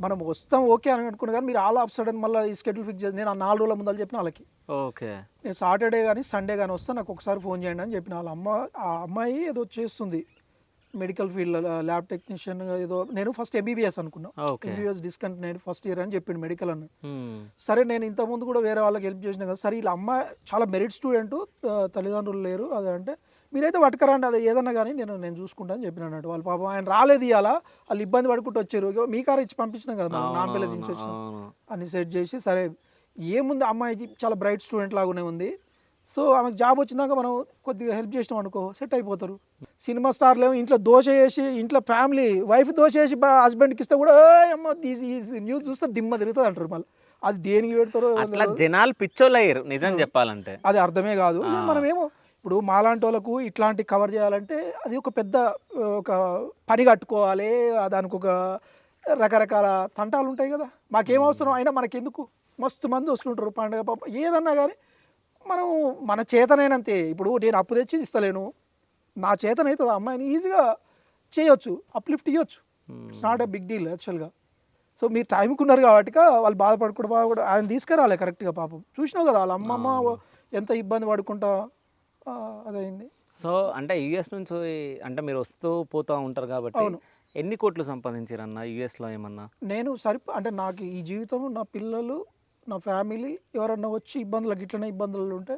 మనం వస్తాం ఓకే అని అనుకున్నా, కానీ మీరు ఆల్ ఆఫ్ సడన్ మళ్ళీ ఈ స్కెడ్యూల్ ఫిక్స్ చేసి నేను 4 రోజుల ముందు చెప్పిన వాళ్ళకి. ఓకే, నేను సాటర్డే కానీ సండే కానీ వస్తా, నాకు ఒకసారి ఫోన్ చేయండి అని చెప్పిన. వాళ్ళ ఆ అమ్మాయి ఏదో చేస్తుంది మెడికల్ ఫీల్డ్, ల్యాబ్ టెక్నీషియన్ ఏదో. నేను ఫస్ట్ ఎంబీబీఎస్ అనుకున్నా, ఎంబీబీఎస్ డిస్కంటిన్యూడ్ ఫస్ట్ ఇయర్ అని చెప్పిండు మెడికల్ అన్న. సరే నేను ఇంతకుముందు కూడా వేరే వాళ్ళకి హెల్ప్ చేసిన కదా. సరే ఇలా అమ్మాయి చాలా మెరిట్ స్టూడెంట్, తల్లిదండ్రులు లేరు అదే అంటే, మీరైతే పట్టుకరండి అది ఏదన్నా కానీ నేను చూసుకుంటా అని చెప్పిన అన్నట్టు. వాళ్ళు పాపం ఆయన రాలేదు, ఇవాళ వాళ్ళు ఇబ్బంది పడుకుంటూ వచ్చారు. మీ కారు ఇచ్చి పంపించినాం కదా మనం, నాన్న పిల్లలు దించి వచ్చినాం అని సెట్ చేసి, సరే ఏముంది అమ్మాయికి చాలా బ్రైట్ స్టూడెంట్ లాగానే ఉంది. సో ఆమెకు జాబ్ వచ్చినాక మనం కొద్దిగా హెల్ప్ చేసినాం అనుకో, సెట్ అయిపోతారు. సినిమా స్టార్లు ఏమో ఇంట్లో దోశ వేసి, ఇంట్లో ఫ్యామిలీ వైఫ్ దోశ వేసి హస్బెండ్కి ఇస్తే కూడా అమ్మ ఈ న్యూస్ చూస్తే దిమ్మ తిరుగుతుంది అంటారు. మళ్ళీ అది దేనికి పెడతారో అట్లా జనాలు పిచ్చోళ్ళు అయ్యారు నిజం చెప్పాలంటే. అది అర్థమే కాదు. మనమేమో ఇప్పుడు మాలాంటి వాళ్ళకు ఇట్లాంటి కవర్ చేయాలంటే అది ఒక పెద్ద ఒక పని కట్టుకోవాలి, దానికి ఒక రకరకాల తంటాలు ఉంటాయి కదా. మాకేం అవసరం అయినా మనకెందుకు, మస్తు మంది వస్తుంటారు పండుగ పాప ఏదన్నా కానీ. మనం మన చేతనైనంతే. ఇప్పుడు నేను అప్పు తెచ్చి ఇస్తలేను, నా చేతనైతే అమ్మాయిని ఈజీగా చేయొచ్చు, అప్లిఫ్ట్ ఇవ్వచ్చు. It's not a big deal యాక్చువల్గా. సో మీరు టైంకి ఉన్నారు కాబట్టి వాళ్ళు బాధపడకూడదు. ఆయన తీసుకురాలే కరెక్ట్గా. పాపం చూసినావు కదా వాళ్ళ అమ్మమ్మ ఎంత ఇబ్బంది పడుకుంటా అదైంది. సో అంటే యుఎస్ నుంచి అంటే మీరు వస్తూ పోతూ ఉంటారు కాబట్టి ఎన్ని కోట్లు సంపాదించారన్న యుఎస్లో ఏమన్నా? నేను అంటే నాకు ఈ జీవితం, నా పిల్లలు, నా ఫ్యామిలీ ఎవరన్నా వచ్చి ఇబ్బందులు ఇట్లనే ఇబ్బందులు ఉంటే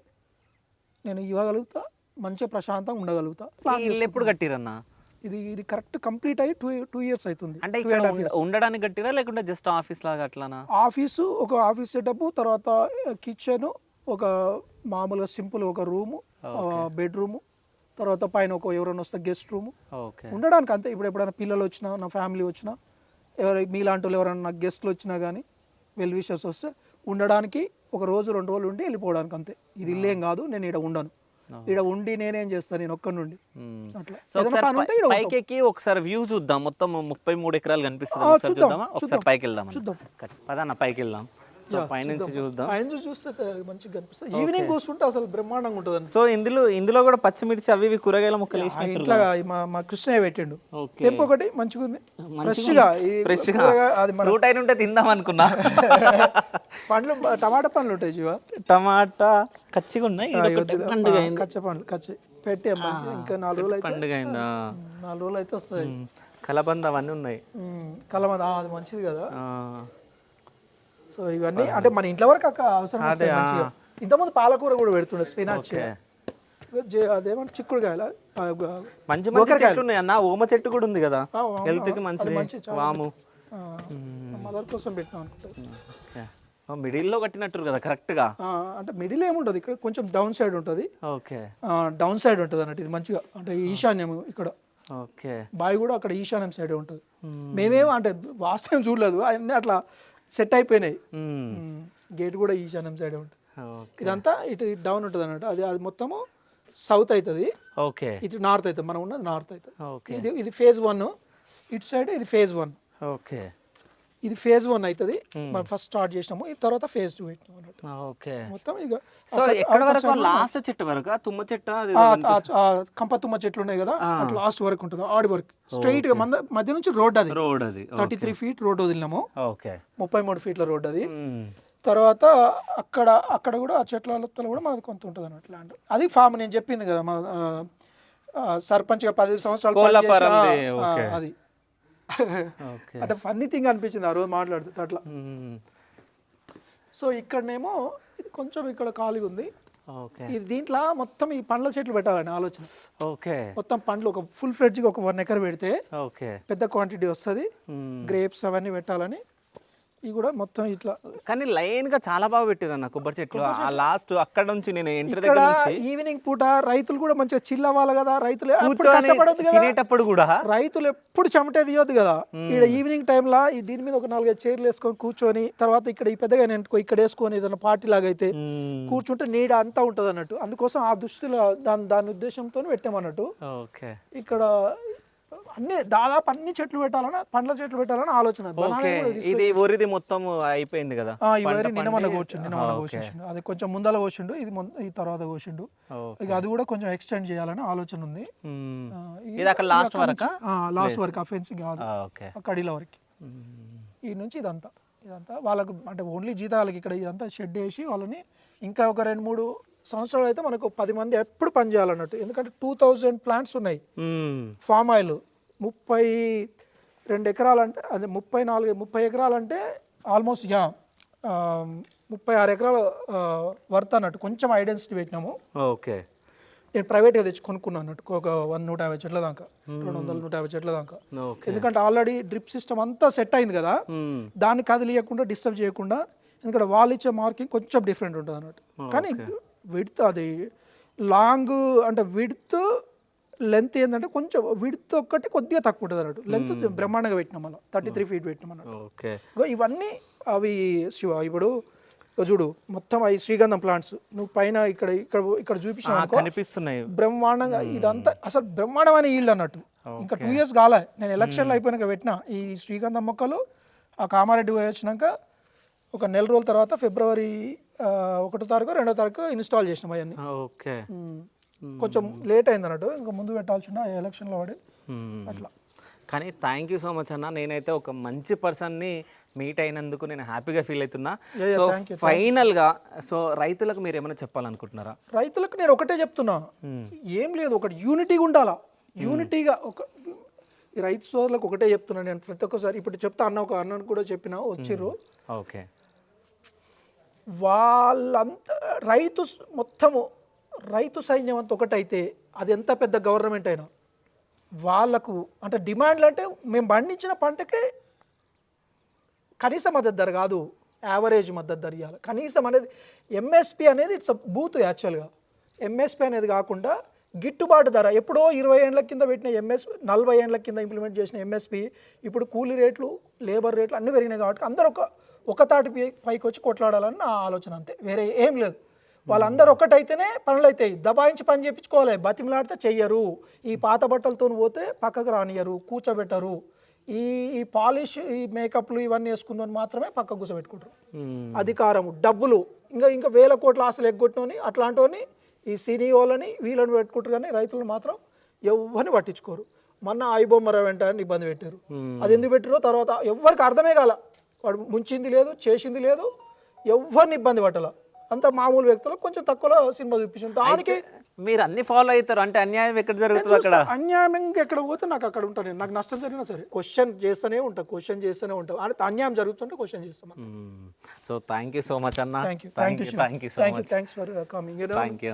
నేను ఇవ్వగలుగుతా, మంచిగా ప్రశాంతంగా ఉండగలుగుతా. ఎప్పుడు కట్టిరన్నా ఇది కరెక్ట్ కంప్లీట్ అయ్యి 2 years అవుతుంది. అంటే ఇక్కడ ఉండడానికి కట్టిరా లేకుంటే జస్ట్ ఆఫీస్ లాగా అట్లానా? ఆఫీసు, ఒక ఆఫీస్ సెటప్, తర్వాత కిచెన్, ఒక మామూలుగా సింపుల్ ఒక రూము, బెడ్రూము, తర్వాత పైన ఒక ఎవరైనా వస్తే గెస్ట్ రూము ఉండడానికి అంతే. ఇప్పుడు ఎప్పుడైనా పిల్లలు వచ్చినా, నా ఫ్యామిలీ వచ్చినా, మీలాంటి వాళ్ళు ఎవరైనా నాకు గెస్ట్లు వచ్చినా కానీ, వెల్ విషర్స్ వస్తే ఉండడానికి ఒక రోజు 2 రోజులు ఉండి వెళ్ళిపోవడానికి అంతే. ఇది ఇల్లేం కాదు, నేను ఇక్కడ ఉండను. ఇక్కడ ఉండి నేనేం చేస్తాను, నేను ఒక్క నుండి అట్లా పైకి ఒకసారి వ్యూ చూద్దాం. మొత్తం 33 ఎకరాలు కనిపిస్తుంది. ఒకసారి చూద్దామా? ఒకసారి పైకి వెళ్దాం. చూద్దాం, పదన్న పైకి వెళ్దాం. సో పైనుంచి చూద్దాం. ఆయన చూస్తే మంచిగా కనిపిస్తుంది. ఈవినింగ్ కూర్చుంటే అసలు బ్రహ్మాండంగా ఉంటుంది. సో ఇందులో కూడా పచ్చిమిర్చి అవి ఇవి కూరగాయల ముక్కలు వేసినట్టు ఇంట్లో మా కృష్ణయ్య పెట్టిండు. తెంపు ఒకటి మంచిగా ఉంది, ఫ్రెష్గా. అది మన ఫ్రూట్ అయిన ఉంటే తిందాం అనుకున్నా. పండ్లు టమాటా పండ్లు ఉంటాయి జీవా, టమాటా కచ్చిగా ఉన్నాయి. కచ్చ పండ్లు పెట్టి ఇంకా 4 రోజులు అయితే పండుగ అయిందా? 4 రోజులు అయితే వస్తాయి. కలబంద అవన్నీ ఉన్నాయి. కలబంద అది మంచిది కదా. సో ఇవన్నీ అంటే మన ఇంట్లో వరకు అవసరం వస్తాయి మంచిగా. ఇంతకుముందు పాలకూర కూడా పెడుతుండే, స్పినాచ్, అదేమంటే చిక్కుడుకాయల, మంచి మంచి చెట్లు ఉన్నాయి అన్న. ఓమ చెట్టు కూడా ఉంది కదా, హెల్త్ కి మంచిది. వాము మదర్ కోసం పెట్టినాం అనుకుంటా. మిడిల్లో కట్టినట్టు కదా కరెక్ట్ గా. అంటే మిడిల్ ఏముంటది, ఇక్కడ కొంచెం డౌన్ సైడ్ ఉంటుంది. ఓకే, డౌన్ సైడ్ ఉంటుంది అన్నట్టు. ఇది మంచిగా అంటే ఈశాన్యం ఇక్కడ. ఓకే, బావి కూడా అక్కడ ఈశాన్యం సైడే ఉంటుంది. మేమేమో అంటే వాస్తవం చూడలేదు, అన్నీ అట్లా సెట్ అయిపోయినాయి. గేట్ కూడా ఈశాన్యం సైడే ఉంటుంది. ఇదంతా ఇటు డౌన్ ఉంటుంది అన్నట్టు. అది మొత్తము సౌత్ అవుతుంది. ఓకే, ఇటు నార్త్ అవుతుంది. మనం ఉన్నది నార్త్ అవుతుంది. ఇది ఫేజ్ 1, ఇటు సైడ్ ఇది ఫేజ్ 1. ఓకే, ఇది ఫేజ్ 1 అవుతుంది. మనం ఫస్ట్ స్టార్ట్ చేసినాము, ఈ తర్వాత ఫేజ్ 2 పెట్టినాం అన్నట్టు. ఓకే, మొత్తం ఇక సో ఎక్కడ వరకు లాస్ట్ చెట్టు వరకు తుమ్మ చెట్టు, కంప తుమ్మ చెట్లు ఉన్నాయి కదా, అట్లా లాస్ట్ వరకు ఉంటుంది. ఆడి వరకు స్ట్రైట్ గా మధ్య నుంచి రోడ్ అది 33 ఫీట్ రోడ్ వదిలినాము. ఓకే, 33 ఫీట్ల రోడ్ అది. తర్వాత అక్కడ కూడా ఆ చెట్ల కూడా మనది కొంత ఉంటుంది అన్నట్టు ల్యాండ్. అది ఫామ్ నేను చెప్పింది కదా, మన సర్పంచ్గా 10 సంవత్సరాలు అది. అంటే ఫన్నీ థింగ్ అనిపించింది ఆ రోజు మాట్లాడుతుంటే అట్లా. సో ఇక్కడనేమో ఇది కొంచెం ఇక్కడ ఖాళీగా ఉంది. ఇది దీంట్లో మొత్తం ఈ పండ్ల చెట్లు పెట్టాలని ఆలోచన. ఓకే, మొత్తం పండ్లు ఒక ఫుల్ ఫ్లెడ్జ్గా ఒక 1 ఎకర్ పెడితే పెద్ద క్వాంటిటీ వస్తుంది. గ్రేప్స్ అవన్నీ పెట్టాలని. ఇవి కూడా మొత్తం ఇట్లా కానీ లైన్ గా చాలా బాగా పెట్టారు అన్న కొబ్బరి చెట్లు. ఆ లాస్ట్ అక్కడ నుంచి నేను ఎంట్రీ దగ్గర నుంచి ఈవినింగ్ పూట రైతులు కూడా మంచిగా చిల్ అవ్వాలి కదా. రైతులు తినేటప్పుడు కూడా రైతులు ఎప్పుడు చెమటే తీయొద్దు కదా. ఇక్కడ ఈవినింగ్ టైంలో దీని మీద ఒక 4-5 చైర్లు వేసుకొని కూర్చొని, తర్వాత ఇక్కడ ఈ పెద్దగా ఇక్కడ వేసుకొని ఏదైనా పార్టీ లాగా అయితే కూర్చుంటే నీడ అంతా ఉంటది అన్నట్టు. అందుకోసం ఆ దృష్టిలో దాని ఉద్దేశంతో పెట్టామన్నట్టు. ఇక్కడ దాదాపు అన్ని చెట్లు పెట్టాలని, పండ్ల చెట్లు పెట్టాలని ఆలోచన. ఇది వరిది మొత్తం అయిపోయింది కదా. నిన్న కోసిండు. అది కొంచెం ముందల కోసిండు, ఇది ఈ తర్వాత కోసిండు. ఇక అది కూడా కొంచెం ఎక్స్టెండ్ చేయాలని ఆలోచన ఉంది. లాస్ట్ వరకు ఫెన్సింగ్ కాదు, కడీల వరకు. ఈ నుంచి ఇదంతా వాళ్ళకు అంటే ఓన్లీ జీతాలకి ఇక్కడ ఇదంతా షెడ్ వేసి వాళ్ళని ఇంకా ఒక 2-3 సంవత్సరాలు అయితే మనకు 10 మంది ఎప్పుడు పని చేయాలన్నట్టు. ఎందుకంటే 2000 ప్లాంట్స్ ఉన్నాయి. ఫామ్ ఆయిల్ 32 ఎకరాలు అంటే అది 30 ఎకరాలు అంటే ఆల్మోస్ట్ 36 ఎకరాల వర్త్ అన్నట్టు. కొంచెం ఐడెన్సిటీ పెట్టినాము. ఓకే, నేను ప్రైవేట్గా తెచ్చి కొనుక్కున్నాను అన్నట్టు. ఒక 150 చెట్ల దాకా, 200-150 చెట్ల దాకా. ఎందుకంటే ఆల్రెడీ డ్రిప్ సిస్టమ్ అంతా సెట్ అయింది కదా, దాన్ని కదిలియకుండా డిస్టర్బ్ చేయకుండా. ఎందుకంటే వాళ్ళు ఇచ్చే మార్కింగ్ కొంచెం డిఫరెంట్ ఉంటుంది అన్నట్టు. కానీ విడ్త్ అది లాంగ్ అంటే విడ్త్ లెంత్ ఏంటంటే కొంచెం విడ్త్ ఒక్కటి కొద్దిగా తక్కువ ఉంటుంది అన్నట్టు. లెంత్ బ్రహ్మాండంగా పెట్టినాం, అలా 33 ఫీట్ పెట్టినాం అన్నట్టు. ఇవన్నీ అవి శివ ఇప్పుడు చూడు మొత్తం అవి శ్రీగంధం ప్లాంట్స్. నువ్వు పైన ఇక్కడ చూపించినావు బ్రహ్మాండంగా. ఇదంతా అసలు బ్రహ్మాండమైన ఈల్డ్ అన్నట్టు. ఇంకా 2 years కాలే, నేను ఎలక్షన్లు అయిపోయినాక పెట్టిన ఈ శ్రీగంధం మొక్కలు. ఆ కామారెడ్డి పోయి వచ్చినాక ఒక 4 రోజుల తర్వాత ఫిబ్రవరి 1వ తారీఖు 2వ తారీఖు ఇన్స్టాల్ చేసినాం అవన్నీ. ఓకే, కొంచెం లేట్ అయింది అన్నట్టు, ఇంకా ముందు పెట్టాల్సిన ఎలక్షన్లో పడి అట్లా. కానీ థ్యాంక్ యూ సో మచ్ అన్న. నేనైతే ఒక మంచి పర్సన్ని మీట్ అయినందుకు నేను హ్యాపీగా ఫీల్ అవుతున్నా. సో ఫైనల్గా సో రైతులకు మీరు ఏమైనా చెప్పాలనుకుంటున్నారా? రైతులకు నేను ఒకటే చెప్తున్నా, ఏం లేదు, ఒకటి యూనిటీగా ఉండాలా. యూనిటీగా ఈ రైతు సోదరులకు ఒకటే చెప్తున్నా నేను ప్రతి ఒక్కసారి. ఇప్పుడు చెప్తా ఒక అన్నను కూడా చెప్పిన వచ్చిర్రు. ఓకే, వాళ్ళంతా రైతు సైన్యం అంతా ఒకటైతే అది ఎంత పెద్ద గవర్నమెంట్ అయినా వాళ్ళకు అంటే డిమాండ్లు అంటే మేము పండించిన పంటకే కనీస మద్దతు ధర కాదు, యావరేజ్ మద్దతు ధర ఇవ్వాలి. కనీసం అనేది ఎంఎస్పి అనేది ఇట్స్ బూత్. యాక్చువల్గా ఎంఎస్పి అనేది కాకుండా గిట్టుబాటు ధర. ఎప్పుడో 20 ఏళ్ల కింద పెట్టిన 40 ఏళ్ల కింద ఇంప్లిమెంట్ చేసిన ఎంఎస్పి ఇప్పుడు కూలీ రేట్లు, లేబర్ రేట్లు అన్నీ పెరిగినాయి. కాబట్టి అందరూ ఒక తాటి పైకి వచ్చి కొట్లాడాలని నా ఆలోచన, అంతే, వేరే ఏం లేదు. వాళ్ళందరూ ఒక్కటైతేనే పనులు అవుతాయి. దబాయించి పని చేయించుకోవాలి, బతిమలాడితే చెయ్యరు. ఈ పాత బట్టలతో పోతే పక్కకు రానియరు, కూర్చోబెట్టరు. ఈ ఈ పాలిష్ ఈ మేకప్లు ఇవన్నీ వేసుకుందని మాత్రమే పక్క కూర్చోబెట్టుకుంటారు. మ్మ్. అధికారము, డబ్బులు, ఇంకా వేల కోట్ల ఆశలు ఎగ్గొట్టినని అట్లాంటివని ఈ సినీ వాళ్ళని వీళ్ళని పెట్టుకుంటారు, కానీ రైతులను మాత్రం ఎవరిని పట్టించుకోరు. మొన్న ఐబొమ్మర వెంట అని ఇబ్బంది పెట్టారు. అది ఎందుకు పెట్టారో తర్వాత ఎవరికి అర్థమే కాల. వాడు ముంచింది లేదు, చేసింది లేదు, ఎవరిని ఇబ్బంది పట్టాల. అంత మామూలు వ్యక్తులకు కొంచెం తక్కువలో సినిమా చూపించారు. దానికి మీరు అన్ని ఫాలో అవుతారు అంటే అన్యాయం ఎక్కడ జరుగుతుంది అక్కడ? అన్యాయం ఎక్కడ పోతే నాకు అక్కడ ఉంటాను నేను. నాకు నష్టం జరిగినా సరే క్వశ్చన్ చేస్తూనే ఉంటా. అంటే అన్యాయం జరుగుతుంటే క్వశ్చన్ చేస్తాం. So thank you so much అన్న. Thank you thank you so much. Thanks for coming. Thank you.